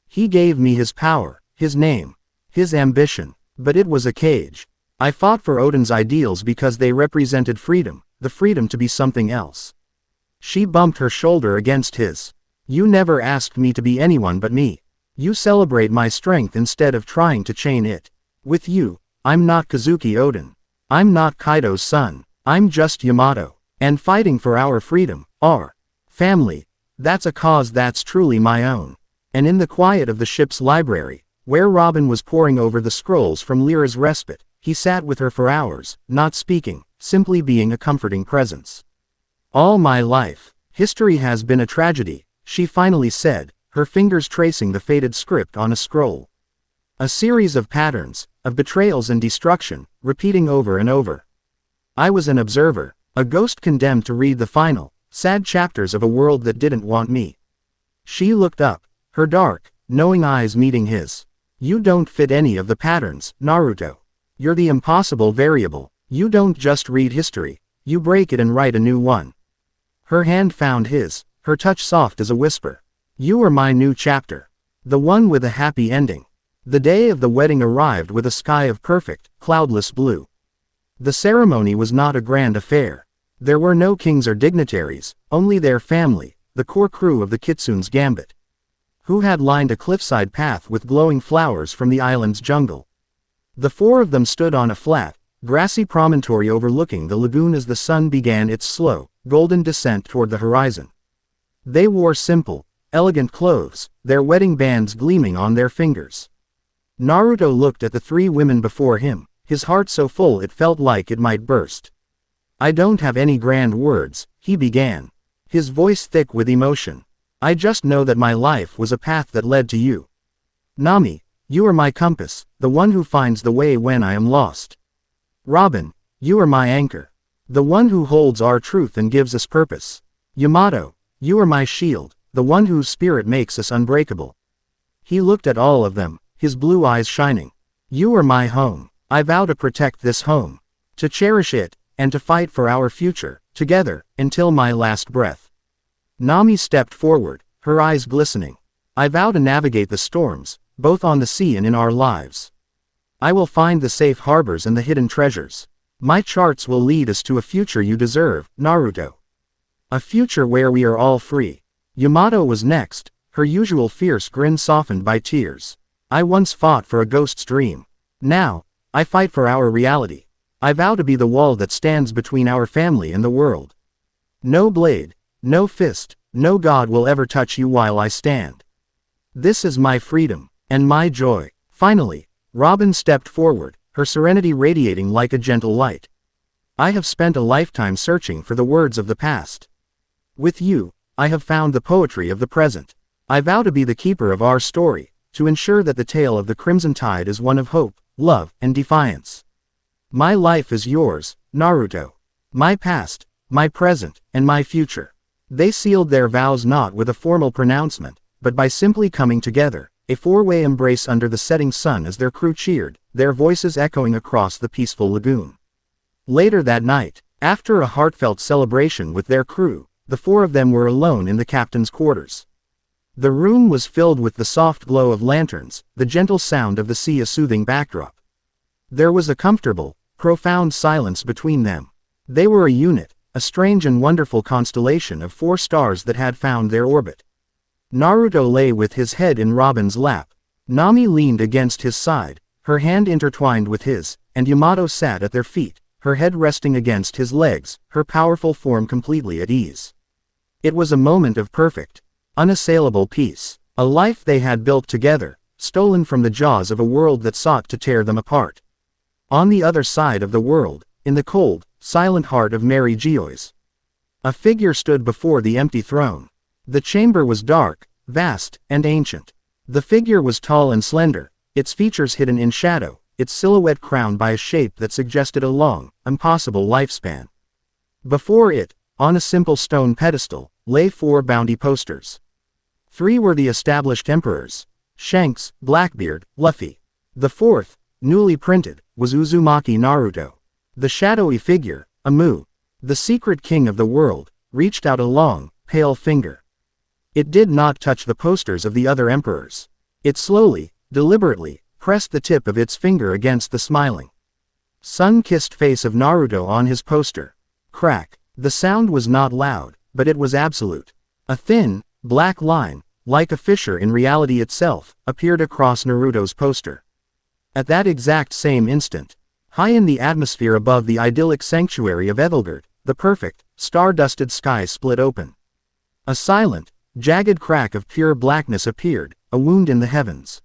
"He gave me his power, his name, his ambition, but it was a cage. I fought for Odin's ideals because they represented freedom, the freedom to be something else." She bumped her shoulder against his. "You never asked me to be anyone but me. You celebrate my strength instead of trying to chain it. With you, I'm not Kazuki Odin. I'm not Kaido's son. I'm just Yamato. And fighting for our freedom, our family, that's a cause that's truly my own." And in the quiet of the ship's library, where Robin was poring over the scrolls from Lyra's respite, he sat with her for hours, not speaking, simply being a comforting presence. "All my life, history has been a tragedy," she finally said, her fingers tracing the faded script on a scroll. "A series of patterns, of betrayals and destruction, repeating over and over. I was an observer, a ghost condemned to read the final, sad chapters of a world that didn't want me." She looked up, her dark, knowing eyes meeting his. "You don't fit any of the patterns, Naruto. You're the impossible variable. You don't just read history, you break it and write a new one." Her hand found his, her touch soft as a whisper. "You are my new chapter. The one with a happy ending." The day of the wedding arrived with a sky of perfect, cloudless blue. The ceremony was not a grand affair. There were no kings or dignitaries, only their family, the core crew of the Kitsune's Gambit, who had lined a cliffside path with glowing flowers from the island's jungle. The four of them stood on a flat, grassy promontory overlooking the lagoon as the sun began its slow, golden descent toward the horizon. They wore simple, elegant clothes, their wedding bands gleaming on their fingers. Naruto looked at the three women before him, his heart so full it felt like it might burst. "I don't have any grand words," he began, his voice thick with emotion. "I just know that my life was a path that led to you. Nami, you are my compass, the one who finds the way when I am lost. Robin, you are my anchor, the one who holds our truth and gives us purpose. Yamato, you are my shield, the one whose spirit makes us unbreakable." He looked at all of them, his blue eyes shining. "You are my home. I vow to protect this home, to cherish it, and to fight for our future, together, until my last breath." Nami stepped forward, her eyes glistening. "I vow to navigate the storms, both on the sea and in our lives. I will find the safe harbors and the hidden treasures. My charts will lead us to a future you deserve, Naruto. A future where we are all free." Yamato was next, her usual fierce grin softened by tears. "I once fought for a ghost's dream. Now, I fight for our reality. I vow to be the wall that stands between our family and the world. No blade, no fist, no god will ever touch you while I stand. This is my freedom, and my joy." Finally, Robin stepped forward, her serenity radiating like a gentle light. "I have spent a lifetime searching for the words of the past. With you, I have found the poetry of the present. I vow to be the keeper of our story, to ensure that the tale of the Crimson Tide is one of hope, love, and defiance. My life is yours, Naruto. My past, my present, and my future." They sealed their vows not with a formal pronouncement, but by simply coming together, a four-way embrace under the setting sun as their crew cheered, their voices echoing across the peaceful lagoon. Later that night, after a heartfelt celebration with their crew, the four of them were alone in the captain's quarters. The room was filled with the soft glow of lanterns, the gentle sound of the sea a soothing backdrop. There was a comfortable, profound silence between them. They were a unit, a strange and wonderful constellation of 4 stars that had found their orbit. Naruto lay with his head in Robin's lap. Nami leaned against his side, her hand intertwined with his, and Yamato sat at their feet, her head resting against his legs, her powerful form completely at ease. It was a moment of perfect, unassailable peace, a life they had built together, stolen from the jaws of a world that sought to tear them apart. On the other side of the world, in the cold, silent heart of Mary Geoise, a figure stood before the empty throne. The chamber was dark, vast, and ancient. The figure was tall and slender, its features hidden in shadow, its silhouette crowned by a shape that suggested a long, impossible lifespan. Before it, on a simple stone pedestal, lay 4 bounty posters. 3 were the established emperors: Shanks, Blackbeard, Luffy. The 4th, newly printed, was Uzumaki Naruto. The shadowy figure, Amu, the secret king of the world, reached out a long, pale finger. It did not touch the posters of the other emperors. It slowly, deliberately, pressed the tip of its finger against the smiling, sun-kissed face of Naruto on his poster. Crack. The sound was not loud, but it was absolute. A thin, black line, like a fissure in reality itself, appeared across Naruto's poster. At that exact same instant, high in the atmosphere above the idyllic sanctuary of Ethelgard, the perfect, star-dusted sky split open. A silent, jagged crack of pure blackness appeared, a wound in the heavens.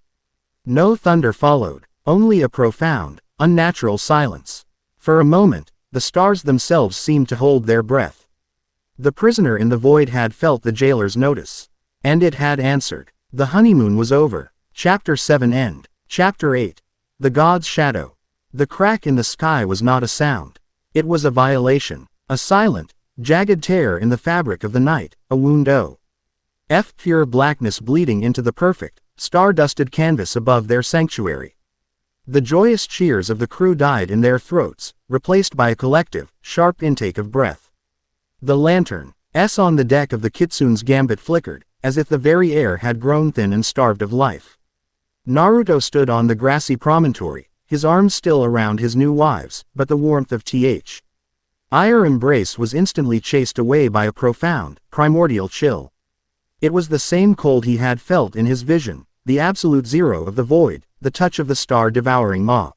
No thunder followed, only a profound, unnatural silence. For a moment, the stars themselves seemed to hold their breath. The prisoner in the void had felt the jailer's notice. And it had answered. The honeymoon was over. Chapter 7 End. Chapter 8. The God's Shadow. The crack in the sky was not a sound. It was a violation. A silent, jagged tear in the fabric of the night, a wound pure blackness bleeding into the perfect, star-dusted canvas above their sanctuary. The joyous cheers of the crew died in their throats, replaced by a collective, sharp intake of breath. The lantern on the deck of the Kitsune's gambit flickered, as if the very air had grown thin and starved of life. Naruto stood on the grassy promontory, his arms still around his new wives, but the warmth of their embrace was instantly chased away by a profound, primordial chill. It was the same cold he had felt in his vision, the absolute zero of the void, the touch of the star-devouring maw.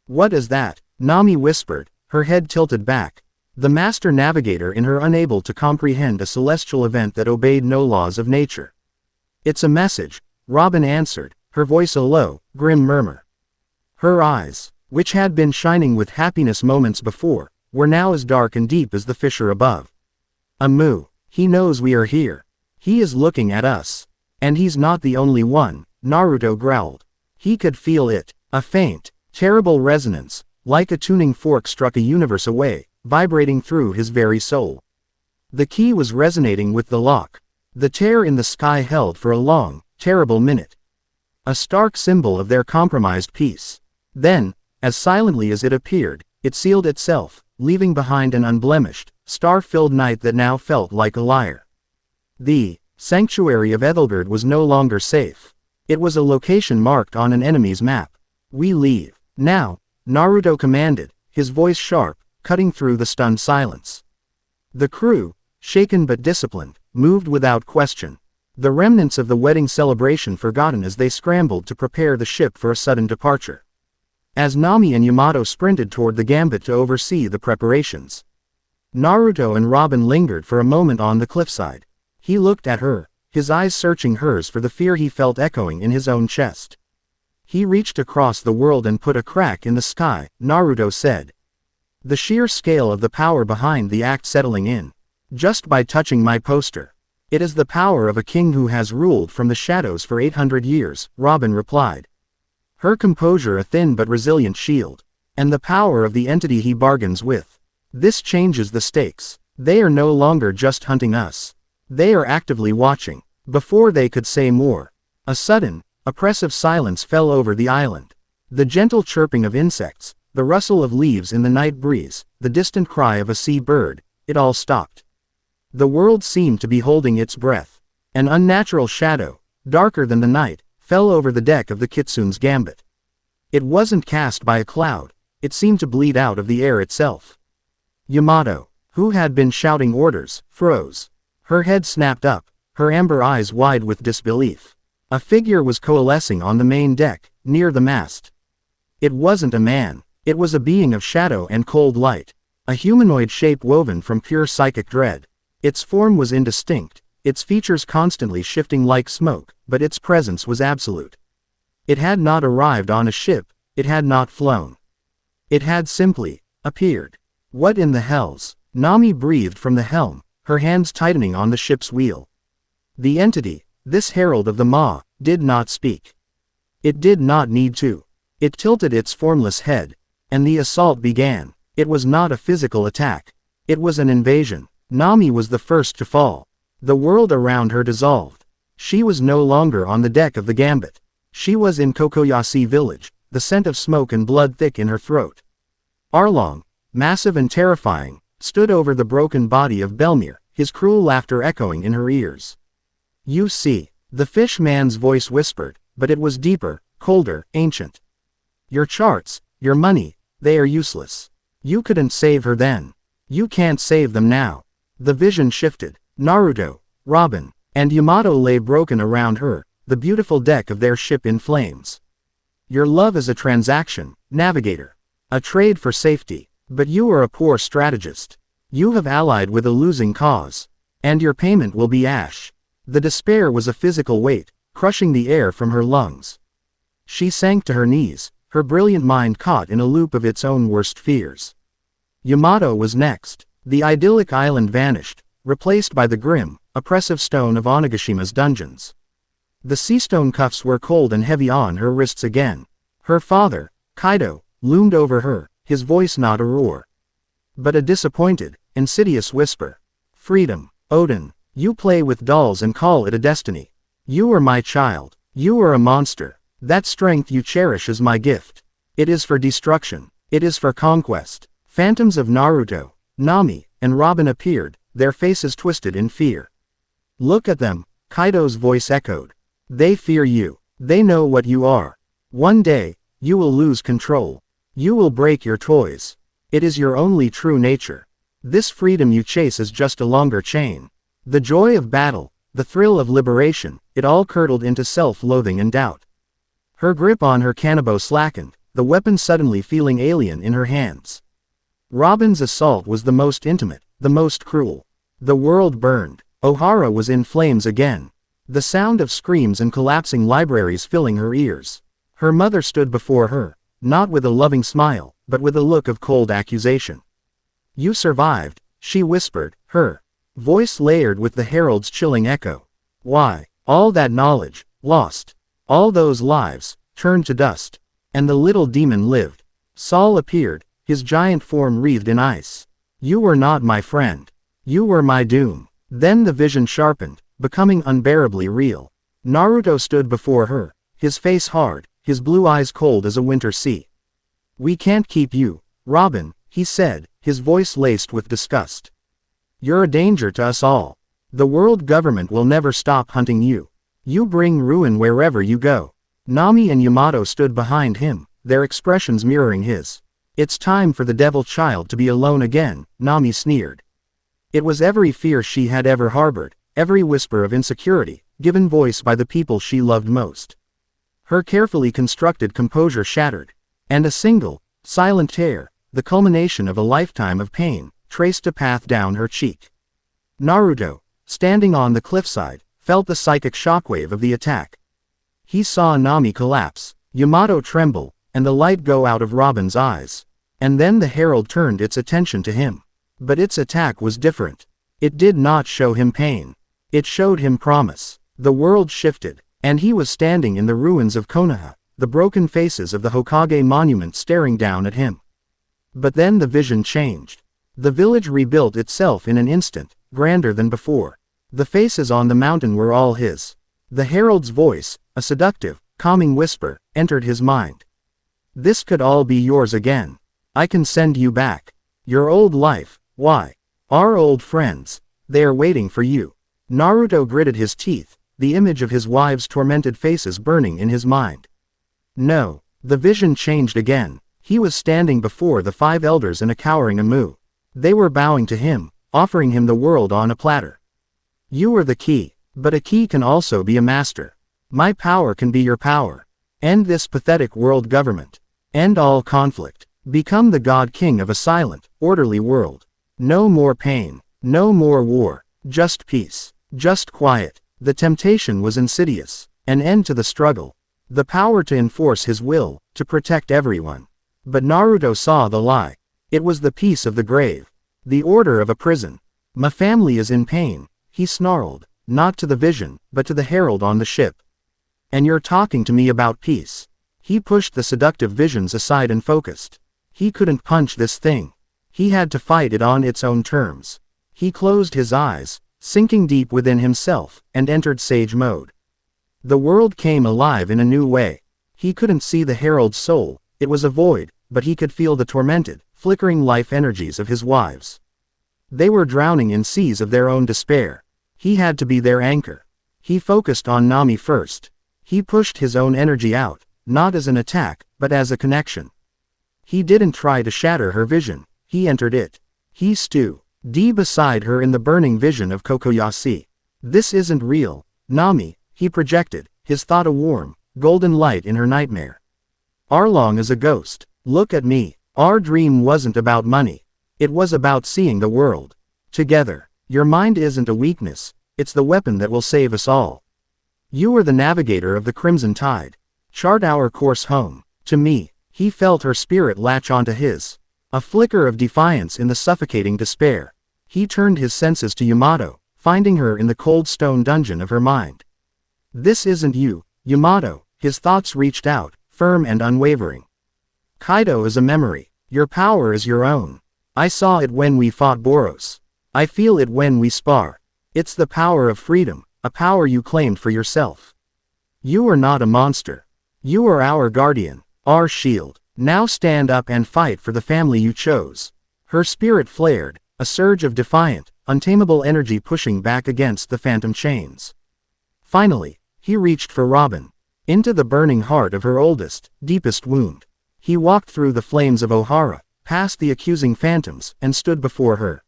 "What is that?" Nami whispered, her head tilted back, the master navigator in her unable to comprehend a celestial event that obeyed no laws of nature. "It's a message," Robin answered, her voice a low, grim murmur. Her eyes, which had been shining with happiness moments before, were now as dark and deep as the fissure above. "Amu, he knows we are here. He is looking at us. And he's not the only one," Naruto growled. He could feel it. A faint, terrible resonance, like a tuning fork struck a universe away, vibrating through his very soul. The key was resonating with the lock. The tear in the sky held for a long, terrible minute. A stark symbol of their compromised peace. Then, as silently as it appeared, it sealed itself, leaving behind an unblemished, star-filled night that now felt like a lyre. The sanctuary of Ethelgard was no longer safe. It was a location marked on an enemy's map. "We leave now," Naruto commanded, his voice sharp, cutting through the stunned silence. The crew, shaken but disciplined, moved without question. The remnants of the wedding celebration forgotten as they scrambled to prepare the ship for a sudden departure. as Nami and Yamato sprinted toward the gambit to oversee the preparations. Naruto and Robin lingered for a moment on the cliffside. He looked at her, his eyes searching hers for the fear he felt echoing in his own chest. He reached across the world and put a crack in the sky, Naruto said. The sheer scale of the power behind the act settling in. Just by touching my poster. It is the power of a king who has ruled from the shadows for 800 years, Robin replied. Her composure a thin but resilient shield. And the power of the entity he bargains with. This changes the stakes. They are no longer just hunting us. They are actively watching. Before they could say more, a sudden, oppressive silence fell over the island. The gentle chirping of insects, the rustle of leaves in the night breeze, the distant cry of a sea bird, it all stopped. The world seemed to be holding its breath. An unnatural shadow, darker than the night, fell over the deck of the Kitsune's gambit. It wasn't cast by a cloud, it seemed to bleed out of the air itself. Yamato, who had been shouting orders, froze. Her head snapped up, her amber eyes wide with disbelief. A figure was coalescing on the main deck, near the mast. It wasn't a man, it was a being of shadow and cold light. A humanoid shape woven from pure psychic dread. Its form was indistinct, its features constantly shifting like smoke, but its presence was absolute. It had not arrived on a ship, it had not flown. It had simply appeared. What in the hells? Nami breathed from the helm, her hands tightening on the ship's wheel. The entity, this herald of the Ma, did not speak. It did not need to. It tilted its formless head, and the assault began. It was not a physical attack. It was an invasion. Nami was the first to fall. The world around her dissolved. She was no longer on the deck of the gambit. She was in Kokoyashi village, the scent of smoke and blood thick in her throat. Arlong, massive and terrifying, stood over the broken body of Belmir, his cruel laughter echoing in her ears. You see, the fish man's voice whispered, but it was deeper, colder, ancient. Your charts, your money, they are useless. You couldn't save her then. You can't save them now. The vision shifted. Naruto, Robin, and Yamato lay broken around her, the beautiful deck of their ship in flames. Your love is a transaction, navigator. A trade for safety. But you are a poor strategist. You have allied with a losing cause. And your payment will be ash. The despair was a physical weight, crushing the air from her lungs. She sank to her knees, her brilliant mind caught in a loop of its own worst fears. Yamato was next. The idyllic island vanished, replaced by the grim, oppressive stone of Onagashima's dungeons. The seastone cuffs were cold and heavy on her wrists again. Her father, Kaido, loomed over her, his voice not a roar, but a disappointed, insidious whisper. Freedom, Odin, you play with dolls and call it a destiny. You are my child. You are a monster. That strength you cherish is my gift. It is for destruction. It is for conquest. Phantoms of Naruto, Nami, and Robin appeared, their faces twisted in fear. Look at them, Kaido's voice echoed. They fear you. They know what you are. One day, you will lose control. You will break your toys. It is your only true nature. This freedom you chase is just a longer chain. The joy of battle, the thrill of liberation, it all curdled into self-loathing and doubt. Her grip on her kanabo slackened, the weapon suddenly feeling alien in her hands. Robin's assault was the most intimate, the most cruel. The world burned. Ohara was in flames again. The sound of screams and collapsing libraries filling her ears. Her mother stood before her, not with a loving smile, but with a look of cold accusation. You survived, she whispered, her voice layered with the herald's chilling echo. Why? All that knowledge, lost. All those lives, turned to dust. And the little demon lived. Saul appeared, his giant form wreathed in ice. You were not my friend. You were my doom. Then the vision sharpened, becoming unbearably real. Naruto stood before her, his face hard, his blue eyes cold as a winter sea. We can't keep you, Robin, he said, his voice laced with disgust. You're a danger to us all. The world government will never stop hunting you. You bring ruin wherever you go. Nami and Yamato stood behind him, their expressions mirroring his. It's time for the devil child to be alone again, Nami sneered. It was every fear she had ever harbored, every whisper of insecurity, given voice by the people she loved most. Her carefully constructed composure shattered. And a single, silent tear, the culmination of a lifetime of pain, traced a path down her cheek. Naruto, standing on the cliffside, felt the psychic shockwave of the attack. He saw Nami collapse, Yamato tremble, and the light go out of Robin's eyes. And then the herald turned its attention to him. But its attack was different. It did not show him pain. It showed him promise. The world shifted, and he was standing in the ruins of Konoha, the broken faces of the Hokage monument staring down at him. But then the vision changed. The village rebuilt itself in an instant, grander than before. The faces on the mountain were all his. The herald's voice, a seductive, calming whisper, entered his mind. This could all be yours again. I can send you back. Your old life, why? Our old friends. They are waiting for you. Naruto gritted his teeth, the image of his wives' tormented faces burning in his mind. No, the vision changed again. He was standing before the 5 elders in a cowering Amu. They were bowing to him, offering him the world on a platter. You are the key, but a key can also be a master. My power can be your power. End this pathetic world government. End all conflict. Become the God King of a silent, orderly world. No more pain. No more war. Just peace. Just quiet. The temptation was insidious. An end to the struggle. The power to enforce his will, to protect everyone. But Naruto saw the lie. It was the peace of the grave. The order of a prison. My family is in pain, he snarled, not to the vision, but to the herald on the ship. And you're talking to me about peace. He pushed the seductive visions aside and focused. He couldn't punch this thing. He had to fight it on its own terms. He closed his eyes, sinking deep within himself, and entered sage mode. The world came alive in a new way. He couldn't see the herald's soul, it was a void, but he could feel the tormented, flickering life energies of his wives. They were drowning in seas of their own despair. He had to be their anchor. He focused on Nami first. He pushed his own energy out, not as an attack, but as a connection. He didn't try to shatter her vision, he entered it. He stood beside her in the burning vision of Kokoyashi. This isn't real, Nami, he projected, his thought a warm, golden light in her nightmare. Arlong is a ghost. Look at me. Our dream wasn't about money. It was about seeing the world together. Your mind isn't a weakness, it's the weapon that will save us all. You are the navigator of the Crimson Tide. Chart our course home. To me. He felt her spirit latch onto his. A flicker of defiance in the suffocating despair. He turned his senses to Yamato, finding her in the cold stone dungeon of her mind. This isn't you, Yamato, his thoughts reached out, firm and unwavering. Kaido is a memory. Your power is your own. I saw it when we fought Boros. I feel it when we spar. It's the power of freedom, a power you claimed for yourself. You are not a monster. You are our guardian, our shield. Now stand up and fight for the family you chose. Her spirit flared, a surge of defiant, untamable energy pushing back against the phantom chains. Finally, he reached for Robin. Into the burning heart of her oldest, deepest wound. He walked through the flames of Ohara, past the accusing phantoms, and stood before her.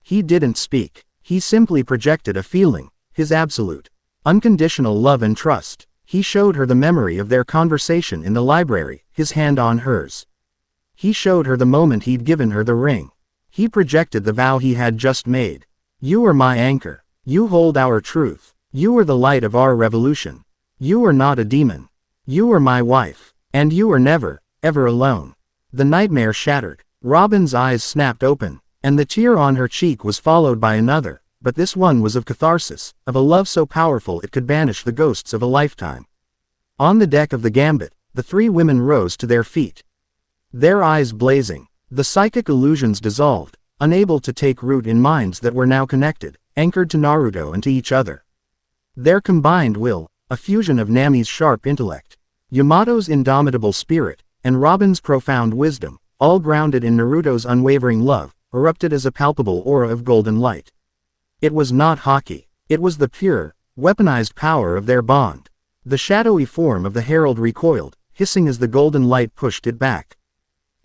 He didn't speak. He simply projected a feeling, his absolute, unconditional love and trust. He showed her the memory of their conversation in the library, his hand on hers. He showed her the moment he'd given her the ring. He projected the vow he had just made. You are my anchor. You hold our truth. You are the light of our revolution. You are not a demon. You are my wife. And you are never, ever alone. The nightmare shattered. Robin's eyes snapped open, and the tear on her cheek was followed by another, but this one was of catharsis, of a love so powerful it could banish the ghosts of a lifetime. On the deck of the Gambit, the 3 women rose to their feet. Their eyes blazing, the psychic illusions dissolved, unable to take root in minds that were now connected, anchored to Naruto and to each other. Their combined will, a fusion of Nami's sharp intellect, Yamato's indomitable spirit, and Robin's profound wisdom, all grounded in Naruto's unwavering love, erupted as a palpable aura of golden light. It was not hockey. It was the pure, weaponized power of their bond. The shadowy form of the herald recoiled, hissing as the golden light pushed it back.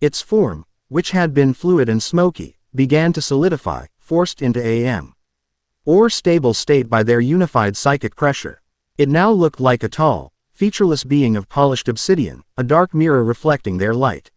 Its form, which had been fluid and smoky, began to solidify, forced into a.m. or stable state by their unified psychic pressure. It now looked like a tall, featureless being of polished obsidian, a dark mirror reflecting their light.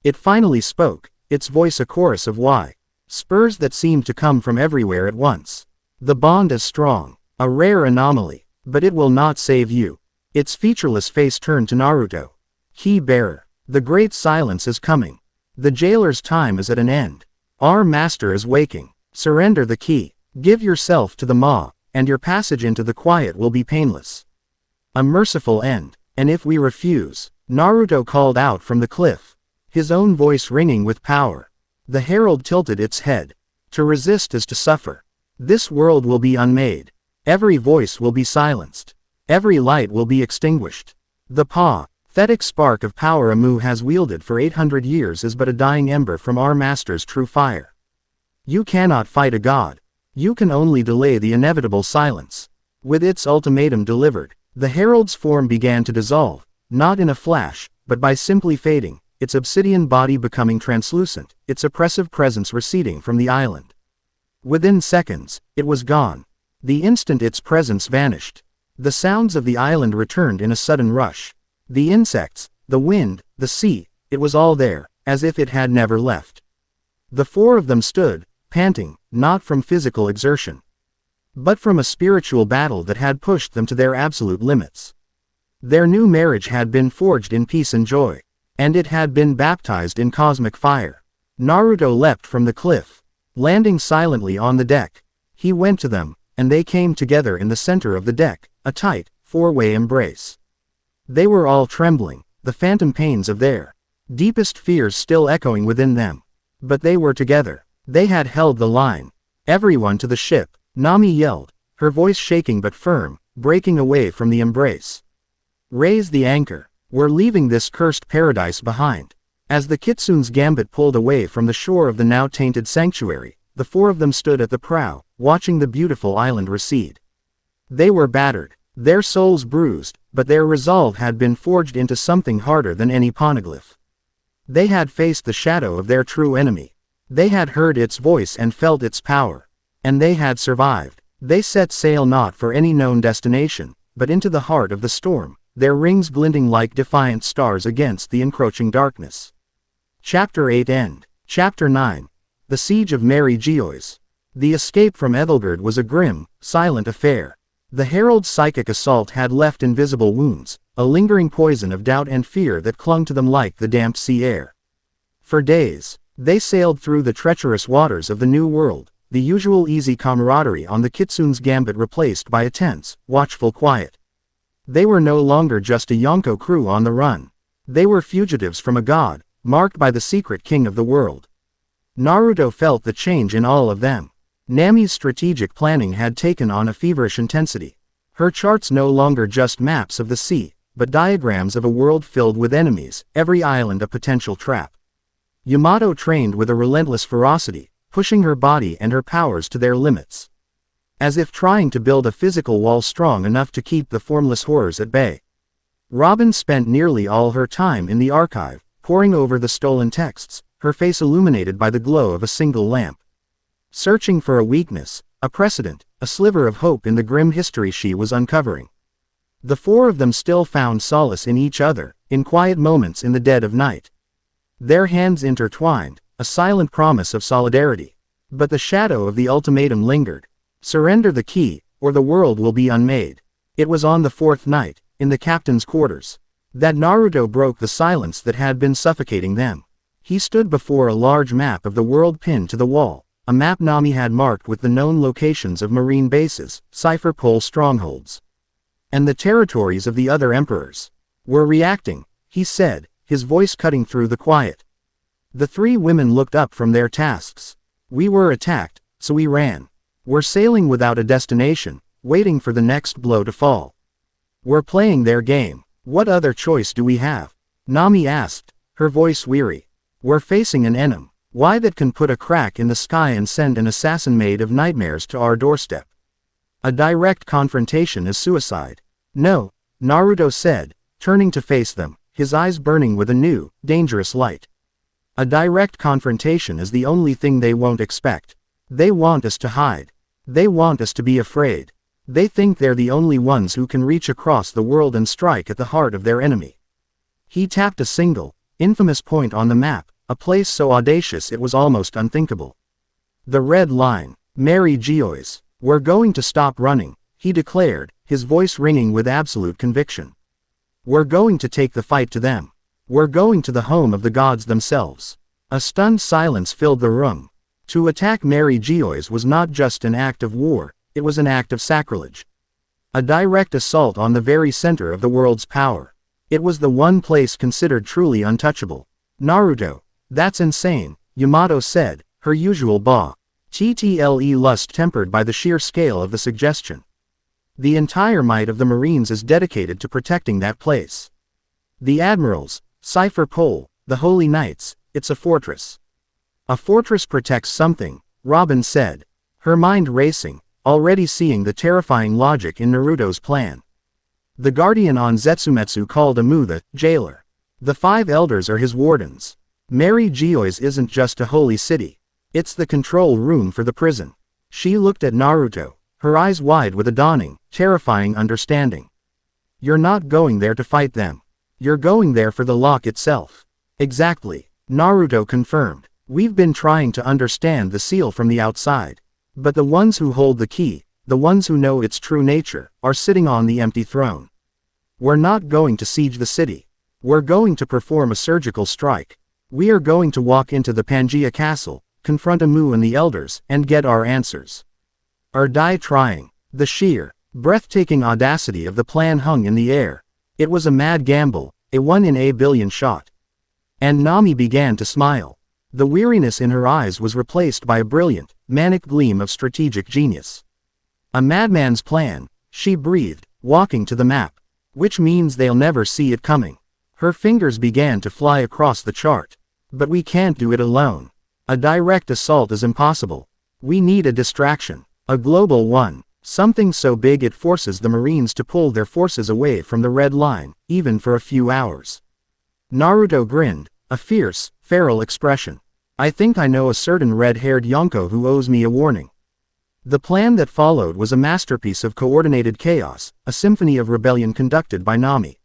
It finally spoke, its voice a chorus of why. Spurs that seemed to come from everywhere at once. The bond is strong, a rare anomaly, but it will not save you. Its featureless face turned to Naruto. Key bearer. The great silence is coming. The jailer's time is at an end. Our master is waking. Surrender the key. Give yourself to the maw, and your passage into the quiet will be painless. A merciful end. And if we refuse, Naruto called out from the cliff, his own voice ringing with power. The herald tilted its head. To resist is to suffer. This world will be unmade. Every voice will be silenced. Every light will be extinguished. The pathetic spark of power Amu has wielded for 800 years is but a dying ember from our master's true fire. You cannot fight a god. You can only delay the inevitable silence. With its ultimatum delivered, the herald's form began to dissolve, not in a flash, but by simply fading, its obsidian body becoming translucent, its oppressive presence receding from the island. Within seconds, it was gone. The instant its presence vanished, the sounds of the island returned in a sudden rush. The insects, the wind, the sea, it was all there, as if it had never left. The four of them stood, panting, not from physical exertion, but from a spiritual battle that had pushed them to their absolute limits. Their new marriage had been forged in peace and joy, and it had been baptized in cosmic fire. Naruto leapt from the cliff, landing silently on the deck. He went to them, and they came together in the center of the deck, a tight, four-way embrace. They were all trembling, the phantom pains of their deepest fears still echoing within them. But they were together. They had held the line. Everyone to the ship, Nami yelled, her voice shaking but firm, breaking away from the embrace. Raise the anchor. We're leaving this cursed paradise behind. As the Kitsune's gambit pulled away from the shore of the now tainted sanctuary, the four of them stood at the prow, watching the beautiful island recede. They were battered, their souls bruised, but their resolve had been forged into something harder than any poneglyph. They had faced the shadow of their true enemy. They had heard its voice and felt its power. And they had survived. They set sail not for any known destination, but into the heart of the storm, their rings glinting like defiant stars against the encroaching darkness. Chapter 8 End. Chapter 9. The Siege of Mary Geoise. The escape from Ethelgerd was a grim, silent affair. The herald's psychic assault had left invisible wounds, a lingering poison of doubt and fear that clung to them like the damp sea air. For days, they sailed through the treacherous waters of the New World, the usual easy camaraderie on the Kitsune's gambit replaced by a tense, watchful quiet. They were no longer just a Yonko crew on the run. They were fugitives from a god, marked by the secret king of the world. Naruto felt the change in all of them. Nami's strategic planning had taken on a feverish intensity. Her charts no longer just maps of the sea, but diagrams of a world filled with enemies, every island a potential trap. Yamato trained with a relentless ferocity, pushing her body and her powers to their limits. As if trying to build a physical wall strong enough to keep the formless horrors at bay. Robin spent nearly all her time in the archive, poring over the stolen texts, her face illuminated by the glow of a single lamp. Searching for a weakness, a precedent, a sliver of hope in the grim history she was uncovering. The four of them still found solace in each other, in quiet moments in the dead of night. Their hands intertwined, a silent promise of solidarity. But the shadow of the ultimatum lingered. Surrender the key, or the world will be unmade. It was on the fourth night, in the captain's quarters, that Naruto broke the silence that had been suffocating them. He stood before a large map of the world pinned to the wall, a map Nami had marked with the known locations of marine bases, cipher pole strongholds, and the territories of the other emperors. We're reacting, he said, his voice cutting through the quiet. The three women looked up from their tasks. We were attacked, so we ran. We're sailing without a destination, waiting for the next blow to fall. We're playing their game. What other choice do we have? Nami asked, her voice weary. We're facing an enemy. Why that can put a crack in the sky and send an assassin made of nightmares to our doorstep. A direct confrontation is suicide. No, Naruto said, turning to face them, his eyes burning with a new, dangerous light. A direct confrontation is the only thing they won't expect. They want us to hide. They want us to be afraid. They think they're the only ones who can reach across the world and strike at the heart of their enemy. He tapped a single, infamous point on the map, a place so audacious it was almost unthinkable. The red line. Mary Geoise. We're going to stop running, he declared, his voice ringing with absolute conviction. We're going to take the fight to them. We're going to the home of the gods themselves. A stunned silence filled the room. To attack Mary Geoise was not just an act of war, it was an act of sacrilege. A direct assault on the very center of the world's power. It was the one place considered truly untouchable. Naruto. That's insane, Yamato said, her usual boss. TTLE lust tempered by the sheer scale of the suggestion. The entire might of the Marines is dedicated to protecting that place. The admirals, Cypher Pole, the Holy Knights, it's a fortress. A fortress protects something, Robin said, her mind racing, already seeing the terrifying logic in Naruto's plan. The guardian on Zetsumetsu called Amu the jailer. The 5 elders are his wardens. Mary Geoise isn't just a holy city. It's the control room for the prison. She looked at Naruto, her eyes wide with a dawning, terrifying understanding. You're not going there to fight them. You're going there for the lock itself. Exactly, Naruto confirmed. We've been trying to understand the seal from the outside. But the ones who hold the key, the ones who know its true nature, are sitting on the empty throne. We're not going to siege the city. We're going to perform a surgical strike. We are going to walk into the Pangaea castle, confront Amu and the elders, and get our answers. Or die trying. The sheer, breathtaking audacity of the plan hung in the air. It was a mad gamble, a 1 in a billion shot. And Nami began to smile. The weariness in her eyes was replaced by a brilliant, manic gleam of strategic genius. A madman's plan, she breathed, walking to the map. Which means they'll never see it coming. Her fingers began to fly across the chart. But we can't do it alone. A direct assault is impossible. We need a distraction. A global one. Something so big it forces the Marines to pull their forces away from the red line, even for a few hours. Naruto grinned, a fierce, feral expression. I think I know a certain red-haired Yonko who owes me a warning. The plan that followed was a masterpiece of coordinated chaos, a symphony of rebellion conducted by Nami.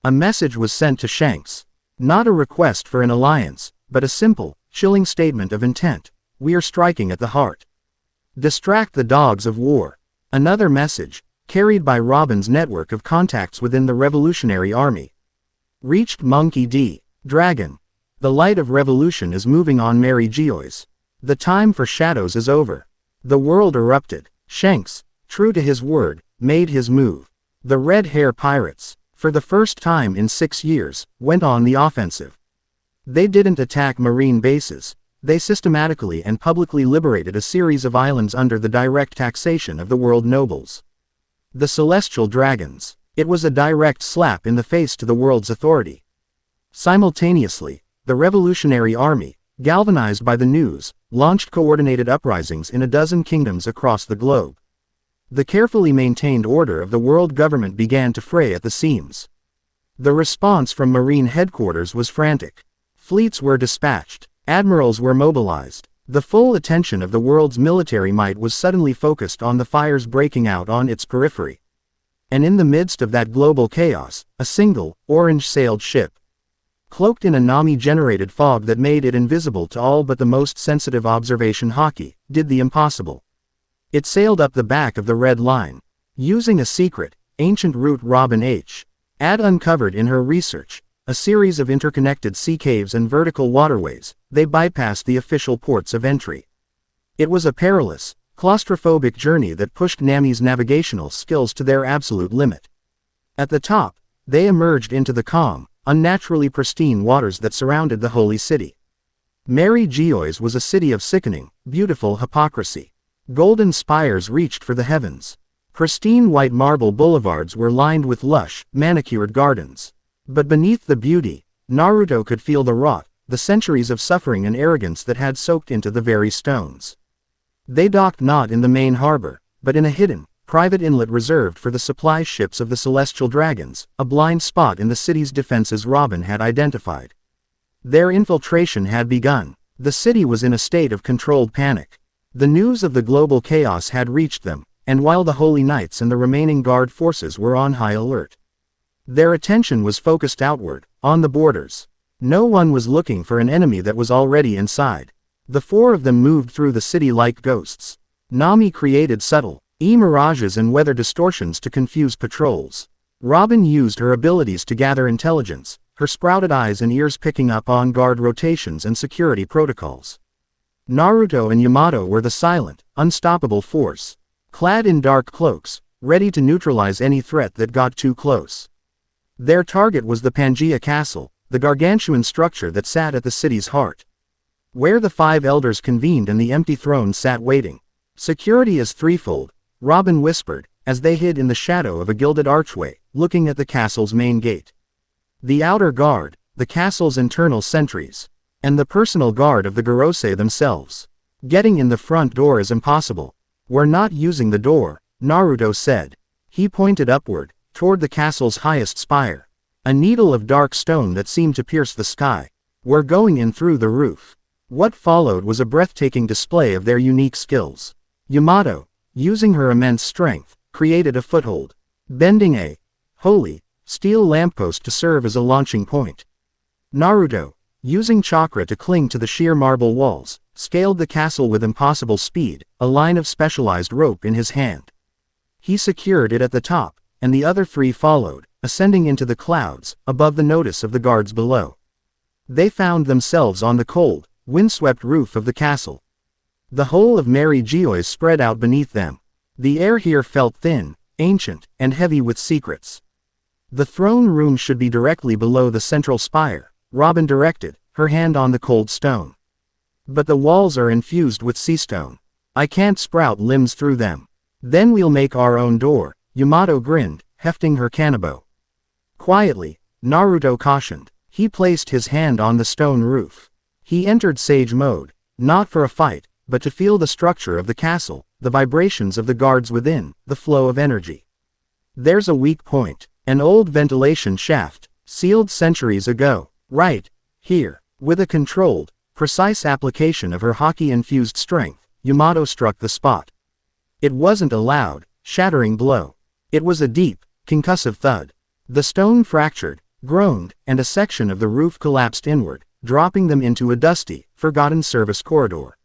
A message was sent to Shanks. Not a request for an alliance, but a simple, chilling statement of intent. We are striking at the heart. Distract the dogs of war. Another message, carried by Robin's network of contacts within the Revolutionary Army. Reached Monkey D. Dragon. The light of revolution is moving on Mary Geoise. The time for shadows is over. The world erupted. Shanks, true to his word, made his move. The Red Hair Pirates, for the first time in 6 years, went on the offensive. They didn't attack marine bases. They systematically and publicly liberated a series of islands under the direct taxation of the world nobles. The Celestial Dragons. It was a direct slap in the face to the world's authority. Simultaneously, the Revolutionary Army, galvanized by the news, launched coordinated uprisings in a dozen kingdoms across the globe. The carefully maintained order of the world government began to fray at the seams. The response from Marine headquarters was frantic. Fleets were dispatched. Admirals were mobilized. The full attention of the world's military might was suddenly focused on the fires breaking out on its periphery. And in the midst of that global chaos, a single, orange-sailed ship, cloaked in a Nami-generated fog that made it invisible to all but the most sensitive observation hockey, did the impossible. It sailed up the back of the Red Line. Using a secret, ancient route Robin had uncovered in her research, a series of interconnected sea caves and vertical waterways, they bypassed the official ports of entry. It was a perilous, claustrophobic journey that pushed Nami's navigational skills to their absolute limit. At the top, they emerged into the calm, unnaturally pristine waters that surrounded the holy city. Mary Geoise was a city of sickening, beautiful hypocrisy. Golden spires reached for the heavens. Pristine white marble boulevards were lined with lush, manicured gardens. But beneath the beauty, Naruto could feel the rot, the centuries of suffering and arrogance that had soaked into the very stones. They docked not in the main harbor, but in a hidden, private inlet reserved for the supply ships of the Celestial Dragons, a blind spot in the city's defenses Robin had identified. Their infiltration had begun. The city was in a state of controlled panic. The news of the global chaos had reached them, and while the Holy Knights and the remaining guard forces were on high alert. Their attention was focused outward, on the borders. No one was looking for an enemy that was already inside. The four of them moved through the city like ghosts. Nami created subtle mirages and weather distortions to confuse patrols. Robin used her abilities to gather intelligence, her sprouted eyes and ears picking up on guard rotations and security protocols. Naruto and Yamato were the silent, unstoppable force, clad in dark cloaks, ready to neutralize any threat that got too close. Their target was the Pangaea Castle, the gargantuan structure that sat at the city's heart, where the five elders convened and the empty throne sat waiting. Security is threefold, Robin whispered, as they hid in the shadow of a gilded archway, looking at the castle's main gate. The outer guard, the castle's internal sentries, and the personal guard of the Gorosei themselves. Getting in the front door is impossible. We're not using the door, Naruto said. He pointed upward, toward the castle's highest spire. A needle of dark stone that seemed to pierce the sky. We're going in through the roof. What followed was a breathtaking display of their unique skills. Yamato, using her immense strength, created a foothold, bending a holy steel lamppost to serve as a launching point. Naruto, using chakra to cling to the sheer marble walls, scaled the castle with impossible speed, a line of specialized rope in his hand. He secured it at the top, and the other three followed, ascending into the clouds, above the notice of the guards below. They found themselves on the cold, windswept roof of the castle. The whole of Mary Geoise spread out beneath them. The air here felt thin, ancient, and heavy with secrets. The throne room should be directly below the central spire, Robin directed, her hand on the cold stone. But the walls are infused with sea stone. I can't sprout limbs through them. Then we'll make our own door, Yamato grinned, hefting her kanabo. Quietly, Naruto cautioned. He placed his hand on the stone roof. He entered sage mode, not for a fight, but to feel the structure of the castle, the vibrations of the guards within, the flow of energy. There's a weak point, an old ventilation shaft, sealed centuries ago, right here. With a controlled, precise application of her hockey-infused strength, Yamato struck the spot. It wasn't a loud, shattering blow. It was a deep, concussive thud. The stone fractured, groaned, and a section of the roof collapsed inward, dropping them into a dusty, forgotten service corridor.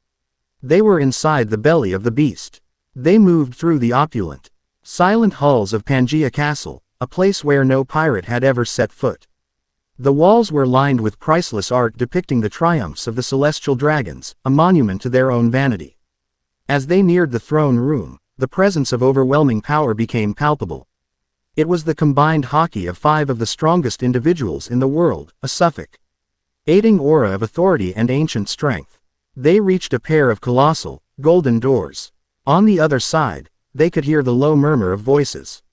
They were inside the belly of the beast. They moved through the opulent, silent halls of Pangaea Castle, a place where no pirate had ever set foot. The walls were lined with priceless art depicting the triumphs of the celestial dragons, a monument to their own vanity. As they neared the throne room, the presence of overwhelming power became palpable. It was the combined haki of five of the strongest individuals in the world, a suffocating aura of authority and ancient strength. They reached a pair of colossal, golden doors. On the other side, they could hear the low murmur of voices.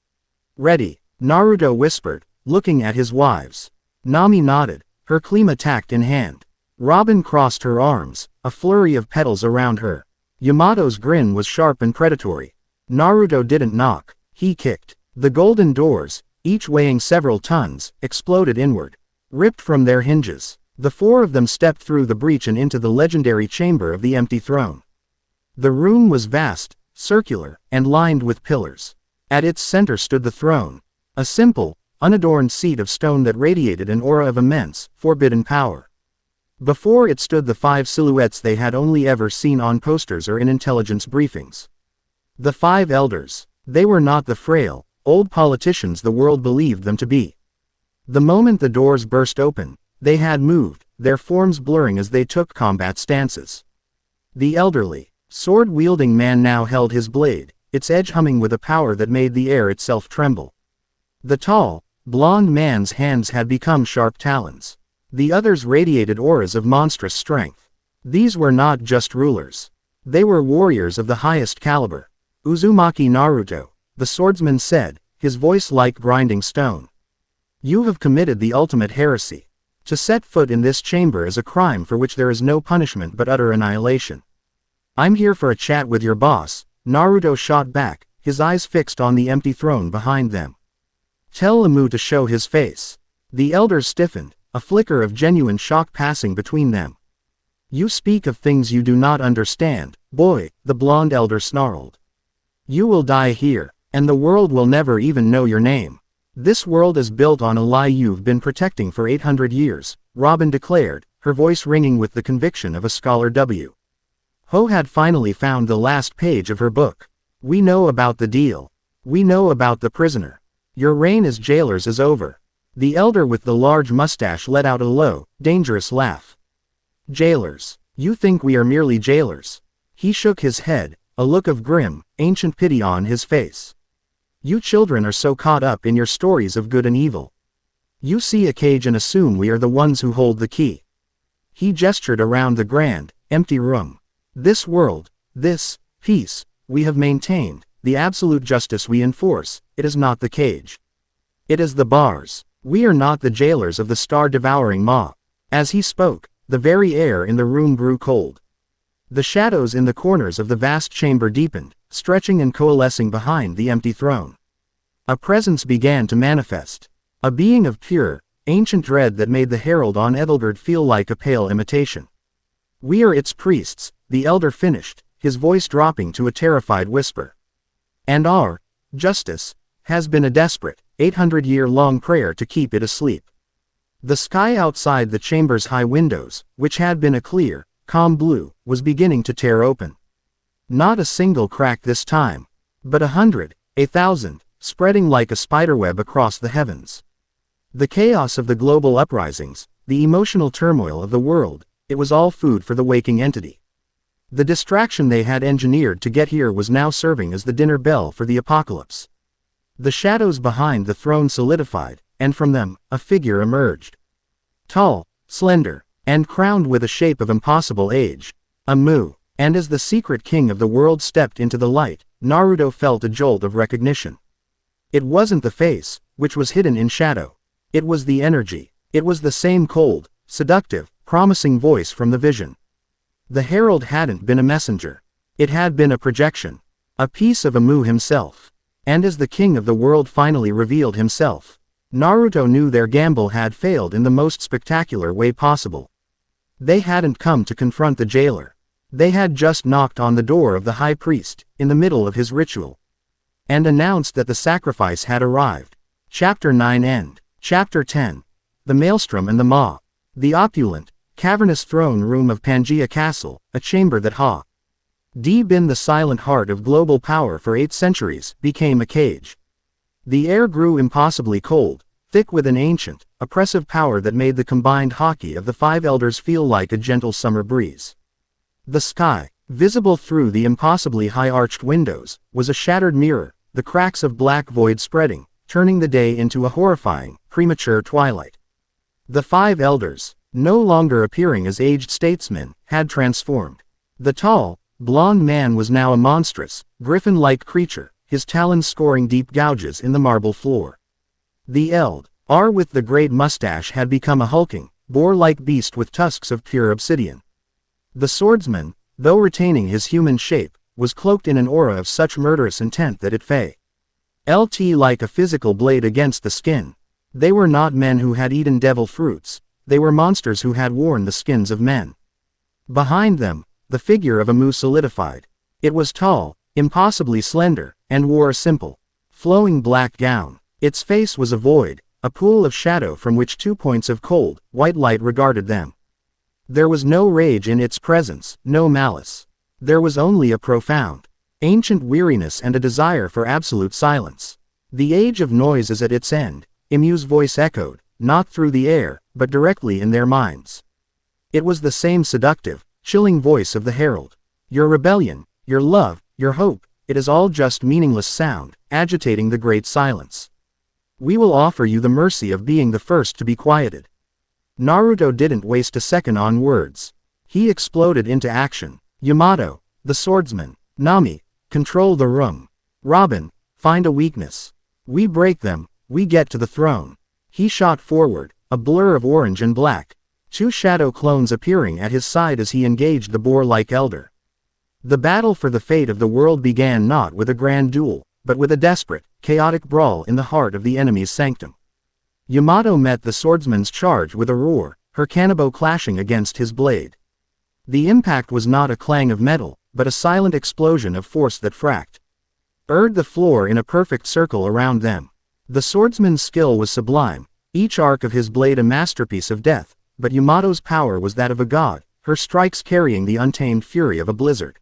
Ready, Naruto whispered, looking at his wives. Nami nodded, her klima tacked in hand. Robin crossed her arms, a flurry of petals around her. Yamato's grin was sharp and predatory. Naruto didn't knock, he kicked. The golden doors, each weighing several tons, exploded inward. Ripped from their hinges, the four of them stepped through the breach and into the legendary chamber of the empty throne. The room was vast, circular, and lined with pillars. At its center stood the throne, a simple, unadorned seat of stone that radiated an aura of immense, forbidden power. Before it stood the five silhouettes they had only ever seen on posters or in intelligence briefings. The five elders. They were not the frail, old politicians the world believed them to be. The moment the doors burst open, they had moved, their forms blurring as they took combat stances. The elderly, sword-wielding man now held his blade, its edge humming with a power that made the air itself tremble. The tall, blond man's hands had become sharp talons. The others radiated auras of monstrous strength. These were not just rulers. They were warriors of the highest caliber. Uzumaki Naruto, the swordsman said, his voice like grinding stone. You have committed the ultimate heresy. To set foot in this chamber is a crime for which there is no punishment but utter annihilation. I'm here for a chat with your boss, Naruto shot back, his eyes fixed on the empty throne behind them. Tell Amu to show his face. The elders stiffened, a flicker of genuine shock passing between them. You speak of things you do not understand, boy, the blonde elder snarled. You will die here, and the world will never even know your name. This world is built on a lie you've been protecting for 800 years, Robin declared, her voice ringing with the conviction of a scholar. Ho had finally found the last page of her book. We know about the deal. We know about the prisoner. Your reign as jailers is over. The elder with the large mustache let out a low, dangerous laugh. Jailers. You think we are merely jailers? He shook his head, a look of grim, ancient pity on his face. You children are so caught up in your stories of good and evil. You see a cage and assume we are the ones who hold the key. He gestured around the grand, empty room. This world, this peace, we have maintained, the absolute justice we enforce, it is not the cage. It is the bars. We are not the jailers of the star-devouring maw. As he spoke, the very air in the room grew cold. The shadows in the corners of the vast chamber deepened, stretching and coalescing behind the empty throne. A presence began to manifest. A being of pure, ancient dread that made the herald on Ethelgard feel like a pale imitation. We are its priests, the elder finished, his voice dropping to a terrified whisper. And our justice has been a desperate, 800-year-long prayer to keep it asleep. The sky outside the chamber's high windows, which had been a clear, calm blue, was beginning to tear open. Not a single crack this time, but 100, 1,000, spreading like a spiderweb across the heavens. The chaos of the global uprisings, the emotional turmoil of the world, it was all food for the waking entity. The distraction they had engineered to get here was now serving as the dinner bell for the apocalypse. The shadows behind the throne solidified, and from them, a figure emerged. Tall, slender, and crowned with a shape of impossible age, a Mu. And as the secret king of the world stepped into the light, Naruto felt a jolt of recognition. It wasn't the face, which was hidden in shadow. It was the energy. It was the same cold, seductive, promising voice from the vision. The herald hadn't been a messenger. It had been a projection. A piece of Mu himself. And as the king of the world finally revealed himself, Naruto knew their gamble had failed in the most spectacular way possible. They hadn't come to confront the jailer. They had just knocked on the door of the high priest, in the middle of his ritual, and announced that the sacrifice had arrived. Chapter 9 End. Chapter 10. The Maelstrom and the Maw. The opulent, cavernous throne room of Pangaea Castle, a chamber that deep in the silent heart of global power for 8 centuries, became a cage. The air grew impossibly cold, thick with an ancient, oppressive power that made the combined haki of the 5 elders feel like a gentle summer breeze. The sky, visible through the impossibly high-arched windows, was a shattered mirror, the cracks of black void spreading, turning the day into a horrifying, premature twilight. The 5 elders, no longer appearing as aged statesmen, had transformed. The tall, blond man was now a monstrous, griffin-like creature, his talons scoring deep gouges in the marble floor. The elder with the great mustache had become a hulking, boar-like beast with tusks of pure obsidian. The swordsman, though retaining his human shape, was cloaked in an aura of such murderous intent that it felt like a physical blade against the skin. They were not men who had eaten devil fruits, they were monsters who had worn the skins of men. Behind them, the figure of a Mu solidified. It was tall, impossibly slender, and wore a simple, flowing black gown. Its face was a void, a pool of shadow from which 2 points of cold, white light regarded them. There was no rage in its presence, no malice. There was only a profound, ancient weariness and a desire for absolute silence. The age of noise is at its end, Imu's voice echoed, not through the air, but directly in their minds. It was the same seductive, chilling voice of the herald. Your rebellion, your love, your hope, it is all just meaningless sound, agitating the great silence. We will offer you the mercy of being the first to be quieted. Naruto didn't waste a second on words. He exploded into action. Yamato, the swordsman. Nami, control the room. Robin, find a weakness. We break them, we get to the throne. He shot forward, a blur of orange and black. 2 shadow clones appearing at his side as he engaged the boar-like elder. The battle for the fate of the world began not with a grand duel, but with a desperate, chaotic brawl in the heart of the enemy's sanctum. Yamato met the swordsman's charge with a roar, her kanabo clashing against his blade. The impact was not a clang of metal, but a silent explosion of force that fracked the floor in a perfect circle around them. The swordsman's skill was sublime, each arc of his blade a masterpiece of death, but Yamato's power was that of a god, her strikes carrying the untamed fury of a blizzard.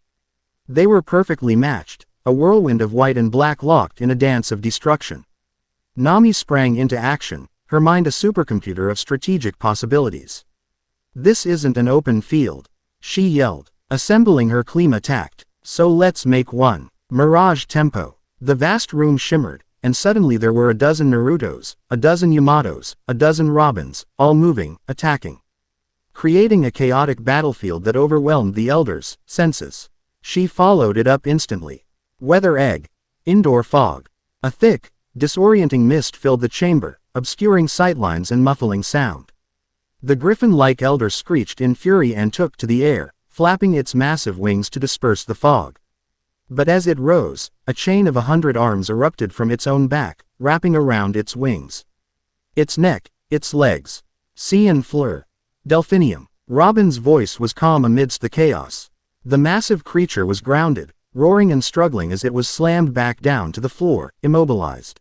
They were perfectly matched, a whirlwind of white and black locked in a dance of destruction. Nami sprang into action, her mind a supercomputer of strategic possibilities. "This isn't an open field," she yelled, assembling her Klima tact. "So let's make one. Mirage tempo." The vast room shimmered, and suddenly there were a dozen Narutos, a dozen Yamatos, a dozen Robins, all moving, attacking, creating a chaotic battlefield that overwhelmed the Elder's senses. She followed it up instantly. Weather egg. Indoor fog. A thick, disorienting mist filled the chamber, obscuring sightlines and muffling sound. The griffin-like Elder screeched in fury and took to the air, flapping its massive wings to disperse the fog. But as it rose, a chain of 100 arms erupted from its own back, wrapping around its wings, its neck, its legs. See and fleur. Delphinium. Robin's voice was calm amidst the chaos. The massive creature was grounded, roaring and struggling as it was slammed back down to the floor, immobilized.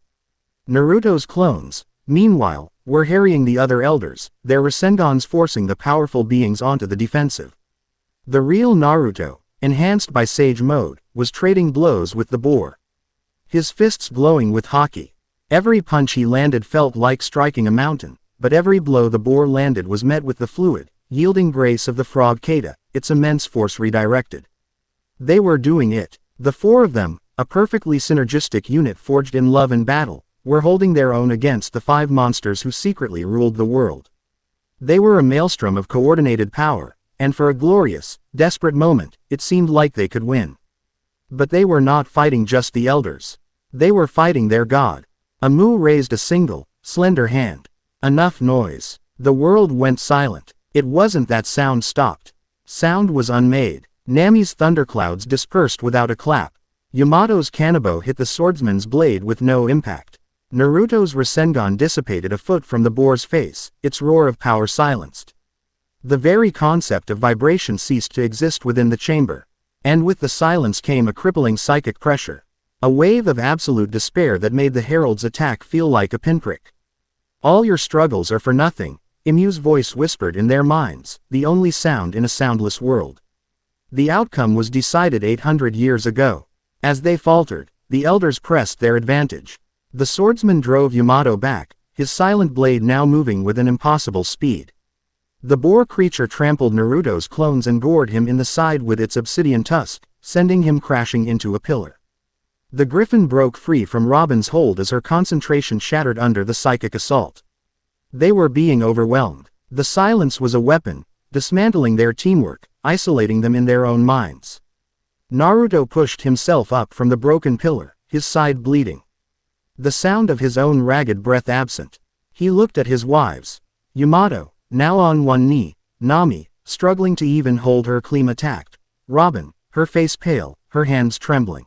Naruto's clones, meanwhile, were harrying the other elders, their Rasengans forcing the powerful beings onto the defensive. The real Naruto, enhanced by Sage Mode, was trading blows with the boar, his fists glowing with haki. Every punch he landed felt like striking a mountain, but every blow the boar landed was met with the fluid, yielding grace of the frog Kata, its immense force redirected. They were doing it. The four of them, a perfectly synergistic unit forged in love and battle, were holding their own against the five monsters who secretly ruled the world. They were a maelstrom of coordinated power, and for a glorious, desperate moment, it seemed like they could win. But they were not fighting just the elders. They were fighting their god. Amu raised a single, slender hand. Enough noise. The world went silent. It wasn't that sound stopped. Sound was unmade. Nami's thunderclouds dispersed without a clap. Yamato's Kanabo hit the swordsman's blade with no impact. Naruto's Rasengan dissipated a foot from the boar's face, its roar of power silenced. The very concept of vibration ceased to exist within the chamber. And with the silence came a crippling psychic pressure. A wave of absolute despair that made the herald's attack feel like a pinprick. "All your struggles are for nothing," Imu's voice whispered in their minds, the only sound in a soundless world. The outcome was decided 800 years ago. As they faltered, the elders pressed their advantage. The swordsman drove Yamato back, his silent blade now moving with an impossible speed. The boar creature trampled Naruto's clones and gored him in the side with its obsidian tusk, sending him crashing into a pillar. The griffin broke free from Robin's hold as her concentration shattered under the psychic assault. They were being overwhelmed. The silence was a weapon, dismantling their teamwork, isolating them in their own minds. Naruto pushed himself up from the broken pillar, his side bleeding, the sound of his own ragged breath absent. He looked at his wives. Yamato, now on one knee, Nami, struggling to even hold her Klima tact, Robin, her face pale, her hands trembling.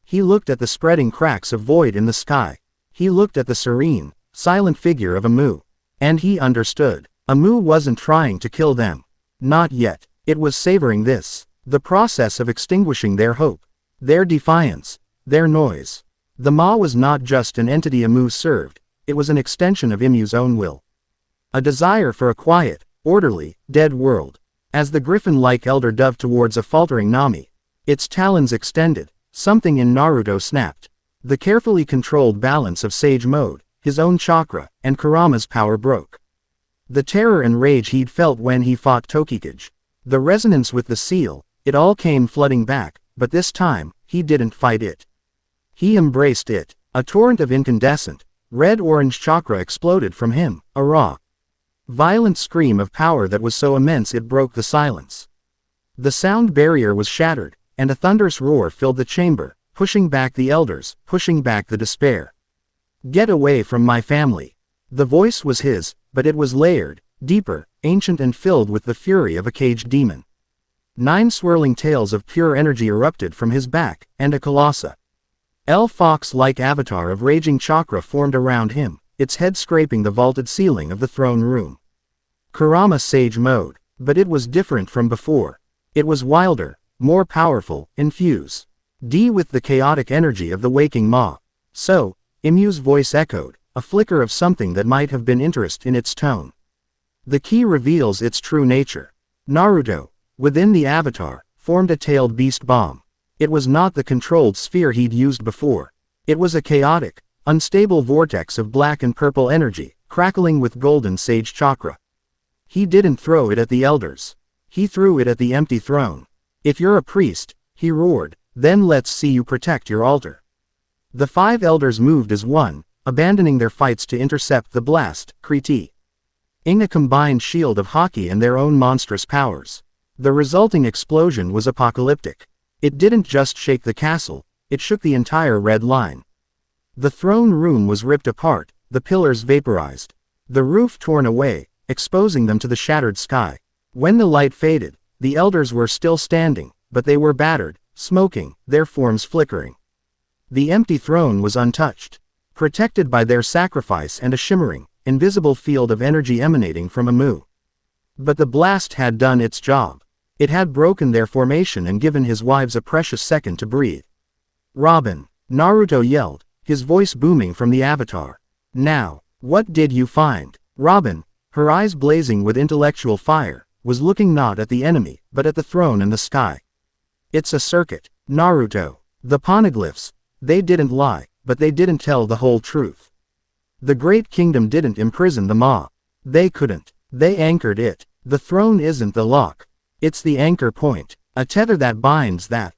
He looked at the spreading cracks of void in the sky. He looked at the serene, silent figure of Amu. And he understood. Amu wasn't trying to kill them. Not yet. It was savoring this, the process of extinguishing their hope, their defiance, their noise. The Ma was not just an entity Amu served, it was an extension of Imu's own will. A desire for a quiet, orderly, dead world. As the griffin-like elder dove towards a faltering Nami, its talons extended, something in Naruto snapped. The carefully controlled balance of Sage Mode, his own chakra, and Kurama's power broke. The terror and rage he'd felt when he fought Tokikage, the resonance with the seal, it all came flooding back, but this time, he didn't fight it. He embraced it. A torrent of incandescent, red-orange chakra exploded from him, a raw, violent scream of power that was so immense it broke the silence. The sound barrier was shattered, and a thunderous roar filled the chamber, pushing back the elders, pushing back the despair. "Get away from my family." The voice was his, but it was layered, deeper, ancient and filled with the fury of a caged demon. 9 swirling tails of pure energy erupted from his back, and a colossa, fox-like avatar of raging chakra formed around him, its head scraping the vaulted ceiling of the throne room. Kurama Sage Mode. But it was different from before. It was wilder, more powerful, infuse. With the chaotic energy of the waking Ma. So, Imu's voice echoed, a flicker of something that might have been interest in its tone. The key reveals its true nature. Naruto, within the avatar, formed a tailed beast bomb. It was not the controlled sphere he'd used before. It was a chaotic, unstable vortex of black and purple energy, crackling with golden sage chakra. He didn't throw it at the elders. He threw it at the empty throne. If you're a priest, he roared, then let's see you protect your altar. The 5 elders moved as one, abandoning their fights to intercept the blast, Kriti. In a combined shield of Haki and their own monstrous powers. The resulting explosion was apocalyptic. It didn't just shake the castle, it shook the entire red line. The throne room was ripped apart, the pillars vaporized. The roof torn away, exposing them to the shattered sky. When the light faded, the elders were still standing, but they were battered, smoking, their forms flickering. The empty throne was untouched, protected by their sacrifice and a shimmering, invisible field of energy emanating from Amu. But the blast had done its job. It had broken their formation and given his wives a precious second to breathe. Robin, Naruto yelled, his voice booming from the avatar. Now, what did you find? Robin, her eyes blazing with intellectual fire, was looking not at the enemy, but at the throne and the sky. It's a circuit, Naruto. The poneglyphs, they didn't lie, but they didn't tell the whole truth. The Great Kingdom didn't imprison the Ma. They couldn't. They anchored it. The throne isn't the lock. It's the anchor point, a tether that binds that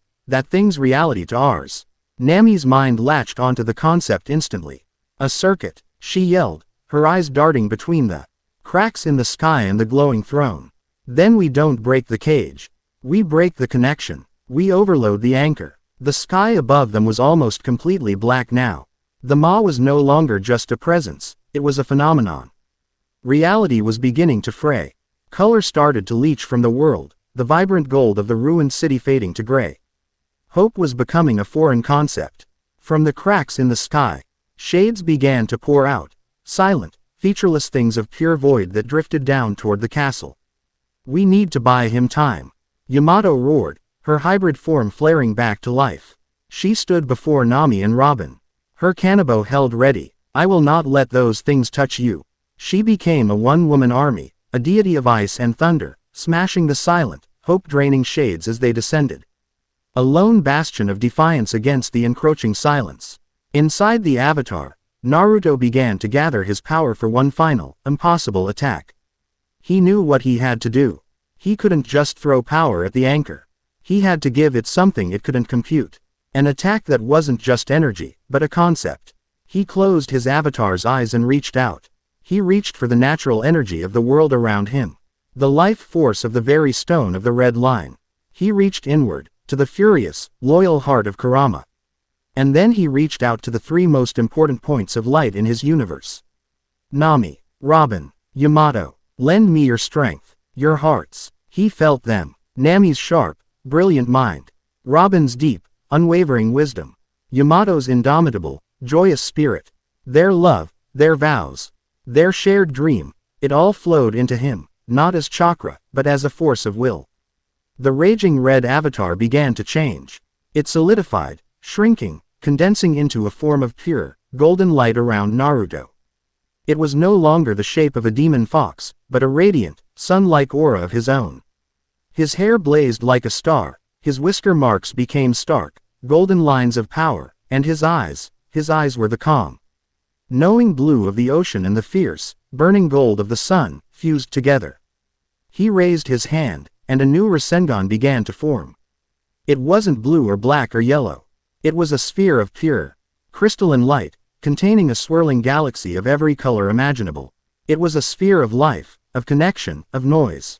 thing's reality to ours. Nami's mind latched onto the concept instantly. A circuit, she yelled, her eyes darting between the cracks in the sky and the glowing throne. Then we don't break the cage. We break the connection. We overload the anchor. The sky above them was almost completely black now. The Ma was no longer just a presence, it was a phenomenon. Reality was beginning to fray. Color started to leach from the world, the vibrant gold of the ruined city fading to gray. Hope was becoming a foreign concept. From the cracks in the sky, shades began to pour out, silent, featureless things of pure void that drifted down toward the castle. We need to buy him time. Yamato roared, her hybrid form flaring back to life. She stood before Nami and Robin. Her kanabo held ready. I will not let those things touch you. She became a one-woman army, a deity of ice and thunder, smashing the silent, hope-draining shades as they descended. A lone bastion of defiance against the encroaching silence. Inside the avatar, Naruto began to gather his power for one final, impossible attack. He knew what he had to do. He couldn't just throw power at the anchor. He had to give it something it couldn't compute. An attack that wasn't just energy, but a concept. He closed his avatar's eyes and reached out. He reached for the natural energy of the world around him. The life force of the very stone of the red line. He reached inward, to the furious, loyal heart of Kurama. And then he reached out to the 3 most important points of light in his universe. Nami, Robin, Yamato, lend me your strength, your hearts. He felt them. Nami's sharp, brilliant mind. Robin's deep, unwavering wisdom. Yamato's indomitable, joyous spirit. Their love, their vows, their shared dream, it all flowed into him, not as chakra, but as a force of will. The raging red avatar began to change. It solidified, shrinking, condensing into a form of pure, golden light around Naruto. It was no longer the shape of a demon fox, but a radiant, sun-like aura of his own. His hair blazed like a star, his whisker marks became stark, golden lines of power, and his eyes were the calm, knowing blue of the ocean and the fierce, burning gold of the sun, fused together. He raised his hand, and a new Rasengan began to form. It wasn't blue or black or yellow. It was a sphere of pure, crystalline light, containing a swirling galaxy of every color imaginable. It was a sphere of life, of connection, of noise.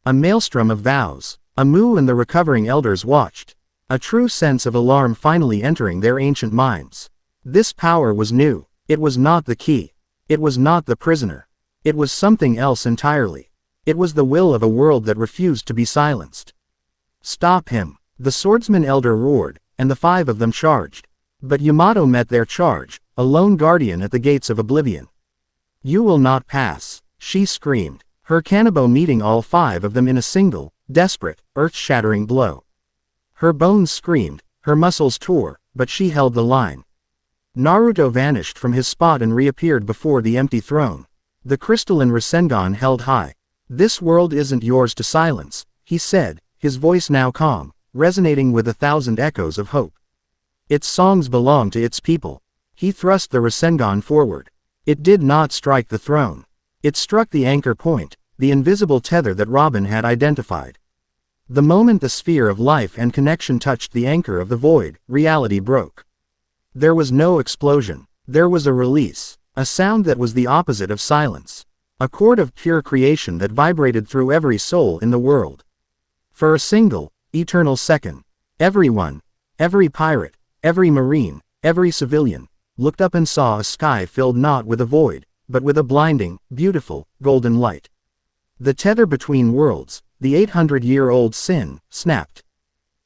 A maelstrom of vows. Amu and the recovering elders watched, a true sense of alarm finally entering their ancient minds. This power was new. It was not the key. It was not the prisoner. It was something else entirely. It was the will of a world that refused to be silenced. Stop him! The swordsman elder roared, and the 5 of them charged. But Yamato met their charge, a lone guardian at the gates of oblivion. You will not pass, she screamed, her kanabo meeting all 5 of them in a single, desperate, earth-shattering blow. Her bones screamed, Her muscles tore, but she held the line. Naruto vanished from his spot and reappeared before the empty throne. The crystalline Rasengan held high. "This world isn't yours to silence," he said, his voice now calm, resonating with 1,000 echoes of hope. "Its songs belong to its people." He thrust the Rasengan forward. It did not strike the throne. It struck the anchor point, the invisible tether that Robin had identified. The moment the sphere of life and connection touched the anchor of the void, reality broke. There was no explosion. There was a release, a sound that was the opposite of silence. A chord of pure creation that vibrated through every soul in the world. For a single, eternal second, everyone, every pirate, every marine, every civilian, looked up and saw a sky filled not with a void, but with a blinding, beautiful, golden light. The tether between worlds, the 800-year-old sin, snapped.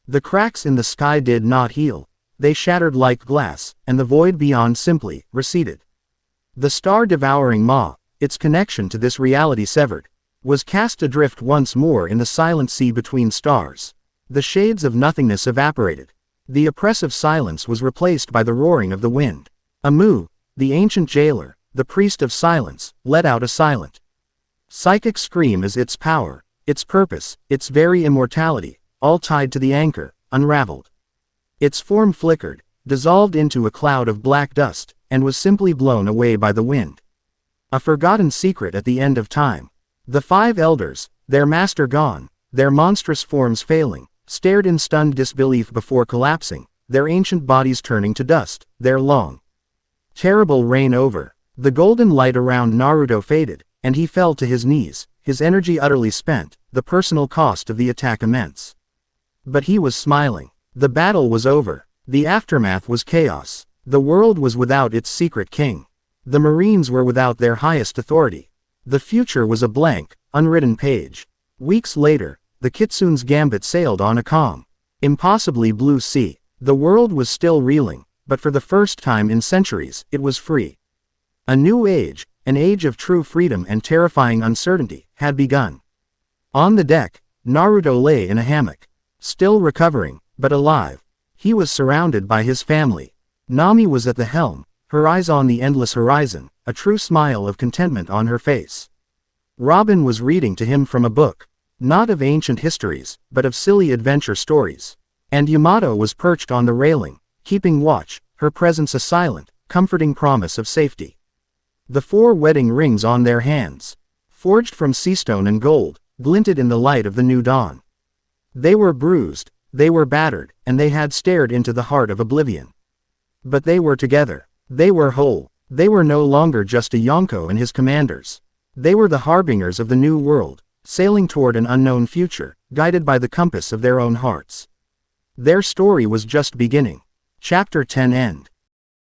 The cracks in the sky did not heal. They shattered like glass, and the void beyond simply receded. The star-devouring maw, its connection to this reality severed, was cast adrift once more in the silent sea between stars. The shades of nothingness evaporated. The oppressive silence was replaced by the roaring of the wind. Amu, the ancient jailer, the priest of silence, let out a silent, psychic scream as its power, its purpose, its very immortality, all tied to the anchor, unraveled. Its form flickered, dissolved into a cloud of black dust, and was simply blown away by the wind. A forgotten secret at the end of time. The 5 elders, their master gone, their monstrous forms failing, stared in stunned disbelief before collapsing, their ancient bodies turning to dust, their long, terrible reign over. The golden light around Naruto faded, and he fell to his knees, his energy utterly spent, the personal cost of the attack immense. But he was smiling. The battle was over. The aftermath was chaos. The world was without its secret king. The Marines were without their highest authority. The future was a blank, unwritten page. Weeks later, the Kitsune's gambit sailed on a calm, impossibly blue sea. The world was still reeling, but for the first time in centuries, it was free. A new age, an age of true freedom and terrifying uncertainty, had begun. On the deck, Naruto lay in a hammock. Still recovering, but alive. He was surrounded by his family. Nami was at the helm, her eyes on the endless horizon, a true smile of contentment on her face. Robin was reading to him from a book, not of ancient histories, but of silly adventure stories. And Yamato was perched on the railing, keeping watch, her presence a silent, comforting promise of safety. The 4 wedding rings on their hands, forged from seastone and gold, glinted in the light of the new dawn. They were bruised, they were battered, and they had stared into the heart of oblivion. But they were together. They were whole. They were no longer just a Yonko and his commanders. They were the harbingers of the new world, sailing toward an unknown future, guided by the compass of their own hearts. Their story was just beginning. Chapter 10 End.